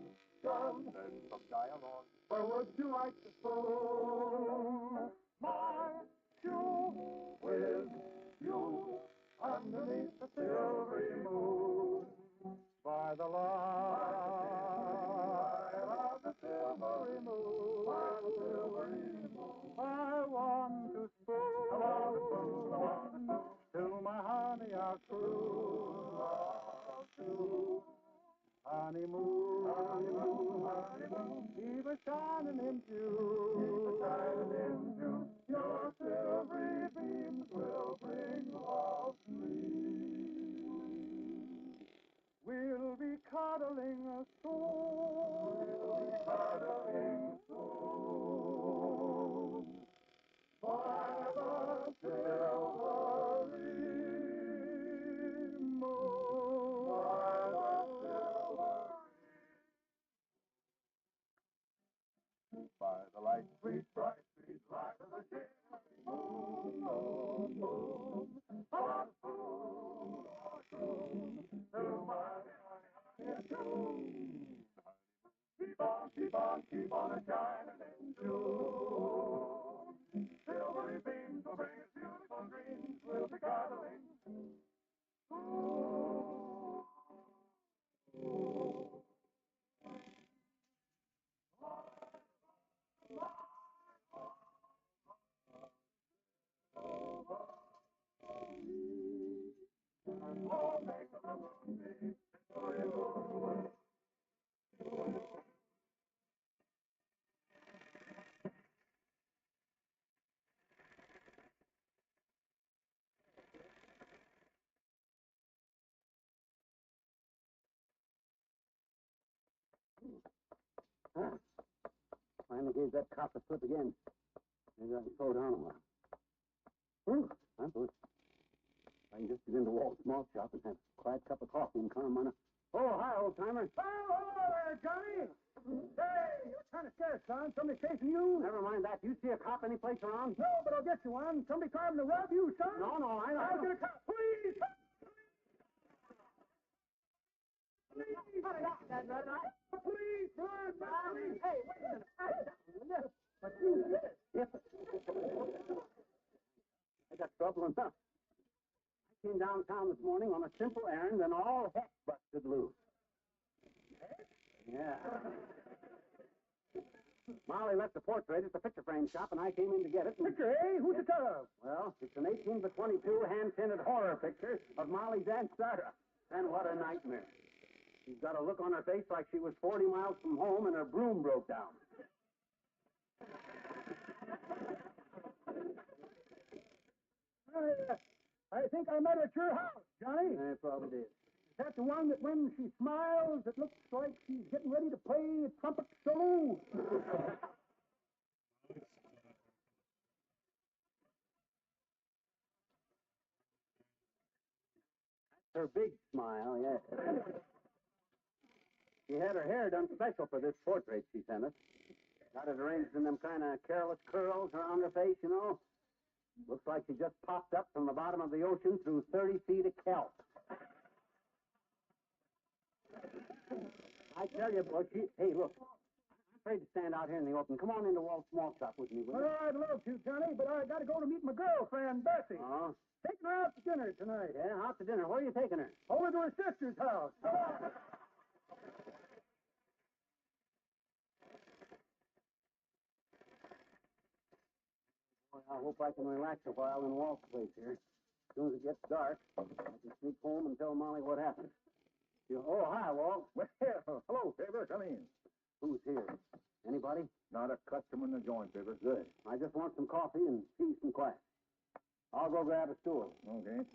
come, and some dialogue. Where would you like to spoon? My shoe with you underneath the silvery moon. By the light of the silvery moon, I want to spoon to my honey our cruise to honeymoon, keep a shining into your silvery beams will bring love to me. Finally gave that cop a slip again. Maybe I can slow down a while. Whew, that was. I can just get into Walt's small shop and have a quiet cup of coffee and calm on. Oh, hi, old timer. Oh, hello there, Johnny. Hey, you're kind of scared, son. Somebody chasing you? Never mind that. You see a cop any place around? No, but I'll get you one. Somebody trying to rob you, son? No, I I'll don't. get a cop. Please! Cut it out, that red eye. Please, run, please. Hey, wait a minute. Yes, but you did it. Yes. I got trouble enough. I came downtown this morning on a simple errand and all heck busted loose. Yeah. Molly left the portrait at the picture frame shop, and I came in to get it. Picture, eh? Who's it of? Well, it's an 18 by 22 hand-tinted horror picture of Molly's Aunt Sarah. And what a nightmare. She's got a look on her face like she was 40 miles from home and her broom broke down. I think I met her at your house, Johnny. I probably did. Is that the one that when she smiles, it looks like she's getting ready to play a trumpet solo? Her big smile, yes. She had her hair done special for this portrait she sent us. Got it arranged in them kind of careless curls around her face, you know. Looks like she just popped up from the bottom of the ocean through 30 feet of kelp. I tell you, boy, hey, look. I'm afraid to stand out here in the open. Come on into Walt's small shop with me, will you? Well, I'd love to, Johnny, but I got to go to meet my girlfriend, Bessie. Oh? Taking her out to dinner tonight. Yeah, out to dinner. Where are you taking her? Over to her sister's house. Come on. Boy, I hope I can relax a while in Walt's place here. As soon as it gets dark, I can sneak home and tell Molly what happened. Oh, hi, Walt. Well, hello, Fibber. Come in. Who's here? Anybody? Not a customer in the joint, Fibber. Good. I just want some coffee and peace and quiet. I'll go grab a stool. Okay.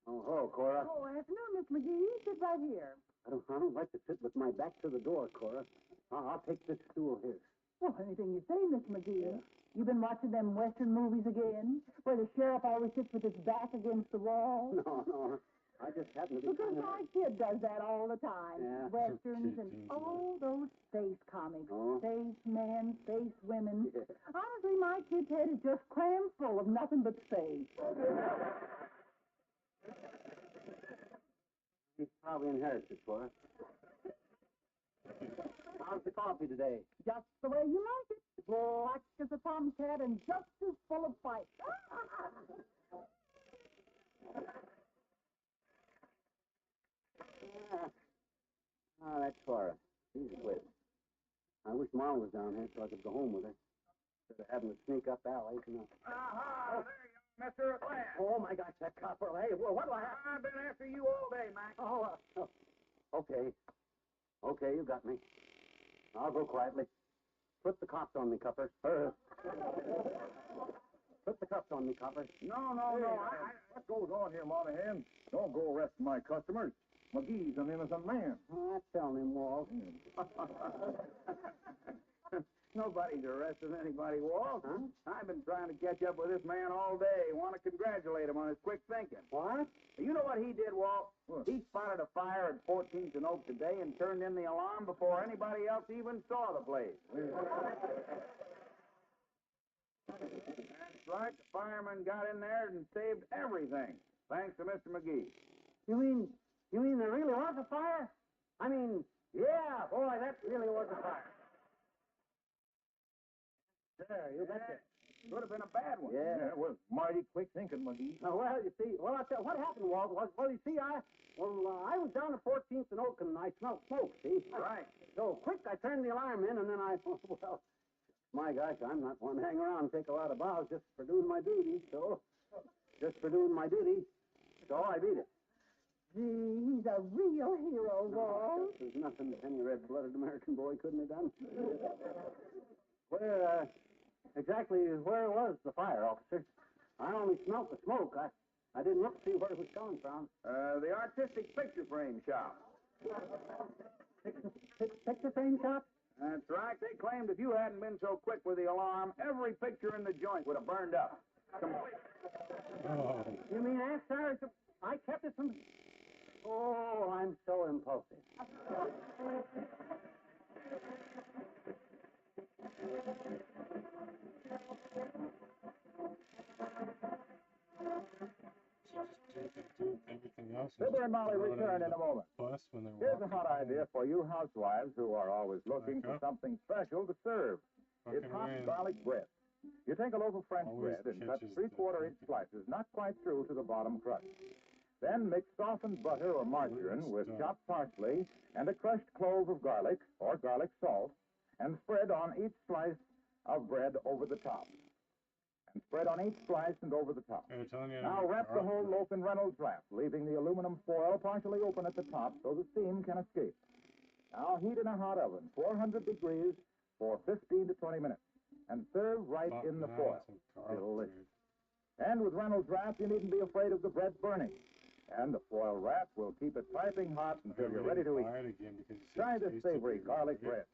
Oh, hello, Cora. Oh, afternoon, Miss McGee. Sit right here. I don't like to sit with my back to the door, Cora. I'll take this stool here. Well, anything you say, Miss McGee. Yeah. You been watching them Western movies again, where the sheriff always sits with his back against the wall? No. I just happen to be... Because my kid does that all the time. Yeah. Westerns and all those space comics. Oh. Space men, space women. Yeah. Honestly, my kid's head is just crammed full of nothing but space. He probably inherits it, Cora. How's the coffee today? Just the way you like it. Black as a tomcat and just as full of fight. Oh, that's Cora. She's quit. I wish Mom was down here so I could go home with her. Instead of having to sneak up alleys, you know. Aha! There you are, Mister at last. Oh, my gosh, that copper. Hey, what'll I have? I've been after you all day, Mac. Okay. Okay, you got me. I'll go quietly. Put the cops on me, Copper. Put the cuffs on me, Copper. No. What goes on here, Monahan? Don't go arresting my customers. McGee's an innocent man. Oh, that's telling him, Walt. Nobody's arrested anybody, Walt. Huh? I've been trying to catch up with this man all day. Want to congratulate him on his quick thinking. What? You know what he did, Walt? What? He spotted a fire at 14th and Oak today and turned in the alarm before anybody else even saw the place. That's right. The fireman got in there and saved everything, thanks to Mr. McGee. You mean there really was a fire? I mean, yeah, boy, that really was a fire. There, you betcha. Could have been a bad one. Yeah. It was mighty quick thinking, McGee. Well, you see, I'll tell you what happened, Walt, was, you see, I was down at 14th and Oak and I smelled smoke, see? Right. So quick, I turned the alarm in and then my gosh, I'm not one to hang around and take a lot of bows just for doing my duty, so I beat it. Gee, he's a real hero, Walt. There's nothing any red-blooded American boy couldn't have done. Where, exactly where was the fire, officer? I only smelt the smoke. I didn't look to see where it was coming from. The artistic picture frame shop. Picture frame shop? That's right. They claimed if you hadn't been so quick with the alarm, every picture in the joint would have burned up. Complete. Oh, You mean after I kept it from... Oh, I'm so impulsive. everything else. Fibber and Molly return in a moment. Bus when they're Here's a walking hot home. idea for you housewives who are always looking Back for up. something special to serve. It's Fucking hot wind. garlic bread. You take a loaf of French Always bread and cut catches 3/4 inch the- slices, not quite through to the bottom crust. Then mix softened butter or margarine with chopped parsley and a crushed clove of garlic or garlic salt, and spread on each slice of bread over the top. And spread on each slice and over the top. They're telling you to Now make wrap the garlic whole bread. loaf in Reynolds wrap, leaving the aluminum foil partially open at the top so the steam can escape. Now heat in a hot oven, 400 degrees, for 15 to 20 minutes, and serve right in the Now foil. some garlic Delicious. bread. And with Reynolds wrap, you needn't be afraid of the bread burning. And the foil wrap will keep it piping hot until you're ready to eat. Buy it again because you said Try it this tasted savory good, garlic right? bread.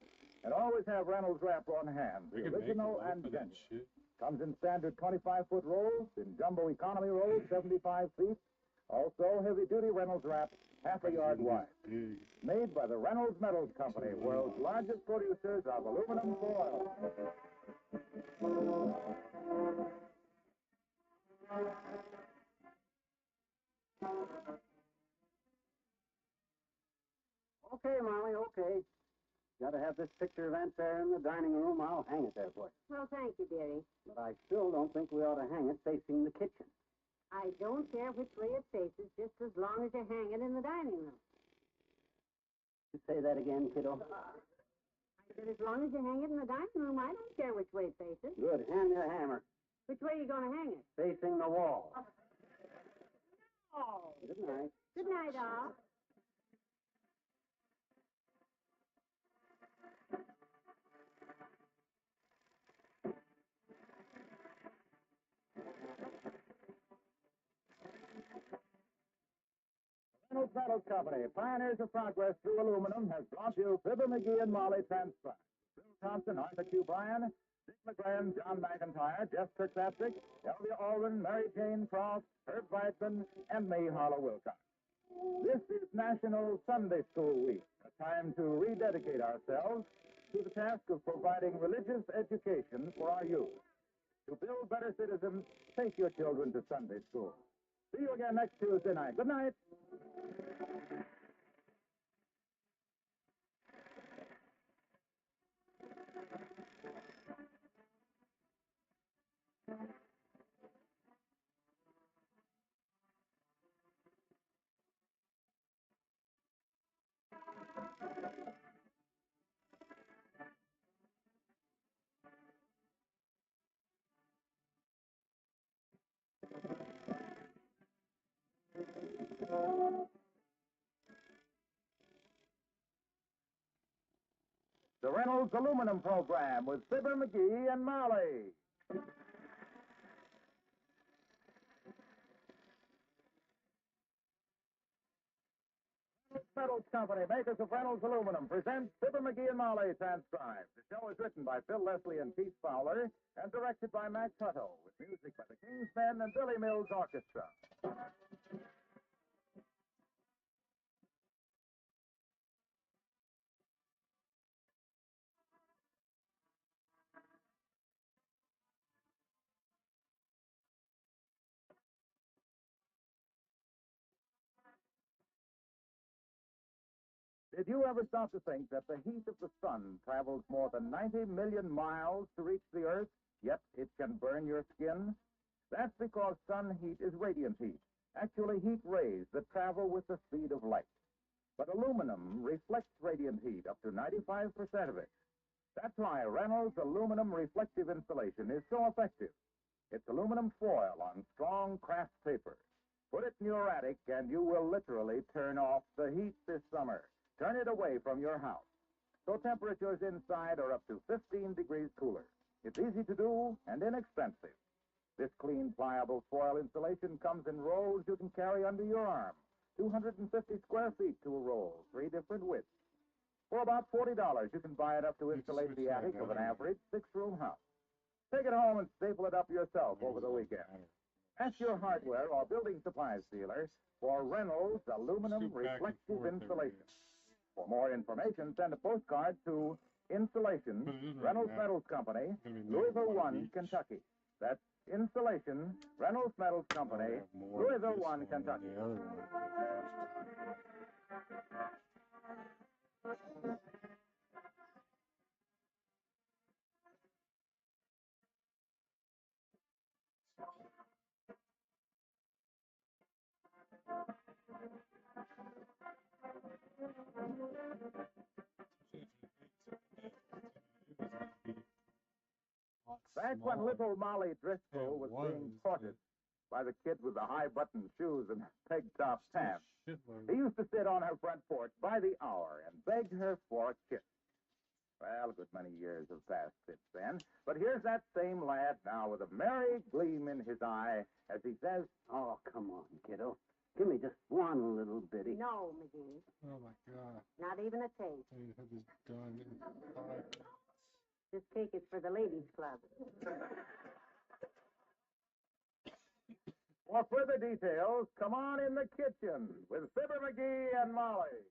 And always have Reynolds wrap on hand, We the can make a original loaf and of that genuine. shit. Comes in standard 25-foot rolls, in jumbo economy rolls, 75 feet. Also, heavy-duty Reynolds wrap, half a yard wide. Big. Made by the Reynolds Metals Company, world's largest producers of aluminum foil. Okay, Molly, okay. Got to have this picture event there in the dining room. I'll hang it there for you. Well, thank you, dearie. But I still don't think we ought to hang it facing the kitchen. I don't care which way it faces, just as long as you hang it in the dining room. You say that again, kiddo. I said, as long as you hang it in the dining room, I don't care which way it faces. Good. Hand me the hammer. Which way are you going to hang it? Facing the wall. Oh. Good night. Good night, all. Reynolds Metals Company, pioneers of progress through aluminum, has brought you Fibber McGee and Molly transcribed. Bill Thompson, Arthur Q. Bryan, Dick McGran, John McIntyre, Jeff Kirkpatrick, Elvia Alden, Mary Jane Frost, Herb Weissman, and me, Harlow Wilcox. This is National Sunday School Week, a time to rededicate ourselves to the task of providing religious education for our youth. To build better citizens, take your children to Sunday school. See you again next Tuesday night. Good night. The Reynolds Aluminum Program with Fibber McGee and Molly. Metals Company, makers of Reynolds Aluminum, presents Fibber McGee and Molly transcribed. The show is written by Phil Leslie and Keith Fowler and directed by Max Hutto, with music by the King's Men and Billy Mills Orchestra. Did you ever stop to think that the heat of the sun travels more than 90 million miles to reach the Earth, yet it can burn your skin? That's because sun heat is radiant heat, actually heat rays that travel with the speed of light. But aluminum reflects radiant heat up to 95% of it. That's why Reynolds aluminum reflective insulation is so effective. It's aluminum foil on strong craft paper. Put it in your attic, and you will literally turn off the heat this summer. Turn it away from your house. So temperatures inside are up to 15 degrees cooler. It's easy to do and inexpensive. This clean, pliable foil insulation comes in rolls you can carry under your arm. 250 square feet to a roll, 3 different widths. For about $40, you can buy enough to insulate the attic of an average 6-room house. Take it home and staple it up yourself over the weekend. Ask your hardware or building supplies dealer for Reynolds aluminum reflective insulation. For more information, send a postcard to Insulation, Reynolds Metals Company, Louisville 1, Kentucky. That's Insulation, Reynolds Metals Company, Louisville 1, Kentucky. Back when little Molly Driscoll was being courted by the kid with the high-button shoes and peg-top pants, he used to sit on her front porch by the hour and beg her for a kiss. Well, a good many years have passed since then, but here's that same lad now with a merry gleam in his eye as he says, Oh, come on, kiddo. Give me just one little bitty. No, McGee. Oh, my God. Not even a taste. I need to have this done in 5 minutes. This cake is for the ladies' club. for further details, come on in the kitchen with Fibber McGee and Molly.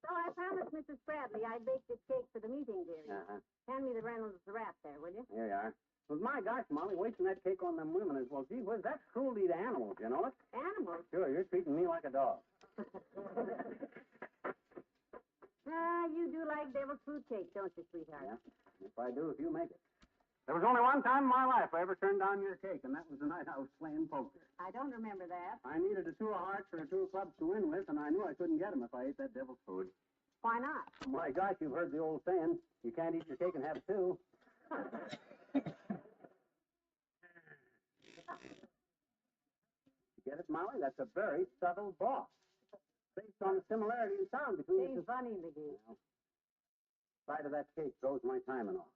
So I promised Mrs. Bradley I'd bake this cake for the meeting, dearie. Uh-huh. Hand me the Reynolds wrap there, will you? Here you are. Well, my gosh, Molly, wasting that cake on them women is, well, gee whiz, that's cruelty to animals, you know it? Animals? Sure, you're treating me like a dog. You do like devil's food cake, don't you, sweetheart? Yeah, if I do, if you make it. There was only one time in my life I ever turned down your cake, and that was the night I was playing poker. I don't remember that. I needed a 2 of hearts or a 2 of clubs to win with, and I knew I couldn't get them if I ate that devil's food. Why not? My gosh, you've heard the old saying, you can't eat your cake and have it too. You get it, Molly? That's a very subtle boss. Based on the similarity in sound between Ain't the two. funny, McGee. Sight of that cake throws my timing off.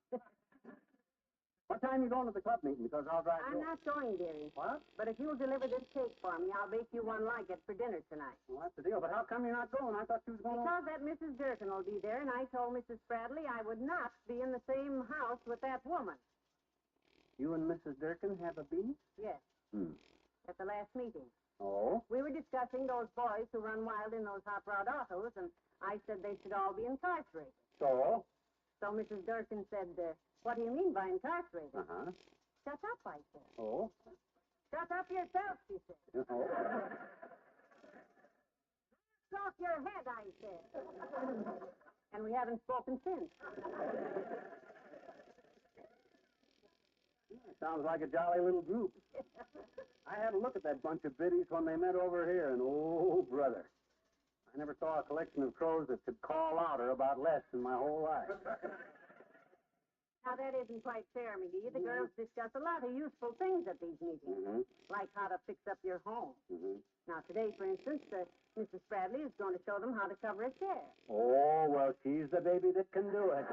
What time you going to the club meeting? Because I'll drive I'm you. not going, dearie. What? But if you'll deliver this cake for me, I'll bake you one like it for dinner tonight. Well, that's the deal. But how come you're not going? I thought you was going Because that Mrs. Durkin will be there, and I told Mrs. Bradley I would not be in the same house with that woman. You and Mrs. Durkin have a beef? Yes, at the last meeting. Oh? We were discussing those boys who run wild in those hot rod autos, and I said they should all be incarcerated. So? So Mrs. Durkin said, what do you mean by incarcerated? Uh-huh. Shut up, I said. Oh? Shut up yourself, she said. Oh? Off your head, I said. And we haven't spoken since. Sounds like a jolly little group. I had a look at that bunch of biddies when they met over here, and oh, brother. I never saw a collection of crows that could call louder about less in my whole life. Now, that isn't quite fair, McGee. The girls discuss a lot of useful things at these meetings, like how to fix up your home. Now, today, for instance, Mrs. Bradley is going to show them how to cover a chair. Oh, well, she's the baby that can do it.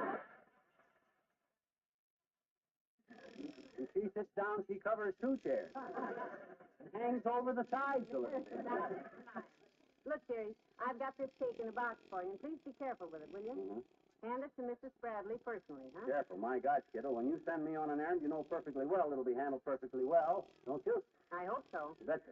When she sits down, she covers 2 chairs. And hangs over the sides a little bit. Look, dearie, I've got this cake in a box for you, and please be careful with it, will you? Hand it to Mrs. Bradley personally, huh? Careful, my gosh, kiddo. When you send me on an errand, you know perfectly well it'll be handled perfectly well, don't you? I hope so. You betcha.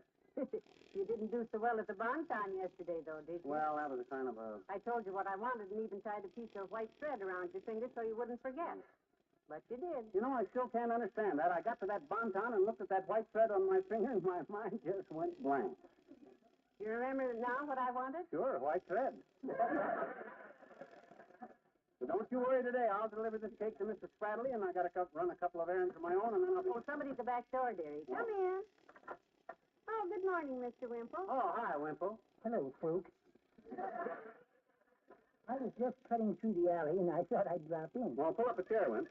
You didn't do so well at the bonton yesterday, though, did you? Well, that was a kind of a... I told you what I wanted and even tied a piece of white thread around your finger so you wouldn't forget. But you did. You know, I still can't understand that. I got to that bonton and looked at that white thread on my finger, and my mind just went blank. You remember now what I wanted? Sure, white thread. So don't you worry today. I'll deliver this cake to Mrs. Bradley, and I got to run a couple of errands of my own, and then I'll... Oh, somebody's at the back door, dearie. Come in. Oh, good morning, Mr. Wimple. Oh, hi, Wimple. Hello, folks. I was just cutting through the alley, and I thought I'd drop in. Well, pull up a chair, Wimp.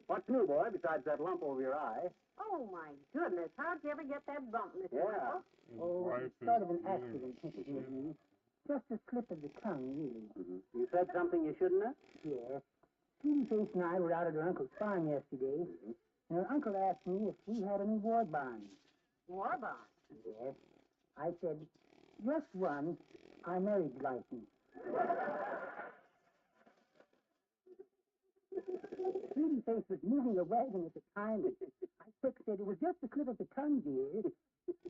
What's new, boy, besides that lump over your eye? Oh, my goodness. How'd you ever get that bump, Mr. Yeah. Winkle? His Oh, wife it's is sort of an really accident, Mr. shit. McGee. Just a slip of the tongue, really. Mm-hmm. You said something you shouldn't have? Yes. Sweetie Face and I were out at her uncle's farm yesterday, and her uncle asked me if we had any war bonds. War bond. Yes. I said, just one, our marriage license. Sweetie Face was moving a wagon at the time, and I quick said, it was just a slip of the tongue, dear.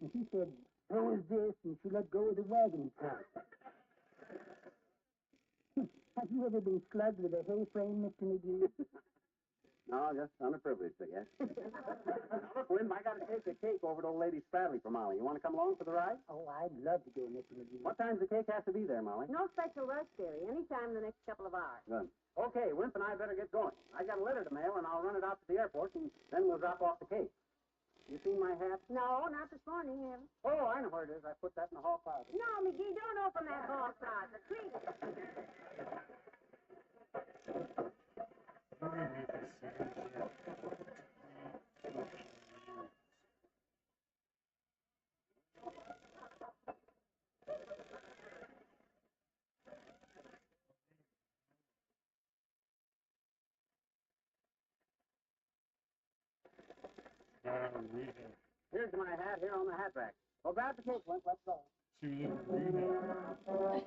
And she said, so is this, and she let go of the wagon top. Have you ever been slugged with a hay frame, Mr. McGee? No, just underprivileged, I guess. Now, look, Wimp, I got to take a cake over to old Lady Spradley for Molly. You want to come along for the ride? Oh, I'd love to go, Mr. McGee. What time's the cake have to be there, Molly? No special rush, dearie. Anytime in the next couple of hours. Good. Okay, Wimp and I better get going. I got a letter to mail, and I'll run it out to the airport, and then we'll drop off the cake. You seen my hat? No, not this morning, have you? Oh, I know where it is. I put that in the hall closet. No, McGee, don't open that hall closet. Please. I'm gonna make a signature. Rehab. Here's my hat here on the hat rack. Well, grab the cake, Wimp. Let's go. She was in rehab. Seriously.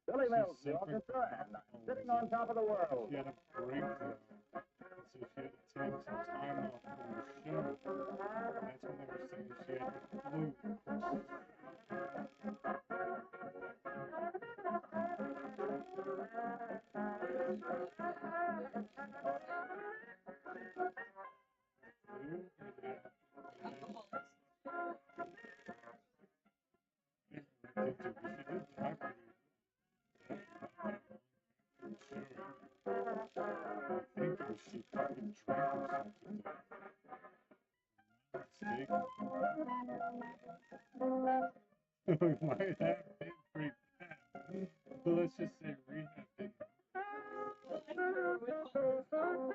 Billy Mills, the She's orchestra, and I'm sitting on top of the world. She had a breakdown. So she had to take some time off from the show. That's when they were saying she had the flu. She fucking drank or something. Might have been pretty bad. But let's just say rehab didn't work. She did a pretty good job.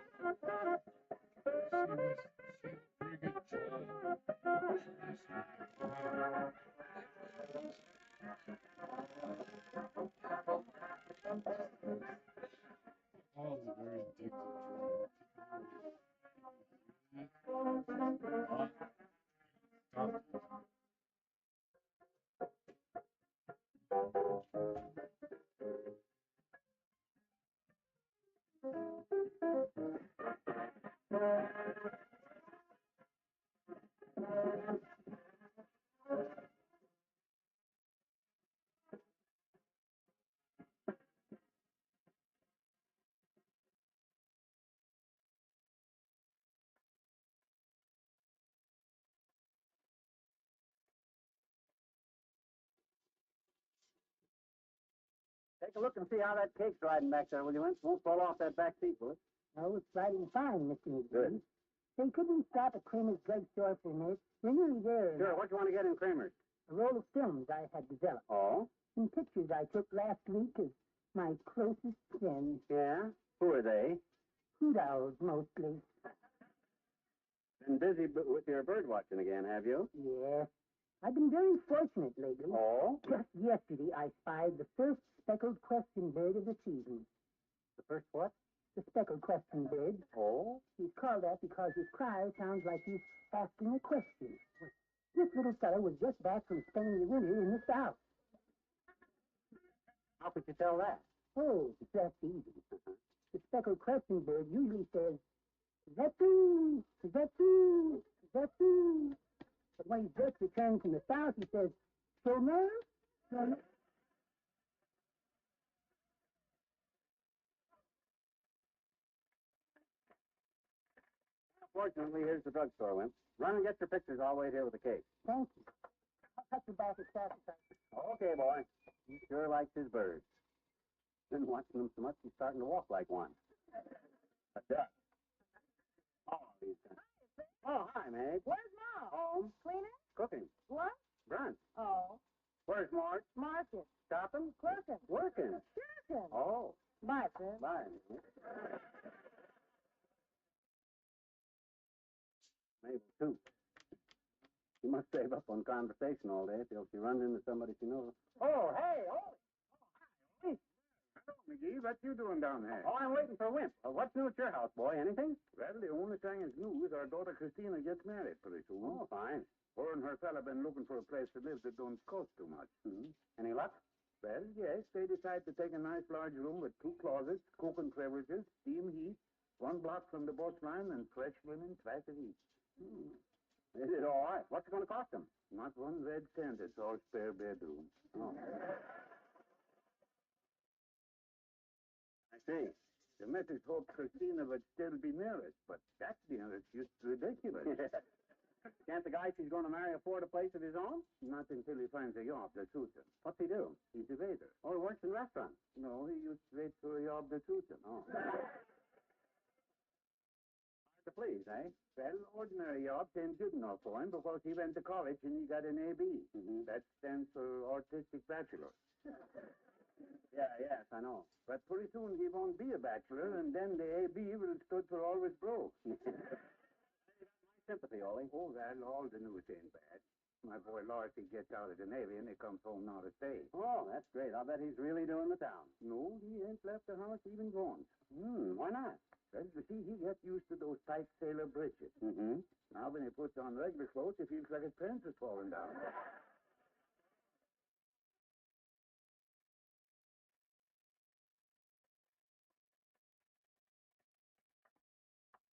Alcohol is a very addictive drug. Stop. Take a look and see how that cake's riding back there, will you, Wimp? Won't fall off that back seat, will it? Oh, it's riding fine, Mr. McGee. Good. Say, could we stop at Kramer's drugstore for a minute? We're nearly there. Sure. What do you want to get in Kramer's? A roll of films I had developed. Oh? Some pictures I took last week of my closest friends. Yeah? Who are they? Hoot owls, mostly. Been busy with your bird watching again, have you? Yes. I've been very fortunate lately. Oh? Just yesterday, I spied the first speckled question bird of the season. The first what? The speckled question bird. Oh? He's called that because his cry sounds like he's asking a question. This little fellow was just back from spending the winter in the South. How could you tell that? Oh, that's easy. The speckled question bird usually says, Zatu, Zatu, Zatu. But when he's just returned from the South, he says, Shomer, Shomer. Fortunately, here's the drugstore, Wimp. Run and get your pictures. I'll wait here with the cake. Thank you. I'll cut you back as fast as I can. Okay, boy. He sure likes his birds. Been watching them so much, he's starting to walk like one. A duck. Oh, he's done. Oh, hi, Meg. Where's Mom? Home. Cleaning? Cooking. What? Brunch. Oh. Where's Marge? Market. Shopping? Clerking. Working. Working. Oh, Bye, sir. bye. Mabel, too. She must save up on conversation all day till she runs into somebody she knows. Oh, hey, Ollie. Oh, hi, Ollie. Hello, McGee. What you doing down there? Oh, I'm waiting for Wimp. What's new at your house, boy? Anything? Well, the only thing is new is our daughter Christina gets married pretty soon. Oh, fine. Her and her fella been looking for a place to live that don't cost too much. Mm-hmm. Any luck? Well, yes, they decide to take a nice large room with 2 closets, cooking beverages, steam heat, 1 block from the boat line, and fresh linen twice a week. Hmm. Is it all right? What's it going to cost them? Not 1 red cent. It's all spare bedroom. Oh. I see. The missus hoped Christina would still be married, but that dinner is just ridiculous. Can't the guy she's going to marry afford a place of his own? Not until he finds a job that suits him. What's he do? He's a waiter. Oh, he works in restaurants. No, he used to wait for a job that suits him. Oh. Hard to please, eh? Well, ordinary job ain't good enough for him because he went to college and he got an AB. Mm-hmm. That stands for Artistic Bachelor. Yeah, yes, I know. But pretty soon he won't be a bachelor, and then the AB will stood for always broke. Sympathy, Ollie. Oh, well, all the news ain't bad. My boy Larcy gets out of the Navy and he comes home now to stay. Oh, that's great. I'll bet he's really doing the town. No, he ain't left the house even once. Why not? Well, you see, he gets used to those tight sailor breeches. Mm-hmm. Now, when he puts on regular clothes, he feels like his pants is falling down.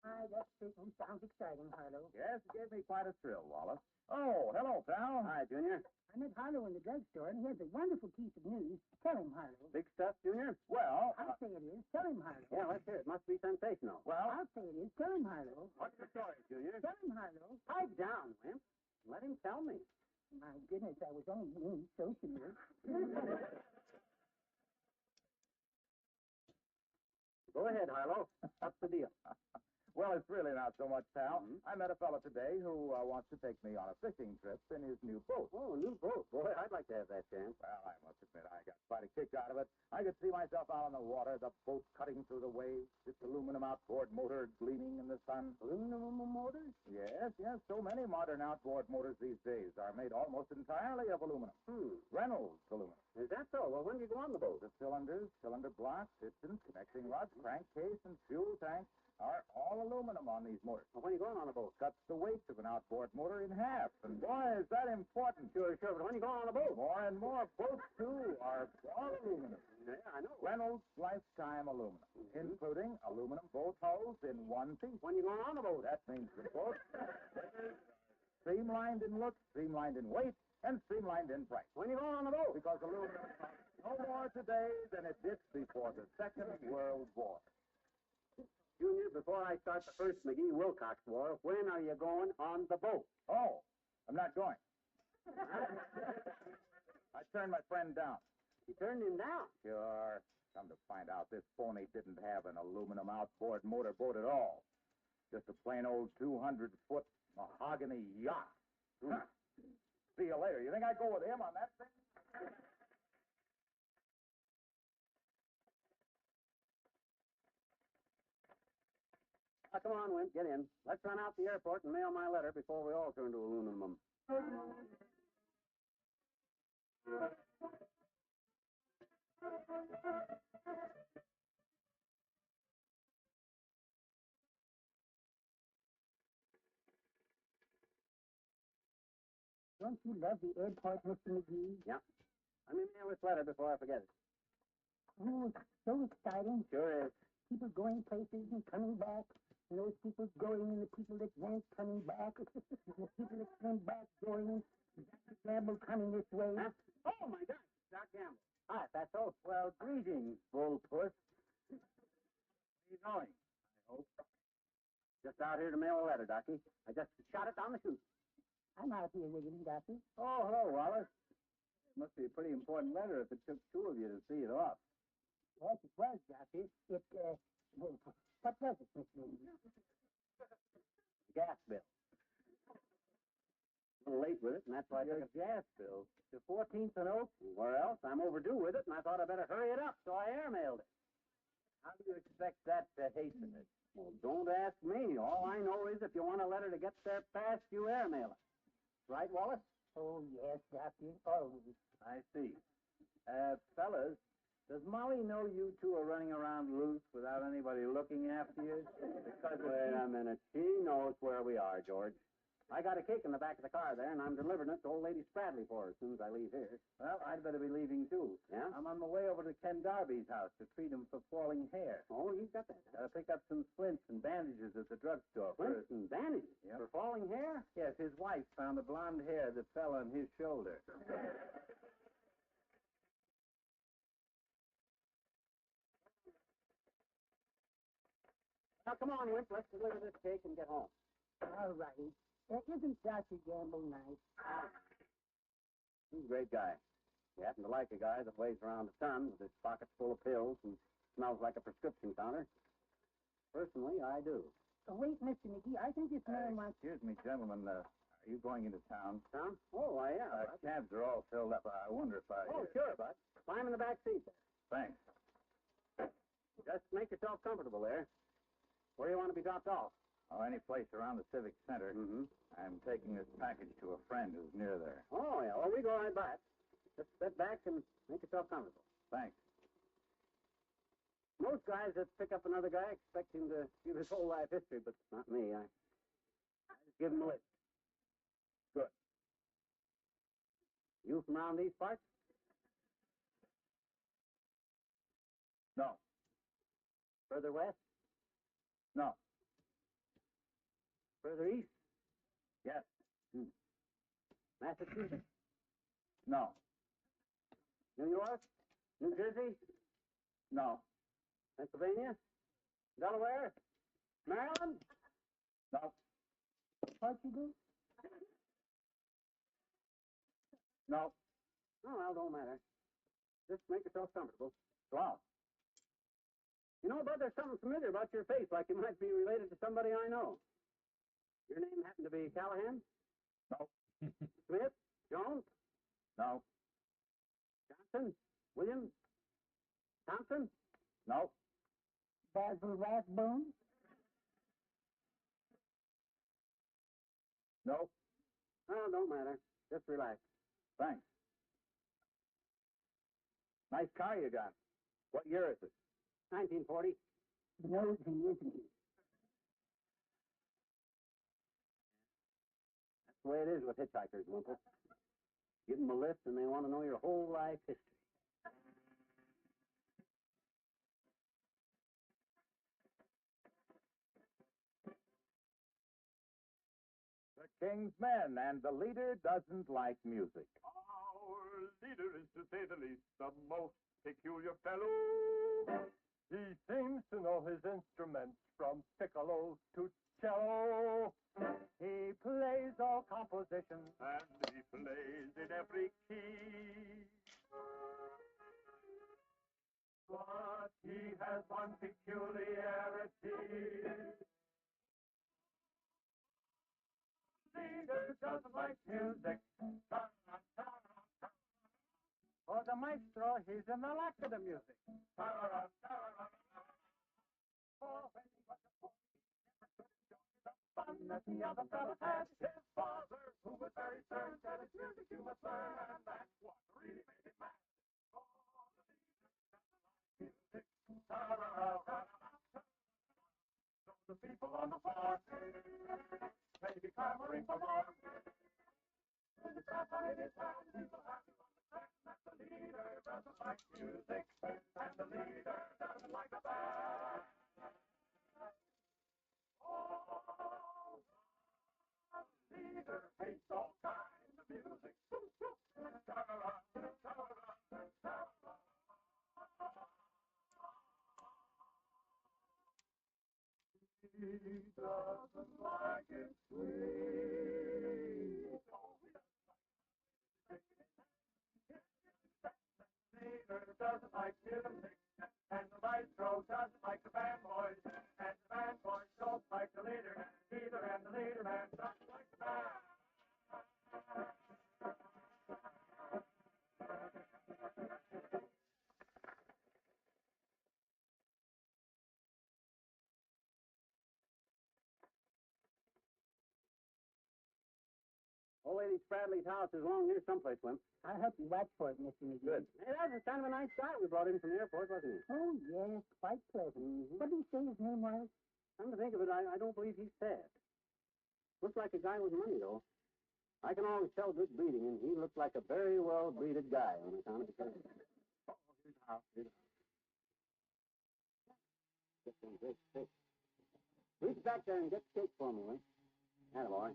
Hi, that certainly sounds exciting, Harlow. Yes, it gave me quite a thrill, Wallace. Oh, hello, pal. Hi, Junior. I met Harlow in the drugstore, and he has a wonderful piece of news. Tell him, Harlow. Big stuff, Junior? Well, I'll say it is. Tell him, Harlow. Yeah, let's hear it. Must be sensational. well, I'll say it is. Tell him, Harlow. What's the story, Junior? Tell him, Harlow. Pipe down, Wimp. Let him tell me. My goodness, I was only being sociable. Go ahead, Harlow. What's the deal? Well, it's really not so much, pal. Mhm. I met a fella today who wants to take me on a fishing trip in his new boat. Oh, a new boat. Boy, I'd like to have that chance. Well, I must admit, I got quite a kick out of it. I could see myself out on the water, the boat cutting through the waves, its aluminum outboard motor gleaming in the sun. Aluminum motors? Yes, so many modern outboard motors these days are made almost entirely of aluminum. Reynolds aluminum. Is that so? Well, when do you go on the boat? The cylinders, cylinder blocks, pistons, connecting rods, crankcase, and fuel tank are all aluminum on these motors. Well, when are you going on the boat? Cuts the weight of an outboard motor in half. And boy, is that important. Sure, but when are you going on the boat? More and more boats, too, are all aluminum. Yeah, I know. Reynolds Lifetime Aluminum, including aluminum bolt hulls in one piece. When are you going on the boat? That means the boat streamlined in look, streamlined in weight, and streamlined in price. When are you going on the boat? Because aluminum costs no more today than it did before the Second World War. Junior, before I start the first McGee-Wilcox war, when are you going on the boat? Oh, I'm not going. I turned my friend down. You turned him down. Sure. Come to find out, this phony didn't have an aluminum outboard motor boat at all. Just a plain old 200-foot mahogany yacht. Huh. See you later. You think I'd go with him on that thing? Now, come on, Wimp, get in. Let's run out the airport and mail my letter before we all turn to aluminum. Don't you love the airport, Mr. McGee? Yeah. Let me mail this letter before I forget it. Oh, it's so exciting. Sure is. People going places and coming back. And those people going and the people that weren't coming back. And the people that came back going. Dr. Gamble coming this way. Huh? Oh, my gosh, Doc Gamble. Hi, Fatso. Well, greetings, bull puss. Where are you going? I hope. Just out here to mail a letter, Docky. I just shot it down the chute. I'm out here with him, Doctor. Oh, hello, Wallace. Must be a pretty important letter if it took 2 of you to see it off. Yes, it was, Doctor. Well, what was it, Miss Lynn? Gas bill. A little late with it, and that's why I took a gas bill. The 14th and Oak. Where else? I'm overdue with it, and I thought I'd better hurry it up, so I airmailed it. How do you expect that to hasten it? Well, don't ask me. All I know is if you want a letter to get there fast, you airmail it. Right, Wallace? Oh, yes, Doctor. Always. I see. Fellas, does Molly know you two are running around loose without anybody looking after you? Because Wait a minute. She knows where we are, George. I got a cake in the back of the car there, and I'm delivering it to old lady Spradley for her as soon as I leave here. Well, I'd better be leaving too. Yeah? I'm on my way over to Ken Darby's house to treat him for falling hair. Oh, you got that. Gotta pick up some splints and bandages at the drugstore. Splints and bandages Yep. for falling hair? Yes, his wife found the blonde hair that fell on his shoulder. Now, come on, Wimp. Let's deliver this cake and get home. All righty. Isn't Dr. Gamble nice? He's a great guy. You happen to like a guy that weighs around a ton with his pockets full of pills and smells like a prescription counter. Personally, I do. Wait, Mr. McGee. I think this man wants... Excuse me, gentlemen. Are you going into town? Tom? Oh, I am. Cabs are all filled up. I wonder if I... Oh, sure, bud. Climb in the back seat there. Thanks. Just make yourself comfortable there. Where do you want to be dropped off? Oh, any place around the Civic Center. Mm-hmm. I'm taking this package to a friend who's near there. Oh, yeah. Well, we go right by it. Just sit back and make yourself comfortable. Thanks. Most guys that pick up another guy expect him to give his whole life history, but not me. I just give him a list. Good. You from around these parts? No. Further west? No. Further east? Yes. Massachusetts? No. New York? New Jersey? No. Pennsylvania? Delaware? Maryland? No. What you do? No. Oh, well, don't matter. Just make yourself comfortable. Well. You know, Bud, there's something familiar about your face, like you might be related to somebody I know. Your name happen to be Callahan? No. Smith? Jones? No. Johnson? Williams? Thompson? No. Basil Rathbone? No. Oh, don't matter. Just relax. Thanks. Nice car you got. What year is it? 1940. Nosy, isn't he? That's the way it is with hitchhikers, Wimple. Give them a lift and they want to know your whole life history. The King's Men, and the leader doesn't like music. Our leader is, to say the least, the most peculiar fellow. He seems to know his instruments from piccolo to cello. He plays all compositions, and he plays in every key. But he has one peculiarity. Leader doesn't like music. For the maestro, he's in the lack of the music. Fun that the other fellows had. His father, who was very stern, said it's music you must learn, and that's what really made him mad. So the people on the floor may be clamoring for more. With his hat in his hand, people have to understand that the leader doesn't like music, and the leader doesn't like the band. Oh, the leader hates all kinds of music. He doesn't like it sweet. The leader doesn't like music, and the maestro doesn't like the band boys, and the band boys don't like the leader man either, and the leader man doesn't like the band. Old Lady Spradley's house is along here someplace, Wimp. I'll help you watch for it, Mr. McGee. Good. Hey, that was kind of a nice guy we brought in from the airport, wasn't he? Oh, yes, quite pleasant. Mm-hmm. What did he say his name was? Come to think of it, I don't believe he's sad. Looks like a guy with money, though. I can always tell good breeding, and he looks like a very well-breeded guy on account of the case. Oh, here's the house. Here's the house. Get some great steak. Reach back there and get the cake for me, Wimp. Attaboy.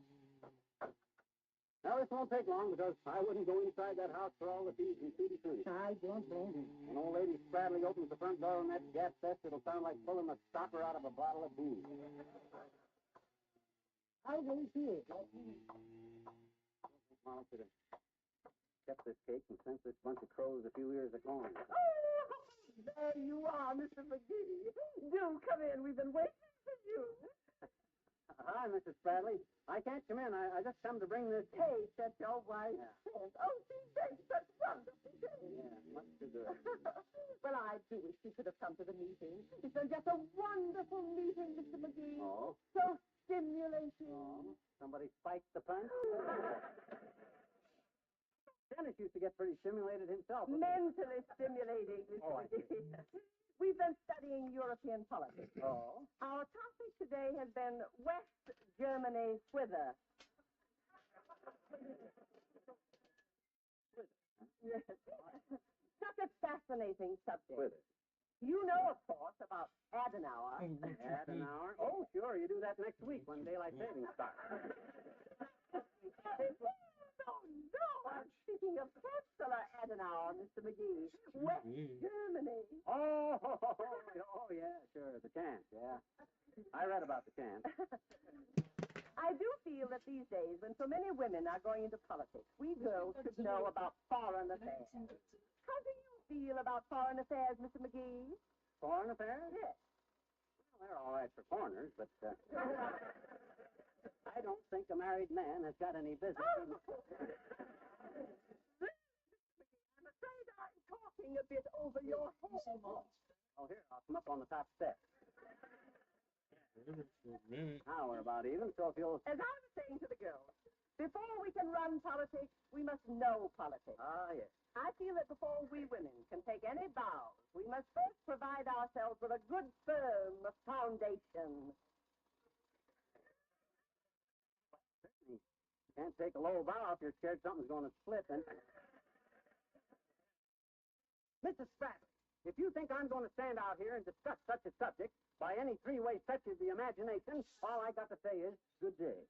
Now, this won't take long because I wouldn't go inside that house for all the fees and tutti-frutti. I don't blame you. When old lady Spradley opens the front door on that gas vest, it'll sound like pulling a stopper out of a bottle of booze. I will see it. Molly should have kept this cake and sent this bunch of crows a few ears of corn. Oh, there you are, Mr. McGee. Do come in. We've been waiting for you. Hi, Mrs. Spradley. I can't come in. I just come to bring this... Cake that your wife sent. Oh, she baked such wonderful cake. Yeah, much too good. Well, I do wish you could have come to the meeting. It's been just a wonderful meeting, Mr. McGee. Oh? So stimulating. Oh? Somebody spiked the punch? Dennis used to get pretty stimulated himself. Mentally stimulating, Mr. Oh, I McGee. We've been studying European politics. Oh? Our topic today has been West Germany whither. Yes. Such a fascinating subject. Whither? You know, of course, about Adenauer. Adenauer? Oh, sure. You do that next week when daylight savings starts. No, I'm speaking of Chancellor Adenauer, Mr. McGee. West Germany. Oh, yeah, sure. The chance, yeah. I read about the chance. I do feel that these days, when so many women are going into politics, we girls should know about foreign affairs. How do you feel about foreign affairs, Mr. McGee? Foreign affairs? Yes. Well, they're all right for foreigners, but I don't think a married man has got any business in... I'm afraid I'm talking a bit over your head. Oh, here, I'll come up on the top step. Now we're about even, so if you'll... As I was saying to the girls, before we can run politics, we must know politics. Ah, yes. I feel that before we women can take any vows, we must first provide ourselves with a good, firm foundation. You can't take a low vow if you're scared something's going to split, then... Mrs. Spradley, if you think I'm going to stand out here and discuss such a subject by any three-way fetch of the imagination, all I got to say is good day.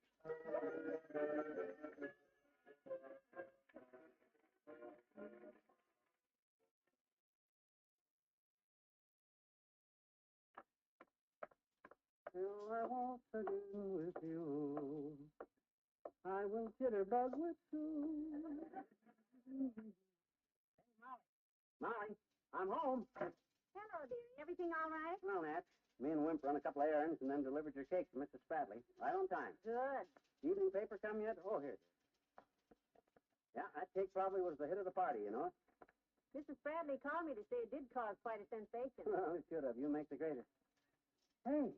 All I want to do with you, I will jitterbug with you. Molly, I'm home. Hello, dearie. Everything all right? Well, Nat, me and Wimp run a couple of errands and then delivered your cake to Mrs. Spradley. Right on time. Good. Evening paper come yet? Oh, here it is. Yeah, that cake probably was the hit of the party, you know. Mrs. Bradley called me to say it did cause quite a sensation. Well, it should have. You make the greatest. Hey.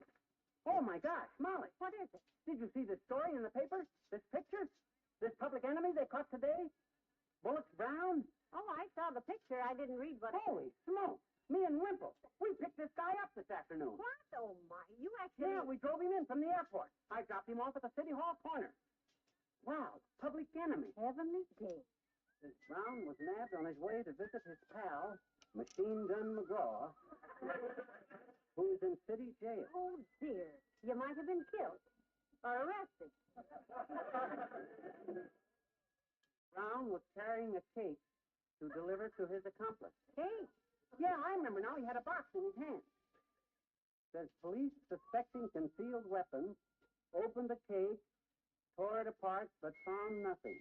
Oh, my gosh, Molly. What is it? Did you see this story in the paper? This picture? This public enemy they caught today? Bullets brown? Oh, I saw the picture. I didn't read what it Holy smoke. Me and Wimple. We picked this guy up this afternoon. What? Oh, my. You actually... Yeah, we drove him in from the airport. I dropped him off at the City Hall corner. Wow, public enemy. Heavenly day. This Brown was nabbed on his way to visit his pal, Machine Gun McGraw, who's in city jail. Oh, dear. You might have been killed. Or arrested. Brown was carrying a cake to deliver to his accomplice. Cake? Yeah, I remember now. He had a box in his hand. Says police suspecting concealed weapons opened the cake, tore it apart, but found nothing.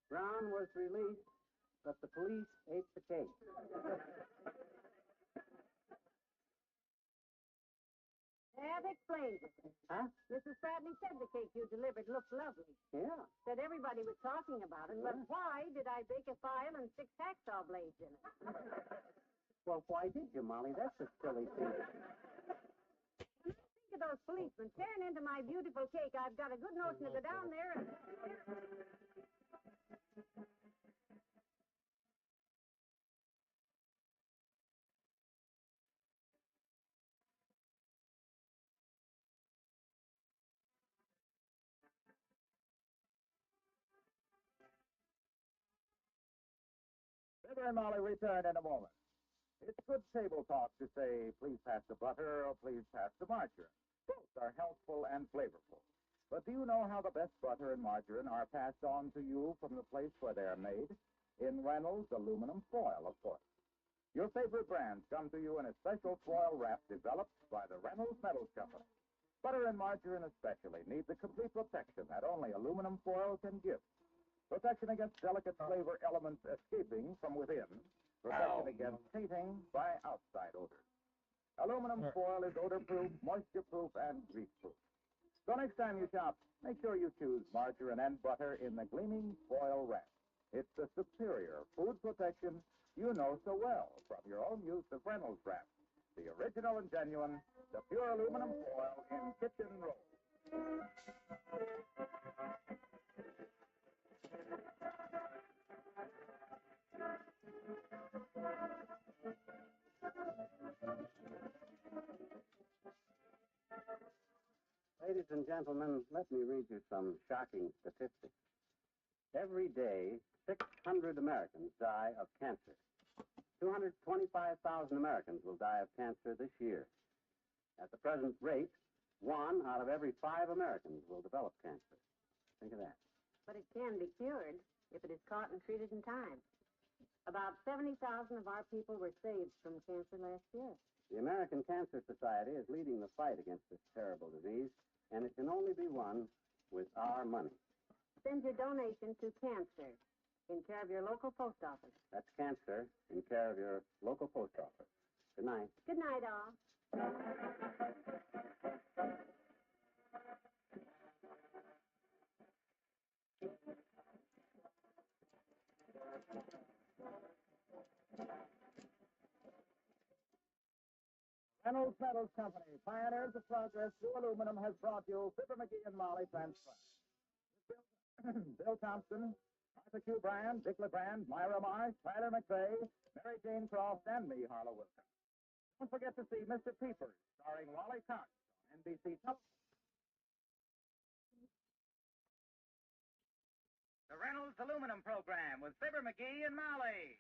Brown was released, but the police ate the cake. That explains it. Huh? Mrs. Bradley said the cake you delivered looked lovely. Yeah. Said everybody was talking about it, but why did I bake a file and 6 hacksaw blades in it? Well, why did you, Molly? That's a silly thing. Think of those those policemen tearing into my beautiful cake, I've got a good notion to go down there and... Fibber and Molly return in a moment. It's good table talk to say, please pass the butter or please pass the margarine. Both are healthful and flavorful. But do you know how the best butter and margarine are passed on to you from the place where they are made? In Reynolds aluminum foil, of course. Your favorite brands come to you in a special foil wrap developed by the Reynolds Metals Company. Butter and margarine especially need the complete protection that only aluminum foil can give. Protection against delicate flavor elements escaping from within. Protection against tainting by outside odors. Aluminum foil is odor-proof, moisture-proof, and grease-proof. So next time you shop, make sure you choose margarine and butter in the gleaming foil wrap. It's the superior food protection you know so well from your own use of Reynolds wrap. The original and genuine, the pure aluminum foil in kitchen rolls. Ladies and gentlemen, let me read you some shocking statistics. Every day, 600 Americans die of cancer. 225,000 Americans will die of cancer this year. At the present rate, 1 out of every 5 Americans will develop cancer. Think of that. But it can be cured if it is caught and treated in time. About 70,000 of our people were saved from cancer last year. The American Cancer Society is leading the fight against this terrible disease, and it can only be won with our money. Send your donation to Cancer in care of your local post office. That's cancer in care of your local post office. Good night. Good night, all. Reynolds Metals Company, pioneers of progress through aluminum, has brought you Fibber McGee and Molly transcribed. Bill Thompson, Arthur Q. Brand, Dick LeBrand, Myra Marsh, Tyler McVeigh, Mary Jane Croft, and me, Harlow Wilson. Don't forget to see Mr. Peepers, starring Wally Cox on NBC Television. The Reynolds Aluminum Program with Fibber McGee and Molly.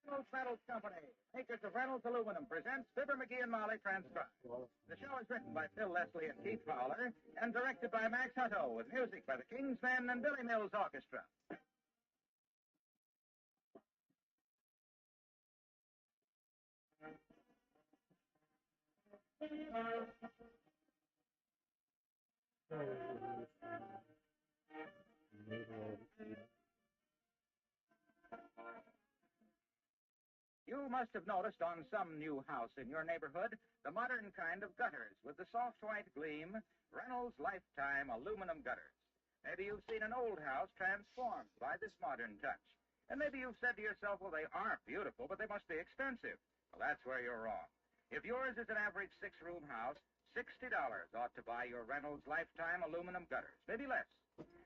Reynolds Metals Company, makers of Reynolds Aluminum, presents Fibber McGee and Molly transcribed. The show is written by Phil Leslie and Keith Fowler and directed by Max Hutto with music by the King's Men and Billy Mills Orchestra. You must have noticed on some new house in your neighborhood the modern kind of gutters with the soft white gleam, Reynolds Lifetime aluminum gutters. Maybe you've seen an old house transformed by this modern touch. And maybe you've said to yourself, well, they are beautiful, but they must be expensive. Well, that's where you're wrong. If yours is an average 6-room house, $60 ought to buy your Reynolds Lifetime aluminum gutters, maybe less.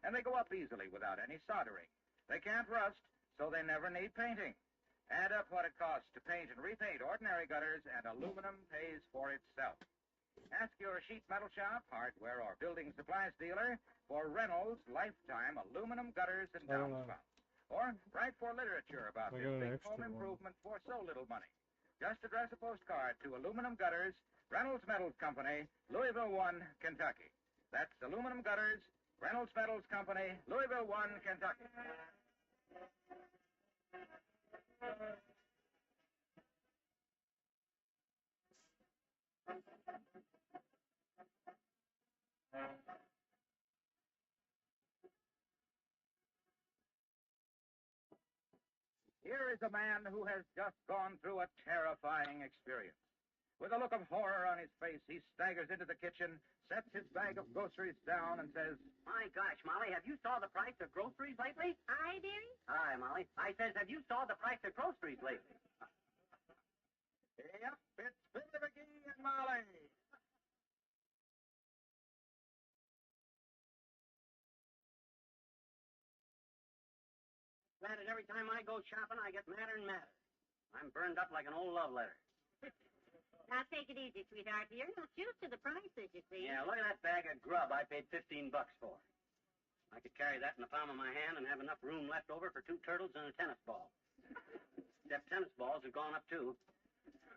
And they go up easily without any soldering. They can't rust, so they never need painting. Add up what it costs to paint and repaint ordinary gutters, and aluminum pays for itself. Ask your sheet metal shop, hardware, or building supplies dealer for Reynolds Lifetime aluminum gutters and downspouts. Or write for literature about this big home improvement for so little money. Just address a postcard to Aluminum Gutters, Reynolds Metals Company, Louisville 1, Kentucky. That's Aluminum Gutters, Reynolds Metals Company, Louisville 1, Kentucky. Here is a man who has just gone through a terrifying experience. With a look of horror on his face, he staggers into the kitchen, sets his bag of groceries down, and says, My gosh, Molly, have you saw the price of groceries lately? Aye, dearie? Hi, Molly. I says, have you saw the price of groceries lately? Yep, it's Fibber McGee and Molly. Granted, every time I go shopping, I get madder and madder. I'm burned up like an old love letter. Now take it easy, sweetheart. You're not used to the prices, you see. Yeah, look at that bag of grub I paid $15 for. I could carry that in the palm of my hand and have enough room left over for 2 turtles and a tennis ball. Except tennis balls have gone up, too.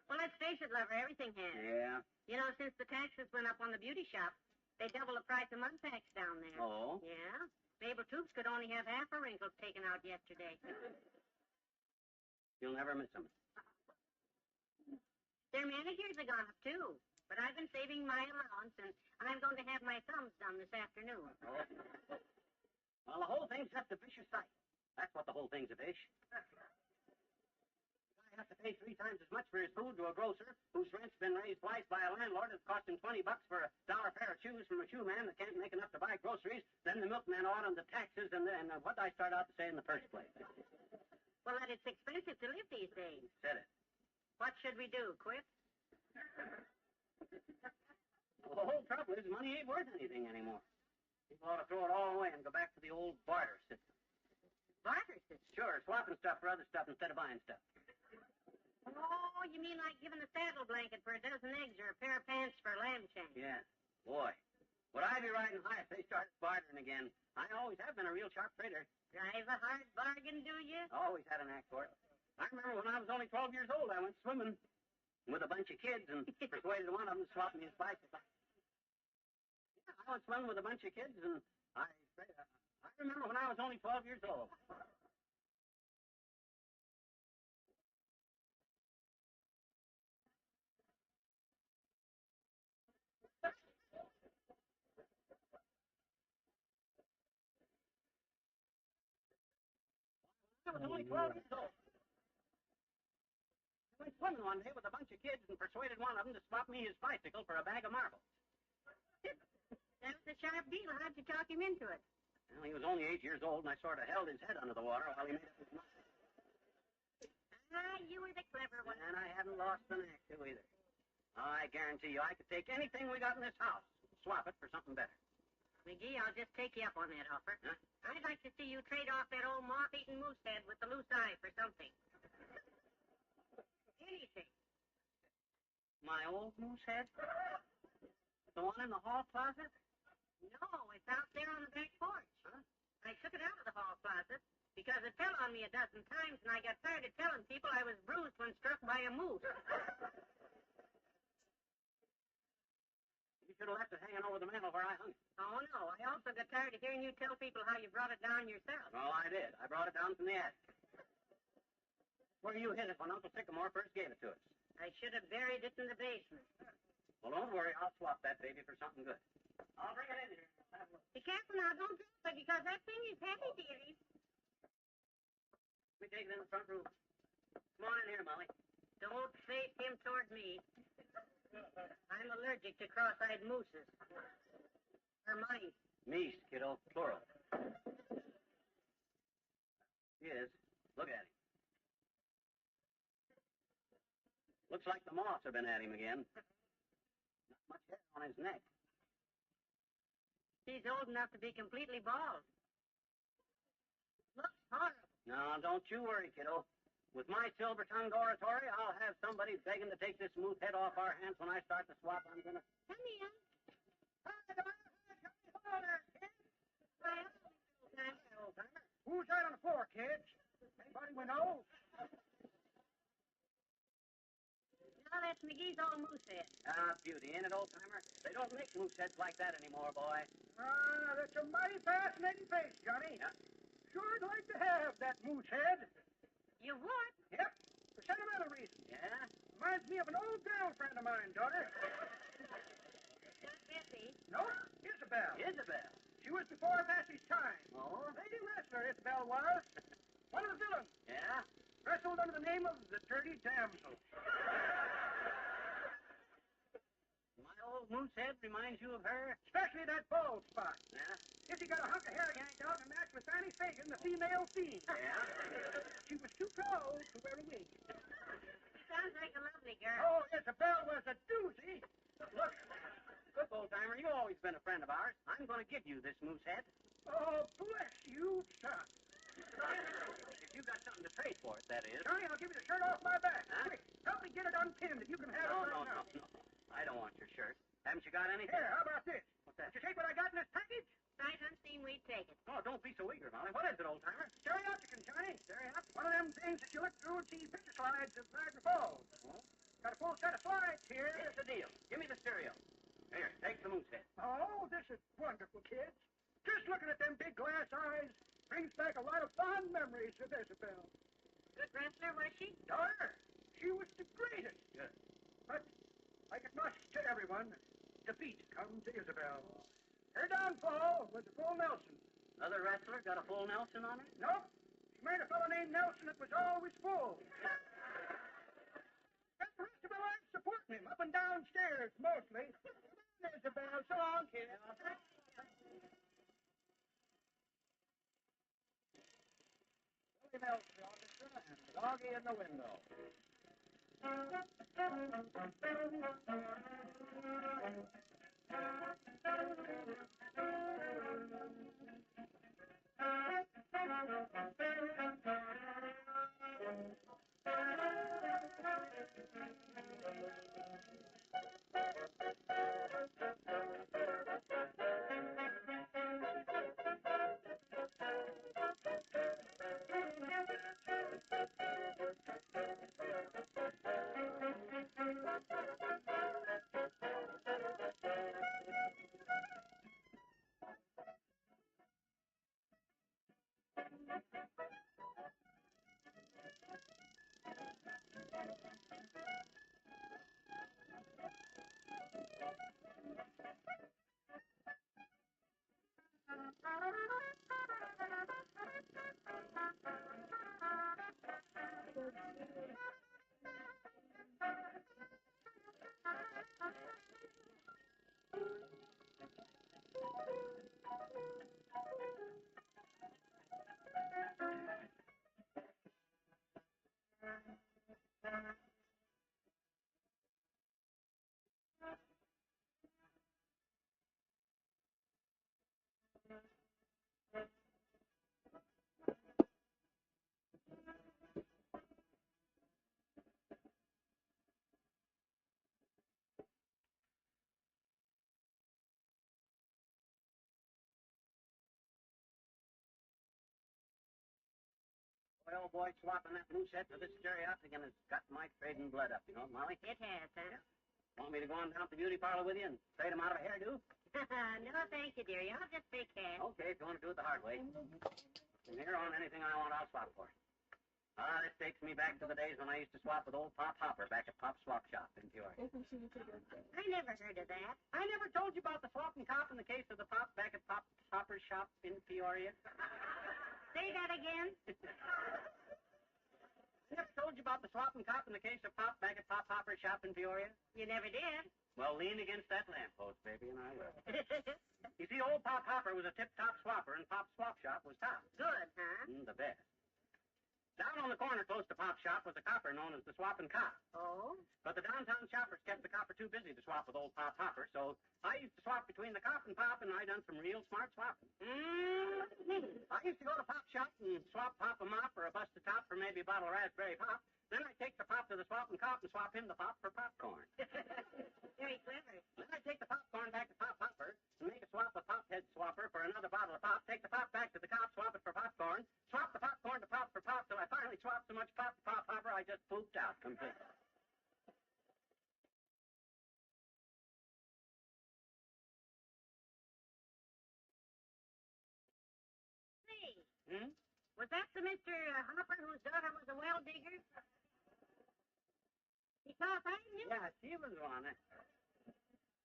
Well, let's face it, lover, everything has. Yeah. You know, since the taxes went up on the beauty shop, they doubled the price of mud packs down there. Oh? Yeah. Mabel Toops could only have half her wrinkles taken out yesterday. You'll never miss them. Their manicures have gone up, too. But I've been saving my allowance, and I'm going to have my thumbs done this afternoon. Oh. Well, the whole thing's just a vicious sight. That's what the whole thing's a fish. I have to pay 3 times as much for his food to a grocer whose rent's been raised twice by a landlord that's costing $20 for a $1 pair of shoes from a shoe man that can't make enough to buy groceries, then the milkman on and the taxes, and what did I start out to say in the first place? Well, that it's expensive to live these days. Said it. What should we do, quit? Well, the whole trouble is money ain't worth anything anymore. People ought to throw it all away and go back to the old barter system. Barter system? Sure, swapping stuff for other stuff instead of buying stuff. Oh, you mean like giving a saddle blanket for a dozen eggs or a pair of pants for a lamb shank? Yeah. Boy, would I be riding high if they started bartering again? I always have been a real sharp trader. Drive a hard bargain, do you? Always had an knack for it. I remember when I was only 12 years old, I went swimming with a bunch of kids and persuaded one of them to swap me his bicycle. Yeah, I went swimming with a bunch of kids, and I remember when I was only 12 years old. I was only 12 years old. I went swimming one day with a bunch of kids and persuaded one of them to swap me his bicycle for a bag of marbles. That was a sharp deal. How'd you talk him into it? Well, he was only 8 years old, and I sort of held his head under the water while he made up his mind. Ah, you were the clever one. And I haven't lost the knack to either. I guarantee you I could take anything we got in this house and swap it for something better. McGee, I'll just take you up on that offer. Huh? I'd like to see you trade off that old moth-eaten moose head with the loose eye for something. Anything. My old moose head? The one in the hall closet? No, it's out there on the back porch. Huh? I took it out of the hall closet because it fell on me a dozen times, and I got tired of telling people I was bruised when struck by a moose. You should have left it hanging over the mantel where I hung it. Oh, no. I also got tired of hearing you tell people how you brought it down yourself. Well, I did. I brought it down from the attic. Where you hid it when Uncle Sycamore first gave it to us. I should have buried it in the basement. Well, don't worry. I'll swap that baby for something good. I'll bring it in here. Have a look. Be careful now. Don't drop it because that thing is heavy, dearie. Let me take it in the front room. Come on in here, Molly. Don't face him toward me. I'm allergic to cross-eyed mooses. Or mice. Meese, kiddo. Plural. He is. Look at him. Looks like the moths have been at him again. Not much hair on his neck. He's old enough to be completely bald. Looks horrible. No, don't you worry, kiddo. With my silver-tongued oratory, I'll have somebody begging to take this moose head off our hands when I start the swap. I'm gonna... Come in. Who's that on the floor, kids? Anybody we know? Now that's McGee's old moose head. Ah, beauty, ain't it, old-timer? They don't make moose heads like that anymore, boy. Ah, that's a mighty fascinating face, Johnny. Yeah. Sure, I'd like to have that moose head. You would? Yep, for sentimental reasons. Yeah? Reminds me of an old girlfriend of mine, daughter. Not Bessie. No, Isabel. Isabel. She was before Bessie's time. Oh? Lady wrestler, Isabel was. One of the villains. Yeah? Wrestled under the name of the Dirty Damsel. moose head reminds you of her? Especially that bald spot. Yeah? If you got a hunk of hair yanked out to match with Fanny Fagan, the female fiend. Yeah? She was too cold to wear a wig. Sounds like a lovely girl. Oh, Isabel was a doozy. Look, old-timer, you've always been a friend of ours. I'm going to give you this moose head. Oh, bless you, son. If you got something to trade for it, that is. Johnny, I'll give you the shirt off my back. Huh? Quick, help me get it unpinned and you can have No, it no, right now. no. I don't want your shirt. Haven't you got anything? Here, how about this? What's that? Did you take what I got in this package? Sight unseen, we take it. Oh, don't be so eager, Molly. What is it, old-timer? Stereopticon, Johnny. Stereopticon. One of them things that you look through and see picture slides of Niagara Falls. Oh? Got a full set of slides here. Here's the deal. Give me the stereo. Here, take the moose head. Oh, this is wonderful, kids. Just looking at them big glass eyes brings back a lot of fond memories of Isabel. Good wrestler, was she? Daughter, she was the greatest. Good. But, like it must to everyone, defeat comes to Isabel. Her downfall was a full Nelson. Another wrestler got a full Nelson on her? Nope. She made a fellow named Nelson that was always full. And the rest of my life supporting him, up and downstairs, mostly. Isabel, so long, kid. Billy Nelson, the orchestra, and Doggy in the window. Boy, old boy, swapping that moose head for this stereopticon has got my trading blood up, you know, Molly. It has, huh? Want me to go on down to the beauty parlor with you and trade him out of a hairdo? No, thank you, dearie. I'll just pay cash. Okay, if you want to do it the hard way. From here on, anything I want, I'll swap for. This takes me back to the days when I used to swap with old Pop Hopper back at Pop's Swap Shop in Peoria. I never heard of that. I never told you about the swap and cop in the case of the Pop back at Pop Hopper's shop in Peoria. Say that again. I never told you about the swap and cop in the case of Pop back at Pop Hopper's shop in Peoria. You never did. Well, lean against that lamppost, baby, and I will. You see, old Pop Hopper was a tip-top swapper, and Pop's Swap Shop was top. Good, huh? The best. Down on the corner close to Pop's shop was a copper known as the Swap and Cop. Oh? But the downtown shoppers kept the copper too busy to swap with old Pop Hopper, so I used to swap between the cop and Pop, and I done some real smart swapping. I used to go to Pop's shop and swap Pop a mop or a busted top for maybe a bottle of raspberry pop. Then I'd take the Pop to the Swap and Cop and swap him the pop for popcorn. Very clever. Then I'd take the popcorn back to Pop Hopper and make a swap with Pop Head Swapper for another bottle of pop, take the pop back to the cop, swap it for popcorn, swap the popcorn to Pop for pop, till I finally swapped so much pop to Pop Hopper I just pooped out completely. Say, was that the Mr. Hopper whose daughter was a well digger? Because I knew. Yeah, she was one.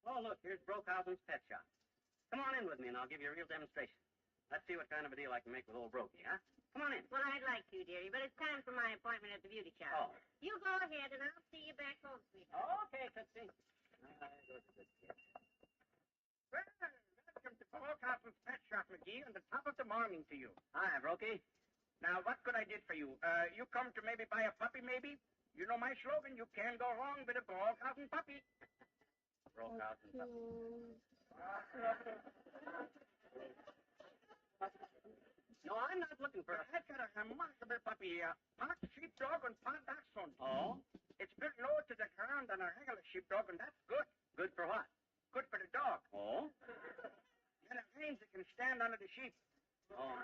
Oh, look, here's Brokehausen's pet shop. Come on in with me, and I'll give you a real demonstration. Let's see what kind of a deal I can make with old Brokey, huh? Come on in. Well, I'd like to, dearie, but it's time for my appointment at the beauty shop. Oh. You go ahead, and I'll see you back home, sweetheart. Okay, Tootsie. Well, welcome to Castle's Pet Shop, McGee, and the top of the morning to you. Hi, Brokey. Now, what could I did for you? You come to maybe buy a puppy, maybe? You know my slogan, you can't go wrong with a Broadcastle puppy. Broadcastle puppy. No, I'm not looking for it. I've got a remarkable puppy here. Part sheepdog and part dachshund. Oh? It's built lower to the ground than a regular sheepdog, and that's good. Good for what? Good for the dog. Oh? And it means it can stand under the sheep. Oh.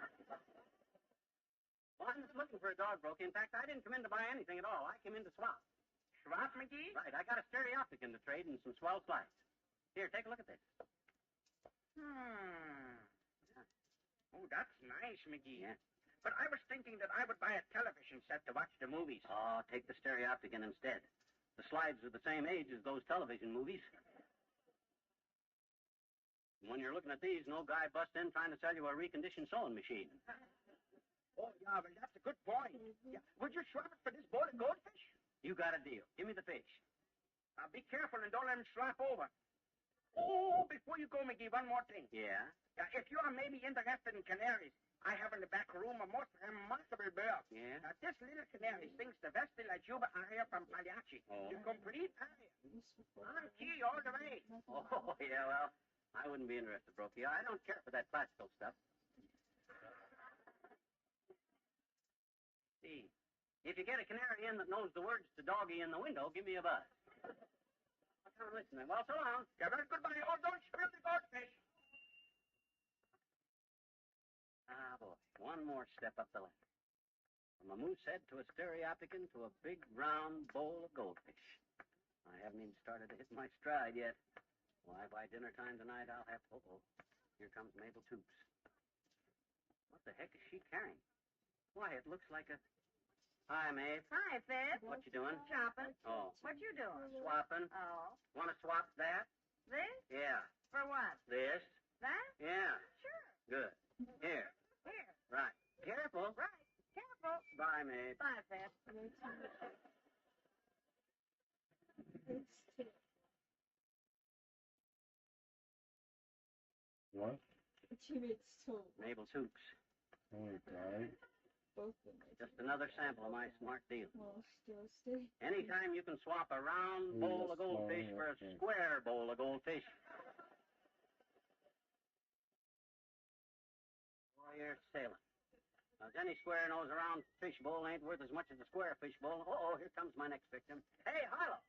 Well, I'm just looking for a dog, Brokey. In fact, I didn't come in to buy anything at all. I came in to swap. Swap, McGee? Right, I got a stereoptic in the trade and some swell slides. Here, take a look at this. Oh, that's nice, McGee. Yeah. But I was thinking that I would buy a television set to watch the movies. Oh, take the stereoptic in instead. The slides are the same age as those television movies. When you're looking at these, no guy busts in trying to sell you a reconditioned sewing machine. Oh, yeah, well, that's a good point. Yeah. Would you swap it for this bowl of goldfish? You got a deal. Give me the fish. Now, be careful and don't let him slap over. Oh, before you go, McGee, one more thing. Yeah? If you are maybe interested in canaries, I have in the back room a most remarkable bird. Yeah? Now, this little canary sings the Vesti La Juba aria from Pagliacci. Oh. The complete aria. On key all the way. Oh, yeah, well, I wouldn't be interested, Brokey. I don't care for that classical stuff. See, if you get a canary in that knows the words to Doggy in the Window, give me a buzz. I'm listening. Well, so long. Yeah, well, goodbye. Oh, don't spill the goldfish. Ah, boy. One more step up the ladder. From a moose head to a stereopticon to a big, round bowl of goldfish. I haven't even started to hit my stride yet. Why, by dinner time tonight, I'll have... Uh-oh. Here comes Mabel Toops. What the heck is she carrying? Why, it looks like a... Hi, Maeve. Hi, Fib. What you doing? Shopping. Oh. What you doing? Swapping. Oh. Want to swap that? This? Yeah. For what? This? That? Yeah. Sure. Good. Here. Here. Right. Careful. Right. Careful. Bye, Maeve. Bye, Fib. What? It's so. Mabel Toops. Oh, he died? Both of them. Just another sample of my smart deal. Well, still stay. Anytime you can swap a round bowl of goldfish for a square bowl of goldfish. Boy, you're sailing. Now, any square nose around fish bowl ain't worth as much as a square fish bowl. Uh-oh, here comes my next victim. Hey, Harlow.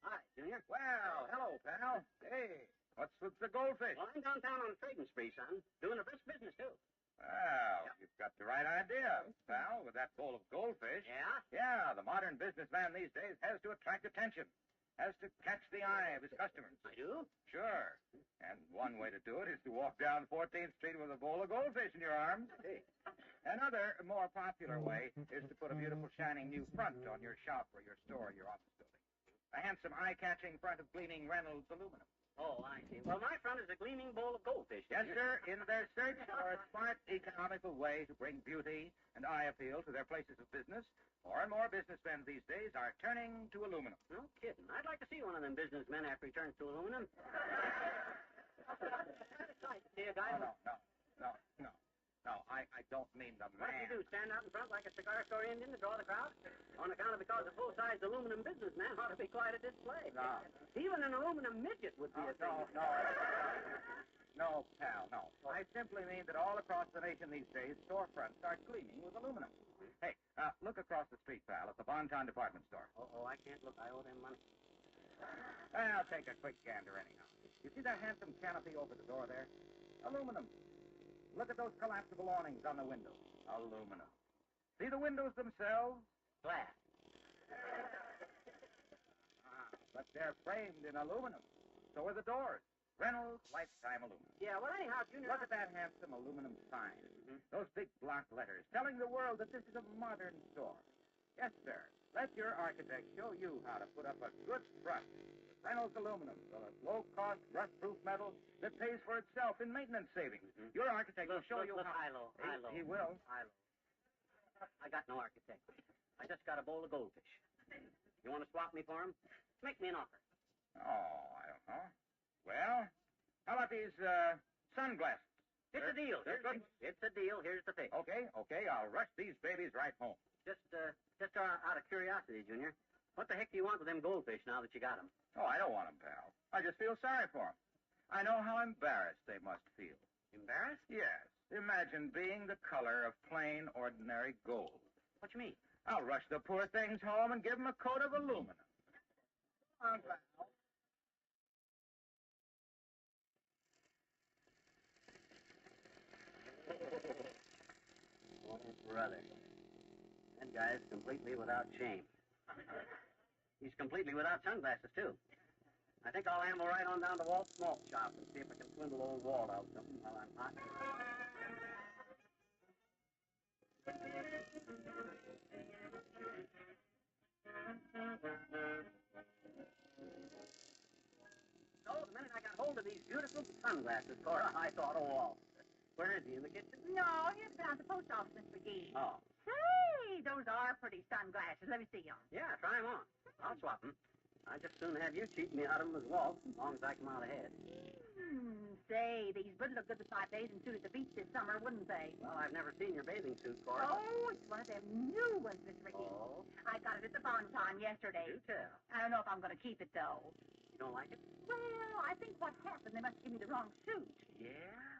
Hi, Junior. Well, hello, pal. Hey, what's with the goldfish? Well, I'm downtown on a trading spree, son. Doing a brisk business, too. Well, you've got the right idea, pal, with that bowl of goldfish. Yeah? Yeah, the modern businessman these days has to attract attention, has to catch the eye of his customers. I do? Sure. And one way to do it is to walk down 14th Street with a bowl of goldfish in your arms. Hey. Another, more popular way is to put a beautiful, shining new front on your shop or your store or your office building. A handsome, eye-catching front of gleaming Reynolds aluminum. Oh, I see. Well, my front is a gleaming bowl of goldfish. Yes, sir, in their search for a smart, economical way to bring beauty and eye appeal to their places of business, more and more businessmen these days are turning to aluminum. No kidding. I'd like to see one of them businessmen after he turns to aluminum. See a guy? No, I don't mean the What man. do you do, stand out in front like a cigar store Indian to draw the crowd? On account of because a full-sized aluminum businessman ought to be quite a display. No. Even an aluminum midget would be a thing. No, pal, no. I simply mean that all across the nation these days, storefronts are gleaming with aluminum. Hey, look across the street, pal, at the Bonton department store. Oh, I can't look. I owe them money. I'll take a quick gander anyhow. You see that handsome canopy over the door there? Aluminum. Look at those collapsible awnings on the windows. Aluminum. See the windows themselves? Glass. But they're framed in aluminum. So are the doors. Reynolds Lifetime Aluminum. Yeah, well, anyhow, Junior... Look at that handsome aluminum sign. Those big block letters telling the world that this is a modern store. Yes, sir. Let your architect show you how to put up a good front. Reynolds Aluminum, the low-cost, rust-proof metal that pays for itself in maintenance savings. Your architect will show you how... Hilo. He will. Hilo. I got no architect. I just got a bowl of goldfish. You want to swap me for him? Make me an offer. Oh, I don't Oh? Well, how about these sunglasses? It's a deal. It's a deal. Here's the fix. Okay. I'll rush these babies right home. Just out of curiosity, Junior, what the heck do you want with them goldfish now that you got them? Oh, I don't want them, pal. I just feel sorry for them. I know how embarrassed they must feel. Embarrassed? Yes. Imagine being the color of plain, ordinary gold. What you mean? I'll rush the poor things home and give them a coat of aluminum. Oh, pal. Oh, brother. That guy's completely without shame. He's completely without sunglasses, too. I think I'll amble right on down to Walt's smoke shop and see if I can swindle old Walt out something while I'm hot. So, the minute I got hold of these beautiful sunglasses, Cora, I thought of Walt. Where is he, in the kitchen? No, he's down at the post office, Miss McGee. Oh. Say, those are pretty sunglasses. Let me see them. Yeah, try 'em on. I'll swap 'em. I'd just soon have you cheat me out of 'em as Walt, as long as I come out ahead. Say, these would look good beside bathing suit at the beach this summer, wouldn't they? Well, I've never seen your bathing suit, Cora. Oh, it's one of them new ones, Miss McGee. Oh? I got it at the Bonton yesterday. Do tell. I don't know if I'm going to keep it, though. You don't like it? Well, I think what happened, they must give me the wrong suit. Yeah?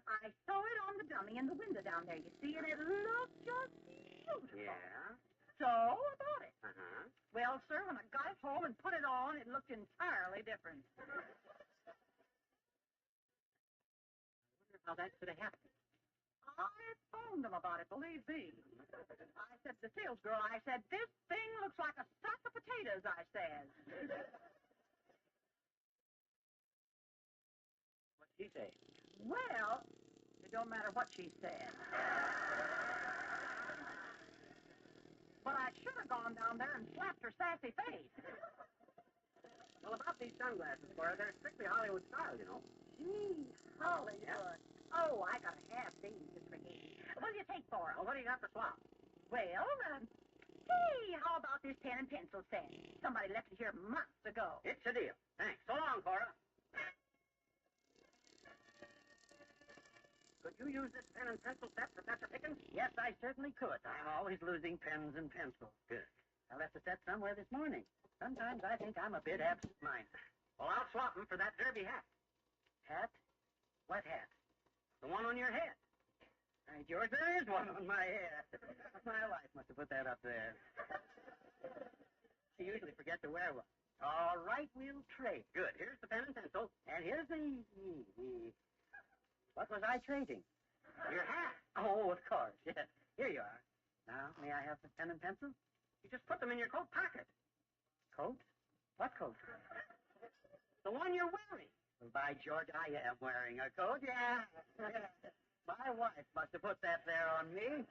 I saw it on the dummy in the window down there, you see, and it looked just beautiful. Yeah? So I bought it. Uh-huh. Well, sir, when I got it home and put it on, it looked entirely different. How that could have happened. I phoned them about it, believe me. I said to the sales girl, I said, this thing looks like a sack of potatoes, I said. What'd she say? Well, it don't matter what she said. But I should have gone down there and slapped her sassy face. Well, about these sunglasses, Cora, they're strictly Hollywood style, you know. Gee, Hollywood. Yeah. Oh, I gotta have these, Miss McGee. What do you take for 'em? Well, what do you got for swap? Well, hey, how about this pen and pencil set? Somebody left it here months ago. It's a deal. Thanks. So long, Cora. Could you use this pen and pencil set, Professor Pickens? Yes, I certainly could. I'm always losing pens and pencils. Good. I left the set somewhere this morning. Sometimes I think I'm a bit absent-minded. Well, I'll swap them for that derby hat. Hat? What hat? The one on your head. By George, there is one on my head. My wife must have put that up there. She usually forgets to wear one. All right, we'll trade. Good. Here's the pen and pencil. And here's the... What was I trading? Your hat. Oh, of course, yes. Here you are. Now, may I have the pen and pencil? You just put them in your coat pocket. Coat? What coat? The one you're wearing. Well, by George, I am wearing a coat, yeah. My wife must have put that there on me.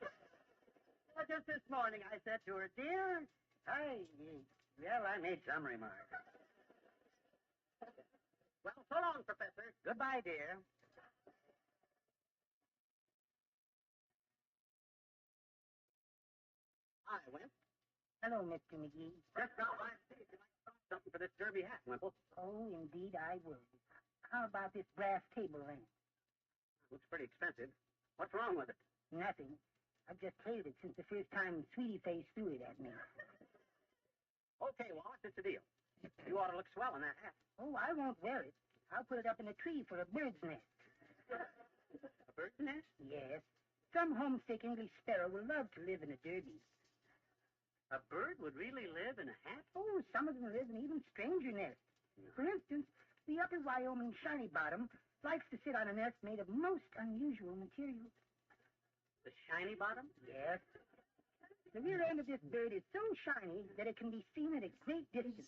Well, just this morning I said to her, dear, well, I made some remark. Well, so long, Professor. Goodbye, dear. I went. Hello, Mr. McGee. Just out by to see if you might find something for this derby hat, Wimple. Oh, indeed I would. How about this brass table lamp? Looks pretty expensive. What's wrong with it? Nothing. I've just hated it since the first time Sweetie Face threw it at me. Okay, Wallace, it's a deal. You ought to look swell in that hat. Oh, I won't wear it. I'll put it up in a tree for a bird's nest. A bird's nest? Yes. Some homesick English sparrow will love to live in a derby. A bird would really live in a hat? Oh, some of them live in even stranger nests. For instance, the upper Wyoming shiny bottom likes to sit on a nest made of most unusual materials. The shiny bottom? Yes. The rear end of this bird is so shiny that it can be seen at a great distance.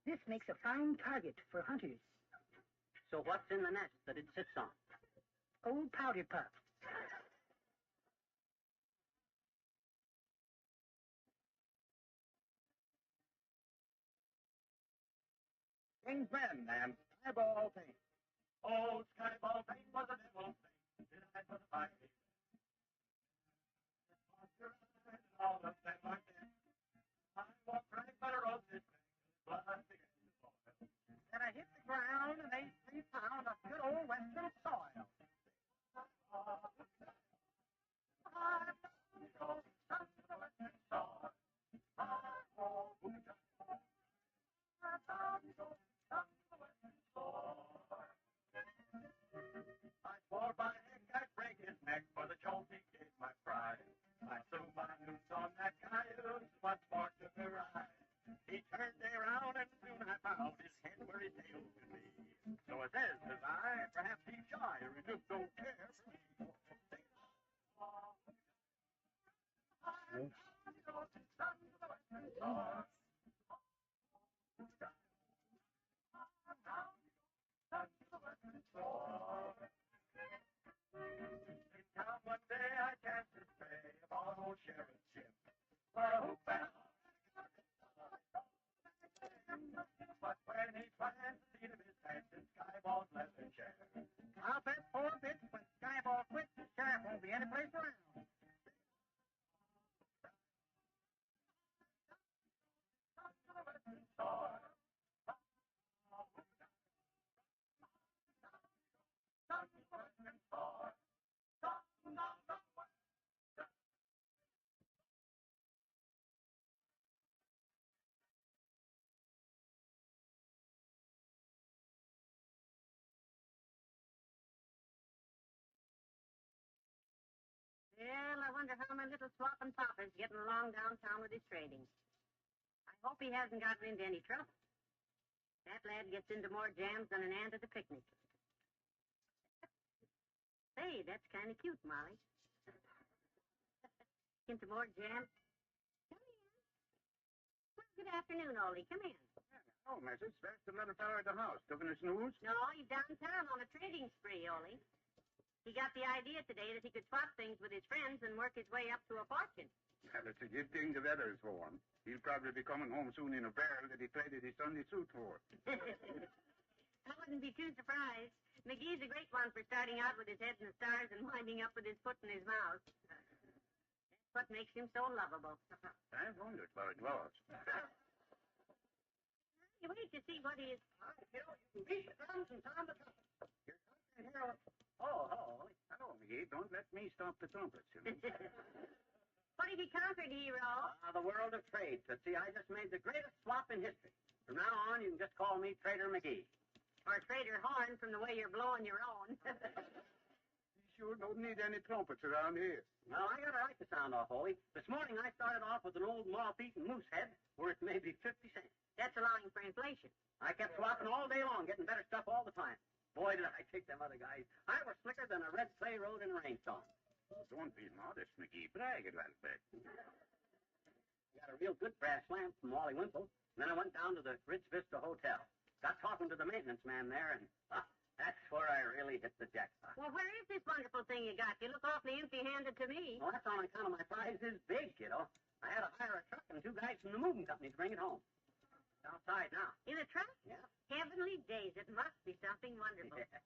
This makes a fine target for hunters. So what's in the nest that it sits on? Old powder puffs. King's Men and Skyball Paint. Oh, Skyball paint was a devil thing. Did I put a fight? All of them like that. I walked right by the road this thing. Blood thicker than the soil. that I hit the ground and ate 3 pounds of good old western soil. I swore by heck I'd break his neck for the jolt he gave my pride. I threw my noose on that cayuse, but for to the right. He turned around and soon I found his head where his tail should be. So it says I, perhaps he's shy or he just don't care for me. In town one day I chanced to stray upon old Sheriff's ship. But when he planned the seat of his pants in Skyball's leather chair, I'll bet 4 bits when Skyball quits, the sheriff won't be any place around. Well, I wonder how my little swapping papa's getting along downtown with his trading. I hope he hasn't gotten into any trouble. That lad gets into more jams than an ant at a picnic. Say, that's kind of cute, Molly. Into more jams. Come in. Well, good afternoon, Oldie. Come in. Oh, missus, there's the little fellow at the house. Took his snooze? No, he's downtown on a trading spree, Oldie. He got the idea today that he could swap things with his friends and work his way up to a fortune. Well, it's a good thing the weather's warm. He'll probably be coming home soon in a barrel that he traded his Sunday suit for. I wouldn't be too surprised. McGee's a great one for starting out with his head in the stars and winding up with his foot in his mouth. That's what makes him so lovable. I wondered what it was. You wait to see what he is. You beat the drums and sound the trumpet. You're coming here. Oh, hello. Hello, McGee. Don't let me stop the trumpets. You know. What have you conquered, hero? The world of trade. But see, I just made the greatest swap in history. From now on, you can just call me Trader McGee. Or Trader Horn from the way you're blowing your own. You sure don't need any trumpets around here. Well, I got a right to sound off, Ollie. This morning I started off with an old moth-eaten moose head worth maybe 50 cents. That's allowing for inflation. I kept swapping all day long, getting better stuff all the time. Boy, did I take them other guys. I was slicker than a red clay road in a rainstorm. Don't be modest, McGee. Brag a little bit. I got a real good brass lamp from Wally Wimple. And then I went down to the Ritz Vista Hotel. Got talking to the maintenance man there, and that's where I really hit the jackpot. Well, where is this wonderful thing you got? You look awfully empty-handed to me. Well, that's on account of my prize is big, kiddo. I had to hire a truck and 2 guys from the moving company to bring it home. It's outside now. In a truck? Yeah. Heavenly days. It must be something wonderful. Yeah.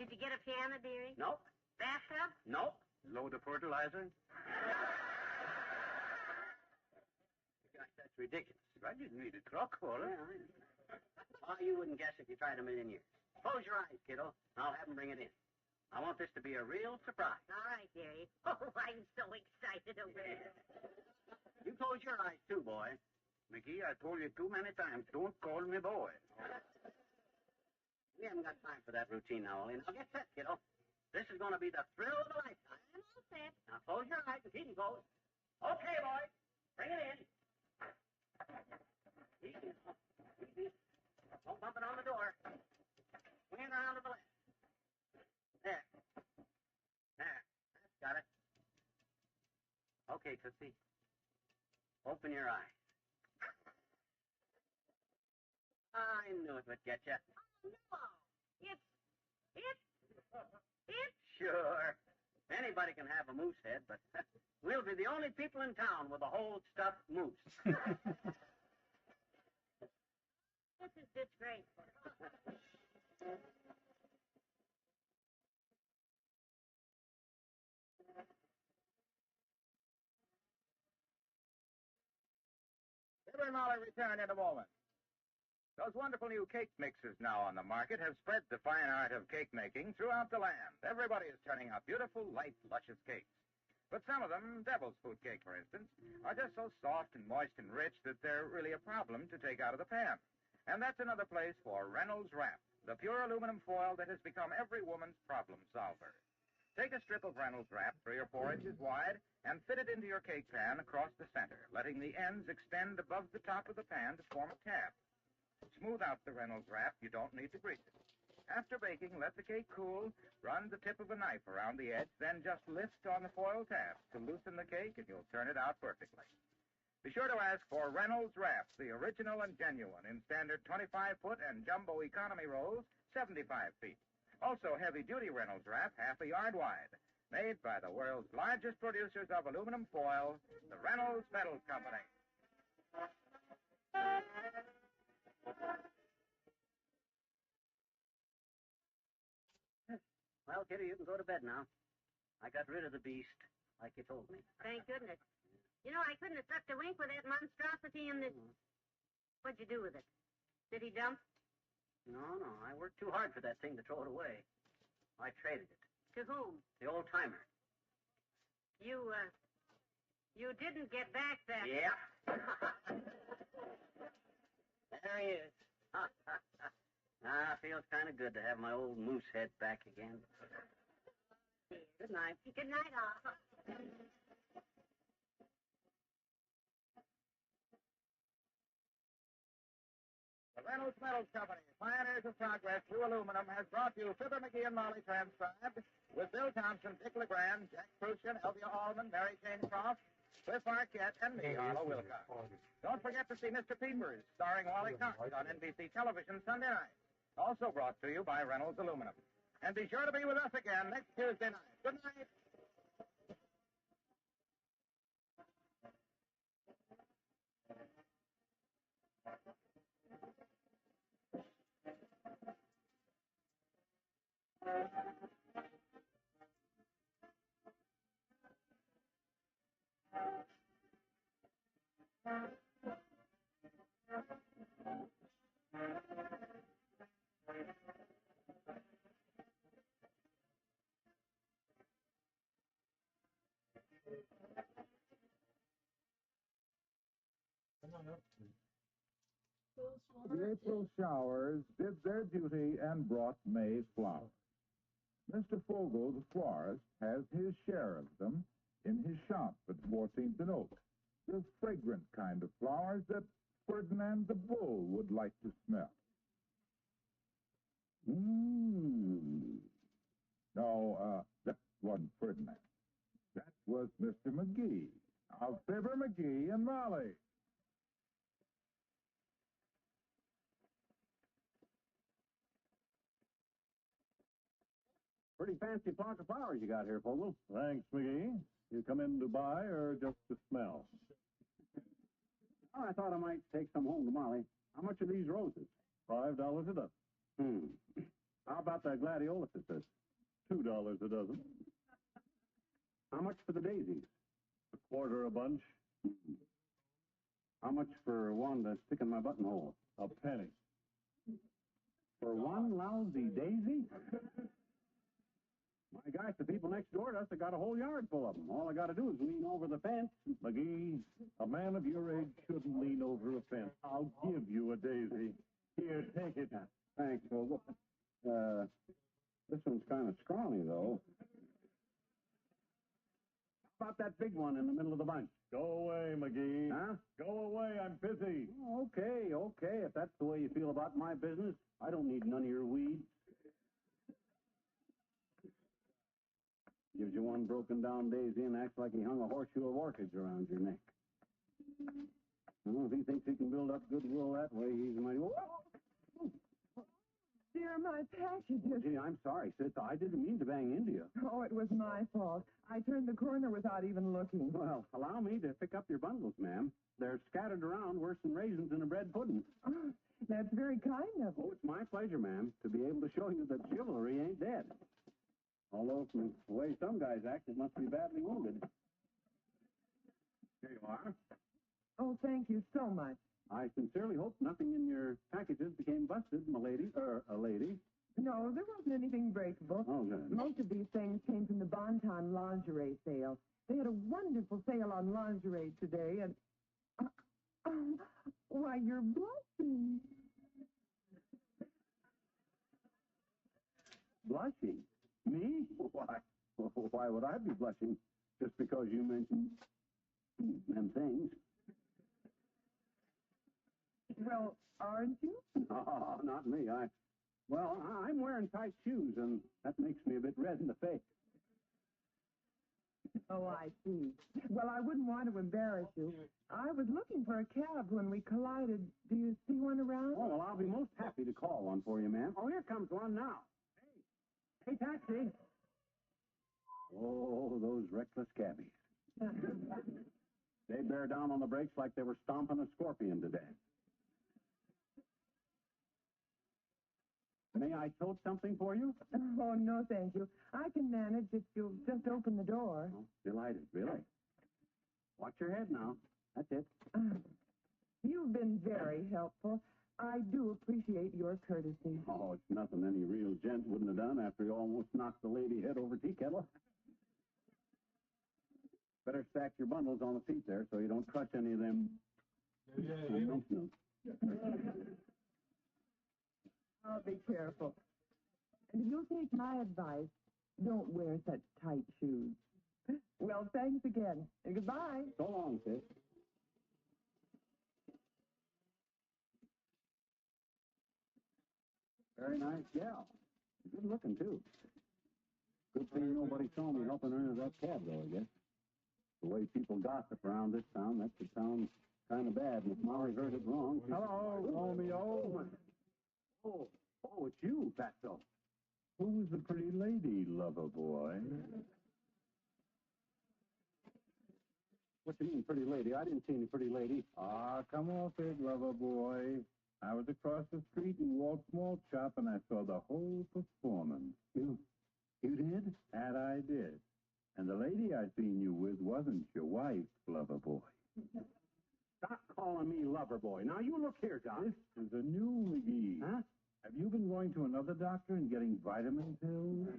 Did you get a piano, dearie? Nope. Bathtub? Nope. Load of fertilizer? Gosh, that's ridiculous. I didn't need a truck for it. Oh, you wouldn't guess if you tried a million years. Close your eyes, kiddo. I'll have them bring it in. I want this to be a real surprise. All right, dearie. Oh, I'm so excited over this. You close your eyes, too, boy. McGee, I told you too many times, don't call me boy. We haven't got time for that routine now, Ollie. Now get set, kiddo. This is going to be the thrill of a lifetime. I'm all set. Now close your eyes and keep them closed. Okay, boys. Bring it in. Easy. Easy. Don't bump it on the door. Swing it around to the left. There. There. That's got it. Okay, Tootsie. Open your eyes. I knew it would get you. Oh, no. It's... Sure. Anybody can have a moose head, but we'll be the only people in town with a whole stuffed moose. This is disgraceful. Fibber and Molly return in a moment. Those wonderful new cake mixes now on the market have spread the fine art of cake making throughout the land. Everybody is turning out beautiful, light, luscious cakes. But some of them, devil's food cake, for instance, are just so soft and moist and rich that they're really a problem to take out of the pan. And that's another place for Reynolds Wrap, the pure aluminum foil that has become every woman's problem solver. Take a strip of Reynolds Wrap 3 or 4 inches wide and fit it into your cake pan across the center, letting the ends extend above the top of the pan to form a tab. Smooth out the Reynolds Wrap. You don't need to grease it. After baking, let the cake cool, run the tip of a knife around the edge, then just lift on the foil tabs to loosen the cake, and you'll turn it out perfectly. Be sure to ask for Reynolds Wrap, the original and genuine, in standard 25-foot and jumbo economy rolls, 75 feet. Also, heavy-duty Reynolds Wrap, half a yard wide. Made by the world's largest producers of aluminum foil, the Reynolds Metal Company. Well, Kitty, you can go to bed now. I got rid of the beast, like you told me. Thank goodness. You know, I couldn't have slept a wink with that monstrosity in this... What'd you do with it? Did he dump? No, I worked too hard for that thing to throw it away. I traded it. To whom? The old-timer. You didn't get back that... Yeah. There he is. Feels kind of good to have my old moose head back again. Good night. Good night, all. The Reynolds Metal Company, pioneers of progress through aluminum, has brought you Fibber McGee and Molly transcribed with Bill Thompson, Dick LeGrand, Jack Crucian, Elvia Allman, Mary Jane Croft, Cliff Arquette, and me, Harlow Wilcox. Don't forget to see Mr. Peepers, starring Wally Cox on NBC television Sunday night. Also brought to you by Reynolds Aluminum. And be sure to be with us again next Tuesday night. Good night. The April showers did their duty and brought May flowers. Mr. Fogel, the florist, has his share of them in his shop at 14th and Oak. The fragrant kind of flowers that Ferdinand the Bull would like to smell. No, that wasn't Ferdinand. That was Mr. McGee of Fibber McGee and Molly. Pretty fancy flock of flowers you got here, Fogel. Thanks, McGee. You come in to buy or just to smell? Oh, I thought I might take some home to Molly. How much are these roses? $5 a dozen. How about the gladioluses? $2 a dozen. How much for the daisies? $1/4 a bunch. How much for one to stick in my buttonhole? $0.01. For one lousy daisy? My gosh, the people next door to us have got a whole yard full of them. All I got to do is lean over the fence. McGee, a man of your age shouldn't lean over a fence. I'll give you a daisy. Here, take it. Thanks, Fogel. This one's kind of scrawny, though. How about that big one in the middle of the bunch? Go away, McGee. Huh? Go away, I'm busy. Okay. If that's the way you feel about my business, I don't need none of your weeds. Gives you one broken down daisy and acts like he hung a horseshoe of orchids around your neck. Well, if he thinks he can build up goodwill that way, he's mighty... Dear, my packages. Gee, I'm sorry, sis. I didn't mean to bang into you. Oh, it was my fault. I turned the corner without even looking. Well, allow me to pick up your bundles, ma'am. They're scattered around worse than raisins in a bread pudding. Oh, that's very kind of you. Oh, it's my pleasure, ma'am, to be able to show you that chivalry ain't dead. Although, from the way some guys act, it must be badly wounded. Here you are. Oh, thank you so much. I sincerely hope nothing in your packages became busted, m'lady, or a lady. No, there wasn't anything breakable. Oh, good. Most of these things came from the Bonton lingerie sale. They had a wonderful sale on lingerie today, and... why, you're blushing. Blushing? Me? Why would I be blushing just because you mentioned them things? Well, aren't you? No, not me. I'm wearing tight shoes, and that makes me a bit red in the face. Oh, I see. Well, I wouldn't want to embarrass you. I was looking for a cab when we collided. Do you see one around? Oh, well, I'll be most happy to call one for you, ma'am. Oh, here comes one now. Hey, taxi. Oh, those reckless cabbies. They bear down on the brakes like they were stomping a scorpion to death. May I tote something for you? Oh, no, thank you. I can manage if you'll just open the door. Oh, delighted, really. Watch your head now. That's it. You've been very helpful. I do appreciate your courtesy. Oh, it's nothing any real gent wouldn't have done after he almost knocked the lady head over tea kettle. Better stack your bundles on the seat there so you don't crush any of them. I'll be careful. And if you'll take my advice, don't wear such tight shoes. Well, thanks again. And goodbye. So long, sis. Very nice gal. Good looking, too. Good thing nobody saw me helping her into that cab, though, I guess. The way people gossip around this town, that could sound kind of bad. And if Molly heard it wrong... Hello, Romeo. Oh, it's you, Fatso. Who's the pretty lady, lover boy? What do you mean, pretty lady? I didn't see any pretty lady. Ah, come off it, lover boy. I was across the street in Walt's Malt Shop, and I saw the whole performance. You did? That I did. And the lady I seen you with wasn't your wife, lover boy. Stop calling me lover boy. Now, you look here, Doc. This is a new McGee. Huh? Have you been going to another doctor and getting vitamin pills?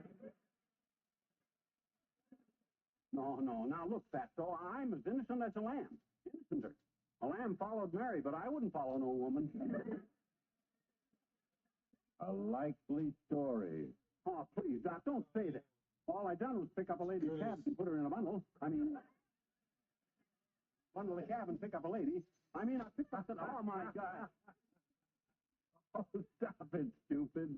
No. Now, look, Fatso, I'm as innocent as a lamb. Innocenter. A lamb followed Mary, but I wouldn't follow no woman. A likely story. Oh, please, Doc, don't say that. All I done was pick up a lady's cab and put her in a bundle. Bundle the cab and pick up a lady. I picked up the... Oh, my God. Oh, stop it, stupid.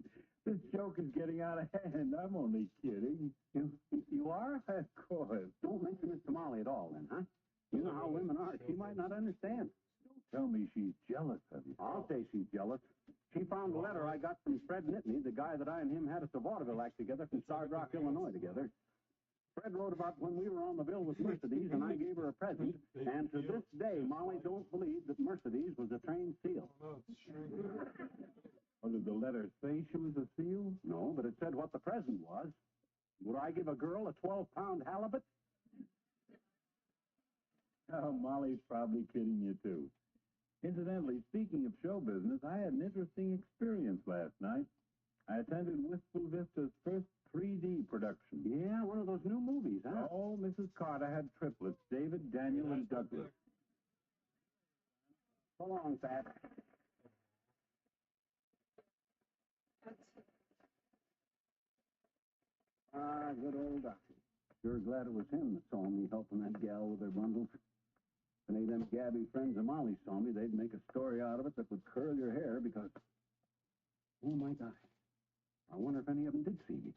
This joke is getting out of hand. I'm only kidding. You are? Of course. Don't mention this to Molly at all, then, huh? You know how women are. She might not understand. Don't tell me she's jealous of you. I'll say she's jealous. She found a letter I got from Fred Nittany, the guy that I and him had a vaudeville act together from Starved Rock, Illinois, together. Fred wrote about when we were on the bill with Mercedes, and I gave her a present. And to this day, Molly don't believe that Mercedes was a trained seal. Or did the letter say she was a seal? No, but it said what the present was. Would I give a girl a 12-pound halibut? Oh, Molly's probably kidding you, too. Incidentally, speaking of show business, I had an interesting experience last night. I attended Wistful Vista's first 3D production. Yeah, one of those new movies, huh? Oh, Mrs. Carter had triplets, David, Daniel, and Douglas. So long, Pat. Good old doctor. Sure glad it was him that saw me helping that gal with her bundles. If any of them gabby friends of Molly saw me, they'd make a story out of it that would curl your hair because... Oh, my God. I wonder if any of them did see me.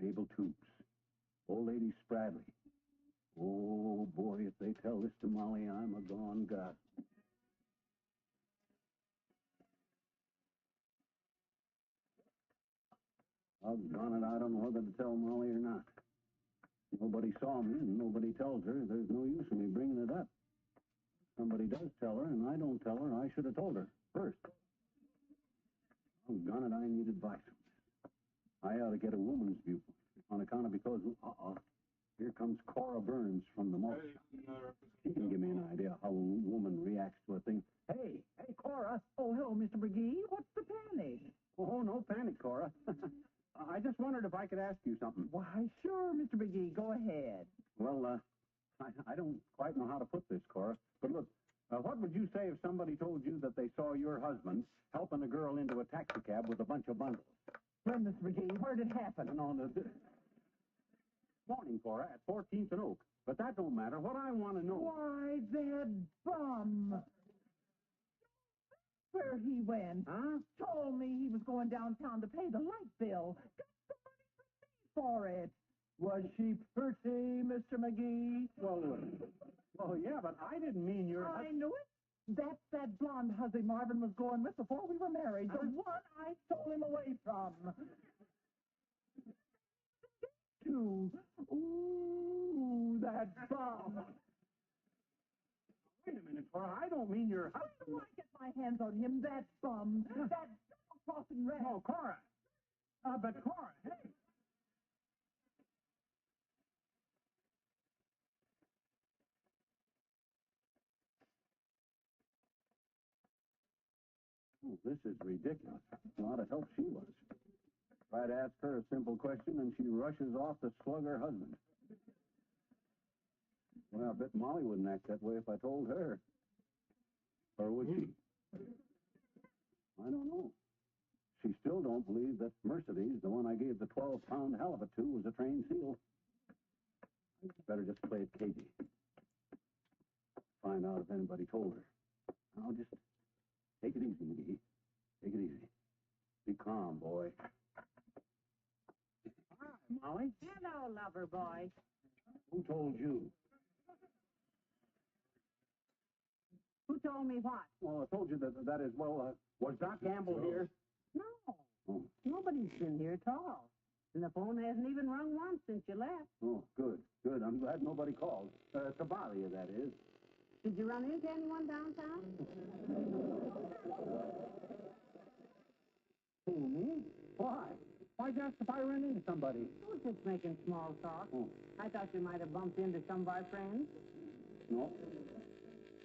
Mabel Toops. Old Lady Spradley. Oh, boy, if they tell this to Molly, I'm a gone god. Doggone it, I don't know whether to tell Molly or not. Nobody saw me, and nobody tells her. There's no use in me bringing it up. Somebody does tell her, and I don't tell her. I should have told her first. Doggone it, I need advice. I ought to get a woman's viewpoint on account of because... Here comes Cora Burns from the malt shop. She can give me an idea how a woman reacts to a thing. Hey, Cora. Oh, hello, Mr. McGee. What's the panic? Oh, no panic, Cora. I just wondered if I could ask you something. Why, sure, Mr. McGee. Go ahead. Well, I don't quite know how to put this, Cora. But look, what would you say if somebody told you that they saw your husband helping a girl into a taxicab with a bunch of bundles? When, Mr. McGee? Where did it happen? No, morning, Cora, at 14th and Oak. But that don't matter. What I want to know... Why, that bum. Where he went. Huh? Told me he was going downtown to pay the light bill. Got the money for it. Was she pretty, Mr. McGee? Well, yeah, but I didn't mean your... I knew it. That's that blonde hussy Marvin was going with before we were married. The one I stole him away from. Ooh, that bum. Wait a minute, Cora. I don't mean your husband. Why do I get my hands on him? That bum. That double-crossing rat. No, Cora. But Cora, hey. Oh, this is ridiculous. A lot of help she was. Try to ask her a simple question, and she rushes off to slug her husband. Well, I bet Molly wouldn't act that way if I told her. Or would she? I don't know. She still don't believe that Mercedes, the one I gave the 12-pound halibut to, was a trained seal. I'd better just play it cagey. Find out if anybody told her. Now, just take it easy, McGee. Take it easy. Be calm, boy. Hi, Molly. Hello, lover boy. Who told you? Who told me what? Well, I told you that is, well, was Doc Gamble here? No. Oh. Nobody's been here at all. And the phone hasn't even rung once since you left. Oh, good, good. I'm glad nobody called. To bother you, that is. Did you run into anyone downtown? Who, me? Why? Why just if I ran into somebody? I was just making small talk. Oh. I thought you might have bumped into some of our friends. No,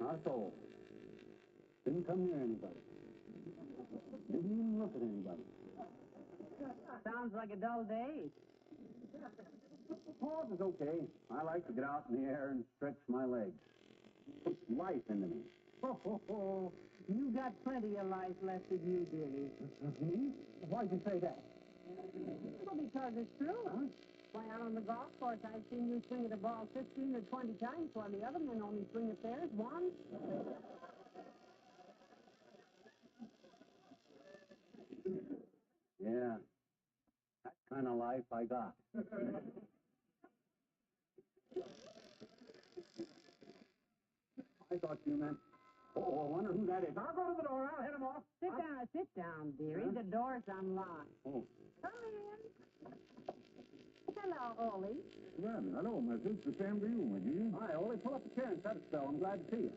not at all. Didn't come near anybody. Didn't even look at anybody. Sounds like a dull day. Oh, it was okay. I like to get out in the air and stretch my legs. Put life into me. Oh, you got plenty of life left in you, dearie. Me? Why'd you say that? Well, because it's true. Huh? Why, out on the golf course, I've seen you swing at a ball 15 or 20 times, while the other men only swing at theirs once. Yeah. That kind of life I got. I thought you meant... Oh, I wonder who that is. I'll go to the door. I'll head him off. Sit down, dearie. Huh? The door's unlocked. Oh. Come in. Hello, Ollie. Well, hello, Mrs. The same to you, McGee. Hi, Ollie. Pull up a chair and set a spell. I'm glad to see you.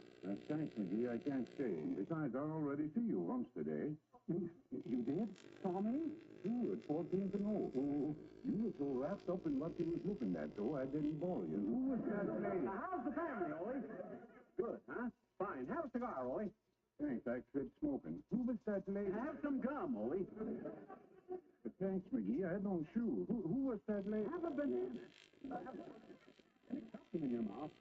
Thanks, McGee. I can't stay. Besides, I already see you once today. You did? Saw me? You at 14th and Oak. Oh, you were so wrapped up in what you was looking at, though, I didn't bother you. Who was that lady? Now, how's the family, Ollie? Good, huh? Fine. Have a cigar, Ollie. Thanks, I quit smoking. Who was that lady? Have some gum, Ollie. Thanks, McGee. I had no shoe. Who was that lady? Have a banana. Something in your mouth.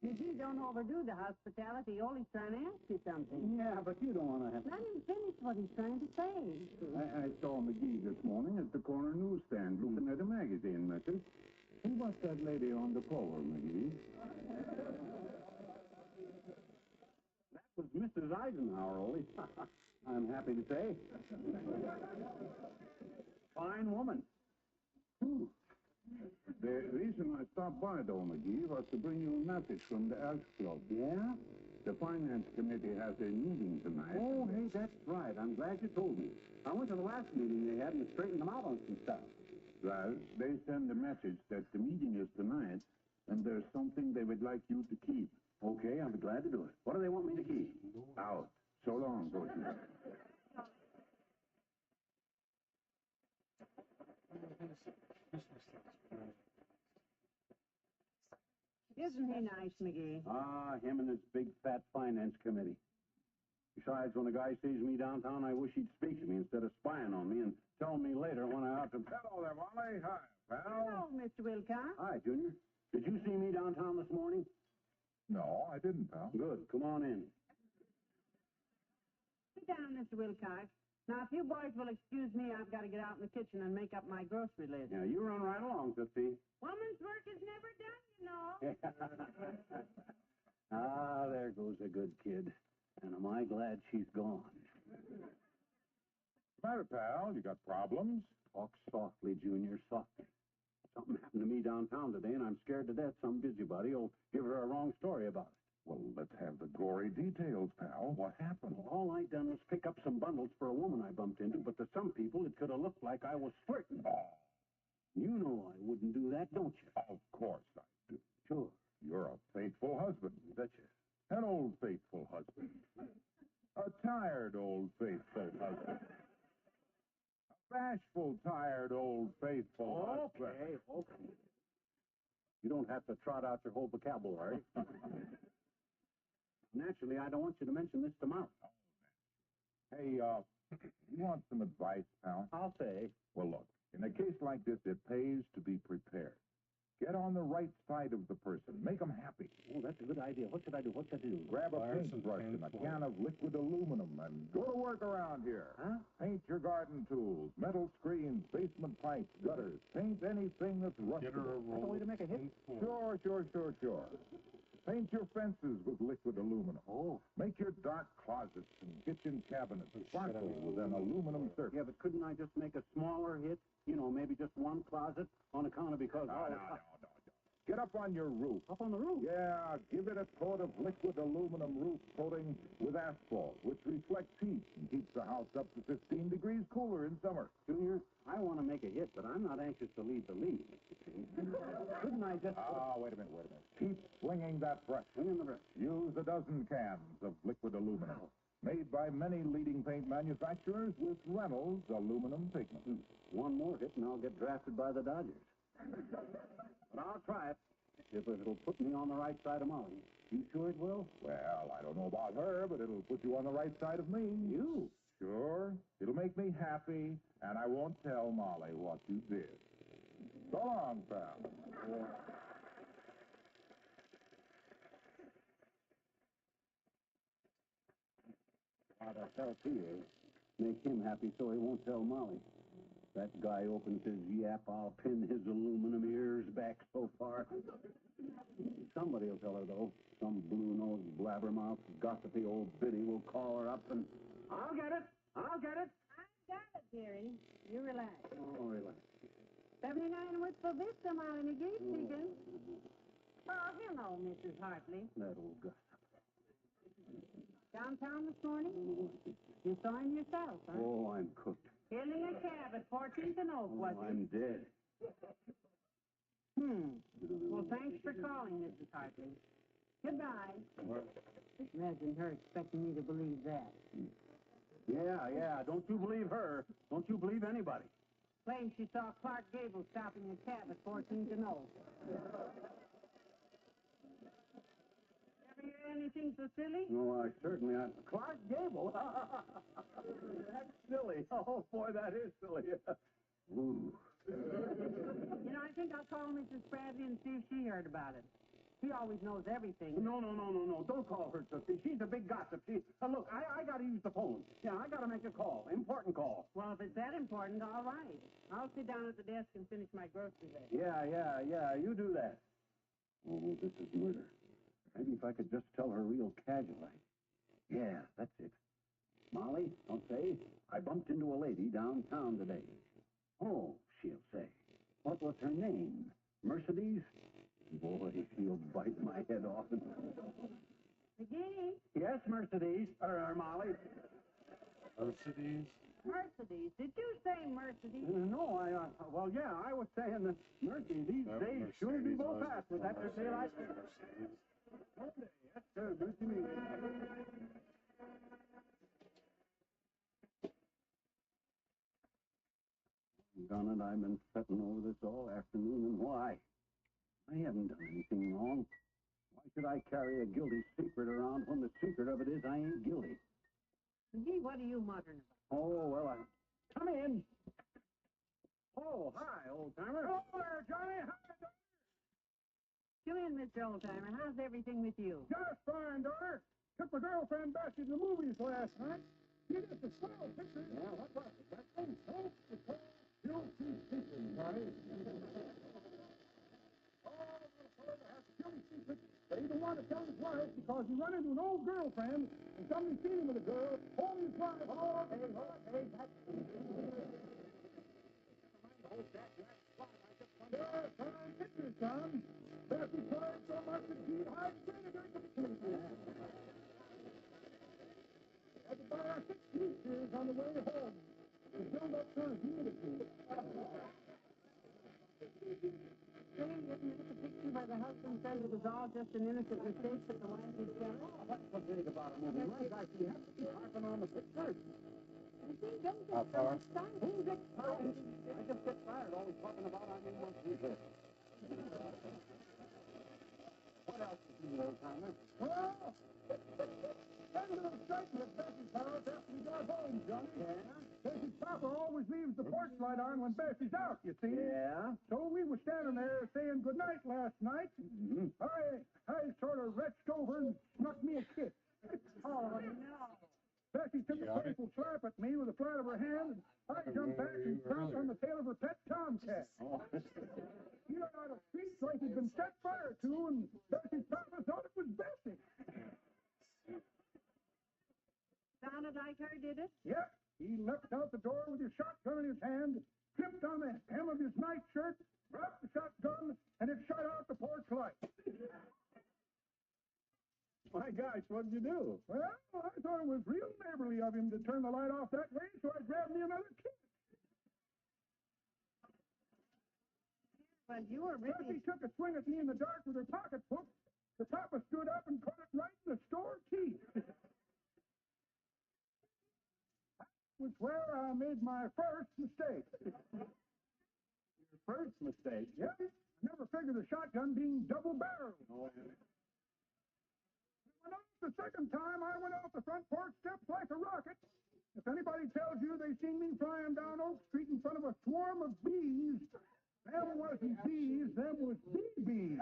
McGee, don't overdo the hospitality. Ollie's trying to ask you something. Yeah, but you don't want to have... Let him finish what he's trying to say. I saw McGee this morning at the corner newsstand looking at a magazine, Mrs. Who was that lady on the cover, McGee? That was Mrs. Eisenhower, Ollie. I'm happy to say. Fine woman. Ooh. The reason I stopped by, though, McGee, was to bring you a message from the Elks Club. Yeah? The Finance Committee has a meeting tonight. Oh, hey, that's right. I'm glad you told me. I went to the last meeting they had and straightened them out on some stuff. Well, they send a message that the meeting is tonight, and there's something they would like you to keep. Okay, I'll be glad to do it. What do they want me to keep? Out. So long, Gordon. Isn't he nice, McGee? Ah, him and his big fat finance committee. Besides, when a guy sees me downtown, I wish he'd speak to me instead of spying on me and tell me later when I ought to. Hello there, Molly. Hi, pal. Hello, Mr. Wilcox. Hi, Junior. Did you see me downtown this morning? No, I didn't, pal. Good. Come on in. Sit down, Mr. Wilcox. Now, if you boys will excuse me, I've got to get out in the kitchen and make up my grocery list. Yeah, you run right along, Tootsie. Woman's work is never done, you know. Ah, there goes a good kid. And am I glad she's gone. What's the matter, pal? You got problems? Talk softly, Junior, softly. Something happened to me downtown today, and I'm scared to death some busybody will give her a wrong story about it. Well, let's have the gory details, pal. What happened? Well, all I done was pick up some bundles for a woman I bumped into, but to some people it could have looked like I was flirting. Oh. You know I wouldn't do that, don't you? Of course I do. Sure. You're a faithful husband. Betcha. An old faithful husband. A tired old faithful husband. A bashful, tired old faithful husband. Okay. You don't have to trot out your whole vocabulary. Naturally, I don't want you to mention this to Mom. Hey, you want some advice, pal? I'll say. Well, look, in a case like this, it pays to be prepared. Get on the right side of the person. Make them happy. Oh, that's a good idea. What should I do? What should I do? Grab a paintbrush and a can of liquid aluminum and go to work around here. Huh? Paint your garden tools, metal screens, basement pipes, gutters. Paint anything that's rusty. That's a way to make a hit. Sure. Paint your fences with liquid aluminum. Oh. Make your dark closets and kitchen cabinets sparkle with an aluminum surface. Yeah, but couldn't I just make a smaller hit? You know, maybe just one closet on account of because... No. Get up on your roof. Up on the roof? Yeah, give it a coat of liquid aluminum roof coating with asphalt, which reflects heat and keeps the house up to 15 degrees cooler in summer. Junior, I want to make a hit, but I'm not anxious to lead the league. Couldn't I just... Wait a minute. Keep swinging that brush. Swinging the brush. Use a dozen cans of liquid aluminum. Wow. Made by many leading paint manufacturers with Reynolds aluminum pigment. One more hit and I'll get drafted by the Dodgers. But I'll try it, if it'll put me on the right side of Molly. You sure it will? Well, I don't know about her, but it'll put you on the right side of me. You? Sure. It'll make me happy, and I won't tell Molly what you did. So long, pal. What I tell Peter, make him happy so he won't tell Molly. That guy opens his yap, I'll pin his aluminum ears back so far. Somebody will tell her, though. Some blue-nosed blabbermouth, gossipy old biddy will call her up and... I'll get it! I've got it, dearie. You relax. Oh, relax. 79 Wistful Vista, Molly McGee speaking. Oh, hello, Mrs. Hartley. That old gossip. Downtown this morning? You saw him yourself, huh? Oh, I'm cooked. Hailing a cab at 14th and Oak, was he? I'm dead. Well, thanks for calling, Mrs. Hartley. Goodbye. Imagine her expecting me to believe that. Yeah. Don't you believe her. Don't you believe anybody. Claims she saw Clark Gable stopping a cab at 14th and Oak. Ever hear anything so silly? No, I certainly... Clark Gable? That's silly. Oh, boy, that is silly. Ooh. You know, I think I'll call Mrs. Bradley and see if she heard about it. She always knows everything. No. Don't call her, Tootsie. She's a big gossip. Look, I got to use the phone. Yeah, I got to make a call. Important call. Well, if it's that important, all right. I'll sit down at the desk and finish my grocery list. Yeah. You do that. Oh, this is murder. Maybe if I could just tell her real casually. Yeah, that's it. Molly, don't say, I bumped into a lady downtown today. Oh, she'll say. What was her name? Mercedes? Boy, she'll bite my head off. McGee? Yes, Mercedes. Or Molly. Mercedes? Mercedes. Did you say Mercedes? No, well, yeah, I was saying that Mercedes, these days sure do go fast with that daylight. Okay, yes, sir. Good to meet you. Doggone it, I've been fretting over this all afternoon, and why? I haven't done anything wrong. Why should I carry a guilty secret around when the secret of it is I ain't guilty? McGee, what are you muttering about? Oh, well, Come in. Oh, hi, old-timer. Oh, there, Johnny. Hi, Come in, Mr. Oldtimer. How's everything with you? just fine, daughter. Took my girlfriend Bessie to the movies last night. She did the swell picture. Yeah, what was it? That thing, oh, the guilty secret, Johnny. Oh, the fellow that has guilty secret, but he don't want to tell his wife because he run into an old girlfriend and somebody seen him with a girl, told his wife. Oh, hey, that's... Yeah, fine picture, son. Bessie cried so much that she hydrated her completely. Had to buy her 6 Easters on the way home to build up her humidity. Say, isn't it the picture where the husband said it was all just an innocent mistake, but the wife is jealous? Oh, that's what's big about a movie. My gosh, you have to keep harping on the picture. How far? Who's excited? I just get tired always talking about I'm in one season. What else is new, old-timer? Well, had a little fighting at Bessie's house after we got home, Johnny. Yeah? Bessie's papa always leaves the porch light on when Bessie's out, you see. Yeah? So we were standing there saying goodnight last night. Mm-hmm. I sort of retched over and snuck me a kiss. Oh, no. Bessie took a playful slap at me with the flat of her hand, and I jumped back and stomped on the tail of her pet tomcat. Oh. He let out a screech like he'd been set fire to, and Bessie's papa thought it was Bessie. Sounded like her, did it? Yep. He leapt out the door with his shotgun in his hand, tripped on the hem of his nightshirt, dropped the shotgun, and it shot out the porch light. My gosh, what did you do? Well, I thought it was real neighborly of him to turn the light off that way, so I grabbed me another kiss. Well, you were really... Bessie took a swing at me in the dark with her pocketbook. The papa stood up and caught it right in the store key. That was where I made my first mistake. Your first mistake? Yep. I never figured a shotgun being double-barreled. Oh, yeah. The second time, I went off the front porch steps like a rocket. If anybody tells you they seen me flying down Oak Street in front of a swarm of bees, them wasn't bees, them was bees.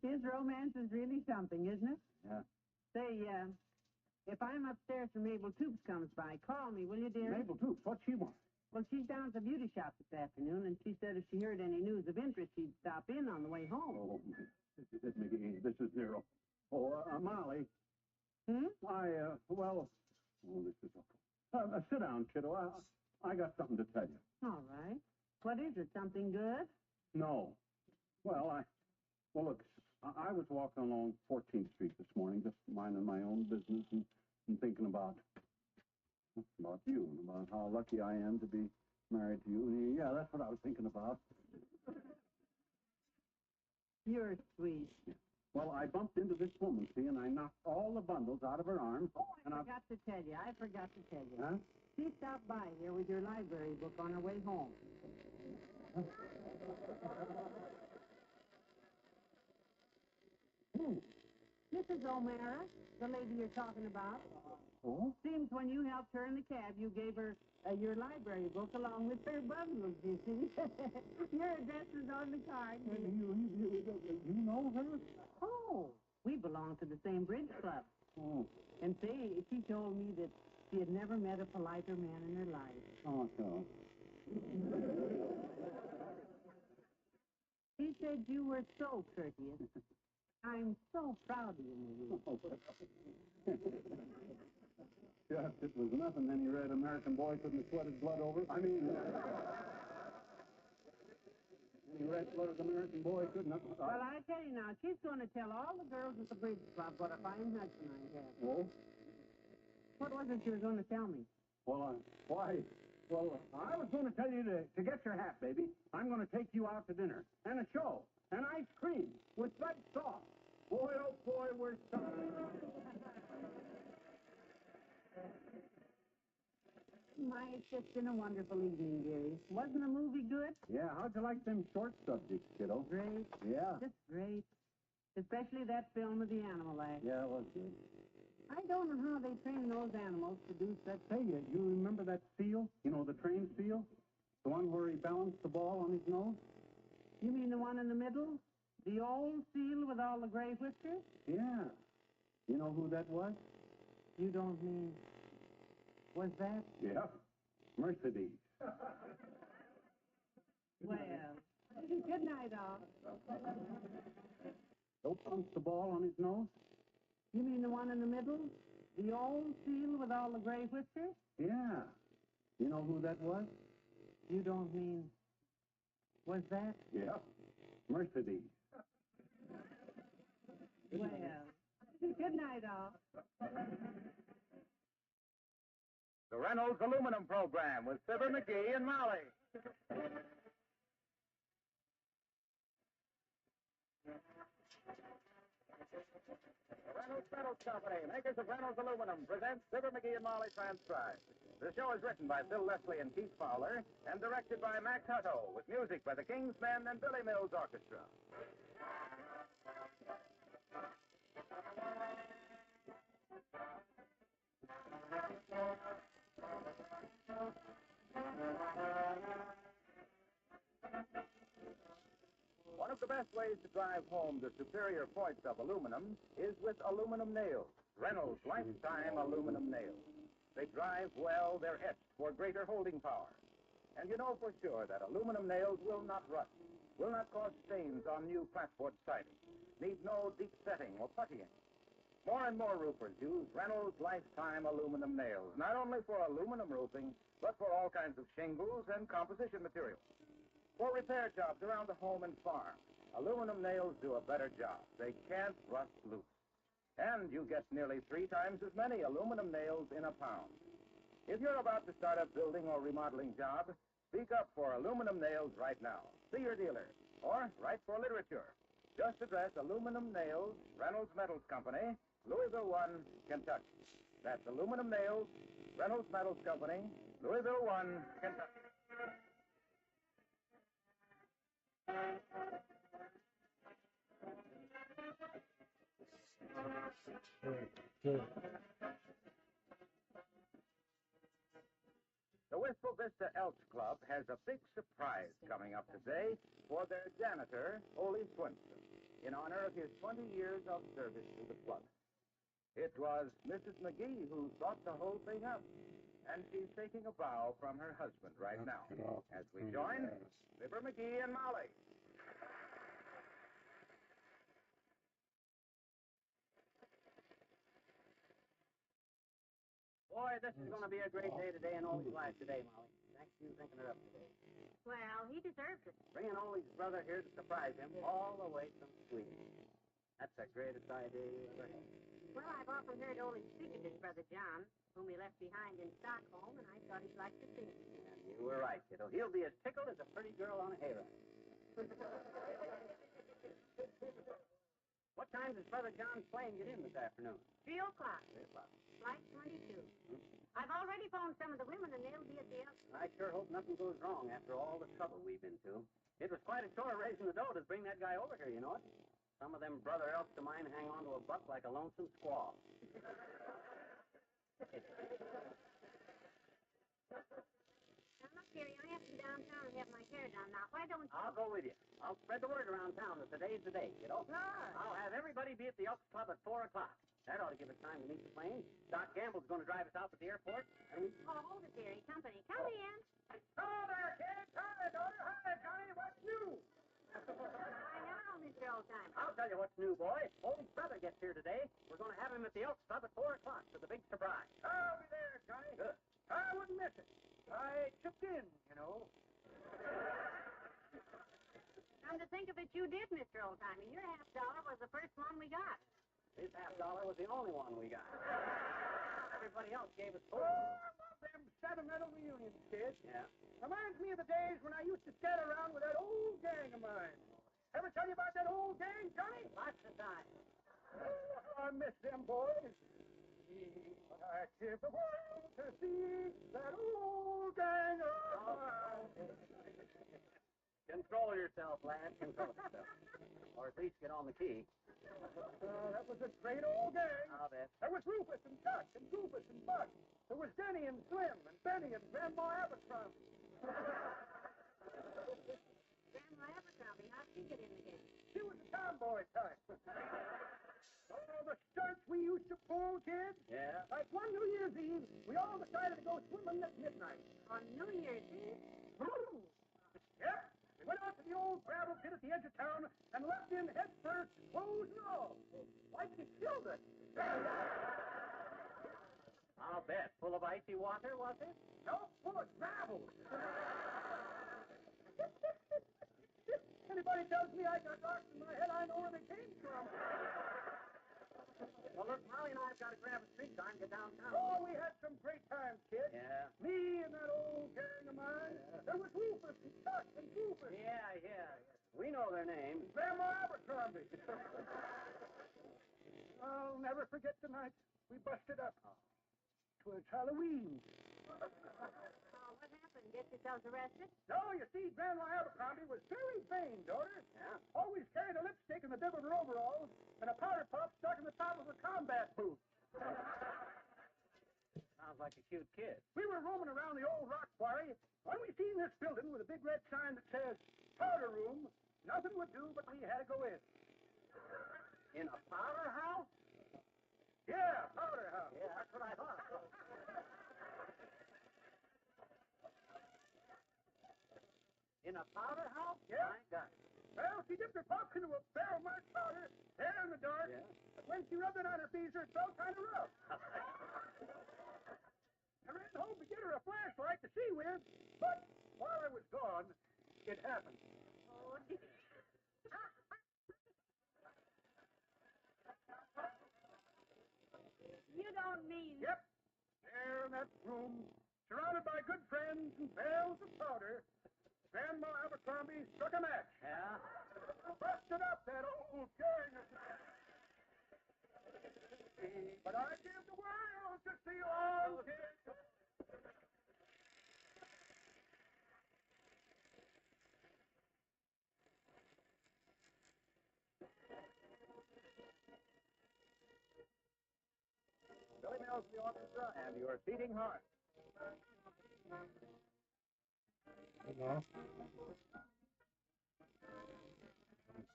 His romance is really something, isn't it? Yeah. Say, if I'm upstairs and Mabel Toops comes by, call me, will you, dear? Mabel Toops, what's she want? Well, she's down at the beauty shop this afternoon, and she said if she heard any news of interest, she'd stop in on the way home. Oh, this is it, McGee. This is Zero. Oh, Molly. Well, this is awful. Sit down, kiddo. I got something to tell you. All right. What is it, something good? No. Well, look, I was walking along 14th Street this morning, just minding my own business and thinking about you and about how lucky I am to be married to you. Yeah, that's what I was thinking about. You're sweet. Yeah. Well, I bumped into this woman, see, and I knocked all the bundles out of her arms. Oh, I forgot to tell you. Huh? She stopped by here with your library book on her way home. Mrs. O'Mara, the lady you're talking about. Oh? Seems when you helped her in the cab, you gave her your library book along with her bundles, you see. Your address is on the card. You know her? Oh, we belong to the same bridge club. Oh. And say, she told me that she had never met a politer man in her life. Oh, so. He said you were so courteous. I'm so proud of you, Marie. Oh, yes, it was nothing any red American boy couldn't have sweated blood over. I mean, any red-blooded American boy couldn't have... Well, I tell you now, she's going to tell all the girls at the bridge club what a fine husband I have. Oh? What was it you were going to tell me? Well, why, Well, I was going to tell you to get your hat, baby. I'm going to take you out to dinner. And a show. And ice cream. With red sauce. Boy, oh boy, we're sorry. My, it's just been a wonderful evening, dearie. Wasn't the movie good? Yeah, how'd you like them short subjects, kiddo? Great. Yeah. Just great. Especially that film of the animal life. Yeah, it was good. I don't know how they train those animals to do such... Hey, you remember that seal? You know, the trained seal? The one where he balanced the ball on his nose? You mean the one in the middle? The old seal with all the gray whiskers? Yeah. You know who that was? You don't mean... Was that? Yeah. Mercedes. Well, good night, all. Don't bounce the ball on his nose? You mean the one in the middle? The old seal with all the gray whiskers? Yeah. You know who that was? You don't mean... Was that? Yeah. Mercedes. Well, good night, all. The Reynolds Aluminum Program with Fibber McGee and Molly. The Reynolds Metals Company, makers of Reynolds Aluminum, presents Fibber McGee and Molly transcribed. The show is written by Bill Leslie and Keith Fowler and directed by Max Hutto with music by the King's Men and Billy Mills Orchestra. One of the best ways to drive home the superior points of aluminum is with aluminum nails, Reynolds Lifetime Aluminum Nails. They drive well, they're etched for greater holding power. And you know for sure that aluminum nails will not rust, will not cause stains on new flatboard siding, need no deep setting or puttying. More and more roofers use Reynolds Lifetime Aluminum Nails, not only for aluminum roofing, but for all kinds of shingles and composition materials. For repair jobs around the home and farm, aluminum nails do a better job. They can't rust loose. And you get nearly 3 times as many aluminum nails in a pound. If you're about to start a building or remodeling job, speak up for aluminum nails right now. See your dealer. Or write for literature. Just address Aluminum Nails, Reynolds Metals Company, Louisville 1, Kentucky. That's Aluminum Nails, Reynolds Metals Company, Louisville 1, Kentucky. The Wistful Vista Elks Club has a big surprise coming up today for their janitor, Ole Swinston, in honor of his 20 years of service to the club. It was Mrs. McGee who thought the whole thing up, and she's taking a bow from her husband right now as we join Fibber McGee and Molly. Boy, this is going to be a great day today in Ole's life today, Molly. Thanks for you thinking it up today. Well, he deserves it. Bringing Ole's brother here to surprise him all the way from Sweden. That's the greatest idea you ever had. Well, I've often heard Ole speak of his brother John, whom he left behind in Stockholm, and I thought he'd like to see him. And you were right, kiddo. He'll be as tickled as a pretty girl on a hayride. What time does Brother John's plane get in this afternoon? 3 o'clock. 3 o'clock. Flight 22. I've already phoned some of the women, and they'll be at the Elks. I sure hope nothing goes wrong after all the trouble we've been to. It was quite a chore raising the dough to bring that guy over here, you know it? Some of them brother elks of mine hang on to a buck like a lonesome squaw. Now, look, dearie, I have to be downtown and have my hair done. Now, why don't you... I'll go with you. I'll spread the word around town that today's the day, kiddo. Good. I'll have everybody be at the Elks Club at 4 o'clock. That ought to give us time to meet the plane. Doc Gamble's going to drive us out to the airport, and we... Oh, hold it, dearie. Company. Come in. Hello there, kids. Hi, daughter. Hi, Johnny. What's new? Why now, Mr. Oldtimer? I'll tell you what's new, boy. Ole's brother gets here today. We're going to have him at the Elks Club at 4 o'clock for the big surprise. I'll be there, Johnny. Good. I wouldn't miss it. I chipped in, you know. Come to think of it, you did, Mr. Oldtimer. Your $50 was the first one we got. His $50 was the only one we got. Everybody else gave us 4. Oh, I love them sentimental reunions, kid. Yeah. Reminds me of the days when I used to scatter around with that old gang of mine. Ever tell you about that old gang, Johnny? Lots of time. Oh, I miss them boys. But I give the world to see that old gang of mine. Control yourself, lad. Control yourself. Or at least get on the key. That was a great old gang. I'll bet. There was Rufus and Chuck and Goofus and Buck. There was Denny and Slim and Benny and Grandma Abercrombie. Grandma Abercrombie, how'd she get in the game? She was a tomboy type. Oh, the stunts we used to pull, kids. Yeah. Like one New Year's Eve, we all decided to go swimming at midnight. On New Year's Eve? Yep. We went out to the old gravel pit at the edge of town and leapt in head first, clothes and all. Like we killed it. I'll bet. Full of icy water, was it? No, full of gravel. Anybody tells me I got rocks in my head, I know where they came from. Well, look, Molly and I have got to grab a streetcar and get downtown. Oh, we had some great times, kid. Yeah. Me and that old gang of mine. Yeah. There was Rufus and Chuck and Goofus. Yeah. We know their names. Grandma Abercrombie. I'll never forget the night we busted up. 'Twas Halloween. Oh, what happened? Get yourselves arrested? No, you see, Grandma Abercrombie was very vain, daughter. Yeah. Always carried a lipstick in the bib of her overalls and a powder puff stuck in the top of her combat boot. Sounds like a cute kid. We were roaming around the old rock quarry when we seen this building with a big red sign that says, Powder Room. Nothing would do, but we had to go in. In a powder house? Yeah, powder house. Yeah, that's what I thought. In a powder house? Yeah. My God. Well, she dipped her puff into a barrel marked powder, there in the dark. Yeah. But when she rubbed it on her beezer, it felt kind of rough. I ran home to get her a flashlight to see with, but while I was gone, it happened. Oh, dear. You don't mean... Yep. There in that room, surrounded by good friends and barrels of powder, Grandma Abercrombie struck a match. Yeah? Busted up that old gang. But I give the world to see all kids. Billy Mills, the orchestra, and your beating heart. You know?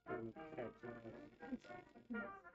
I'm still catching it.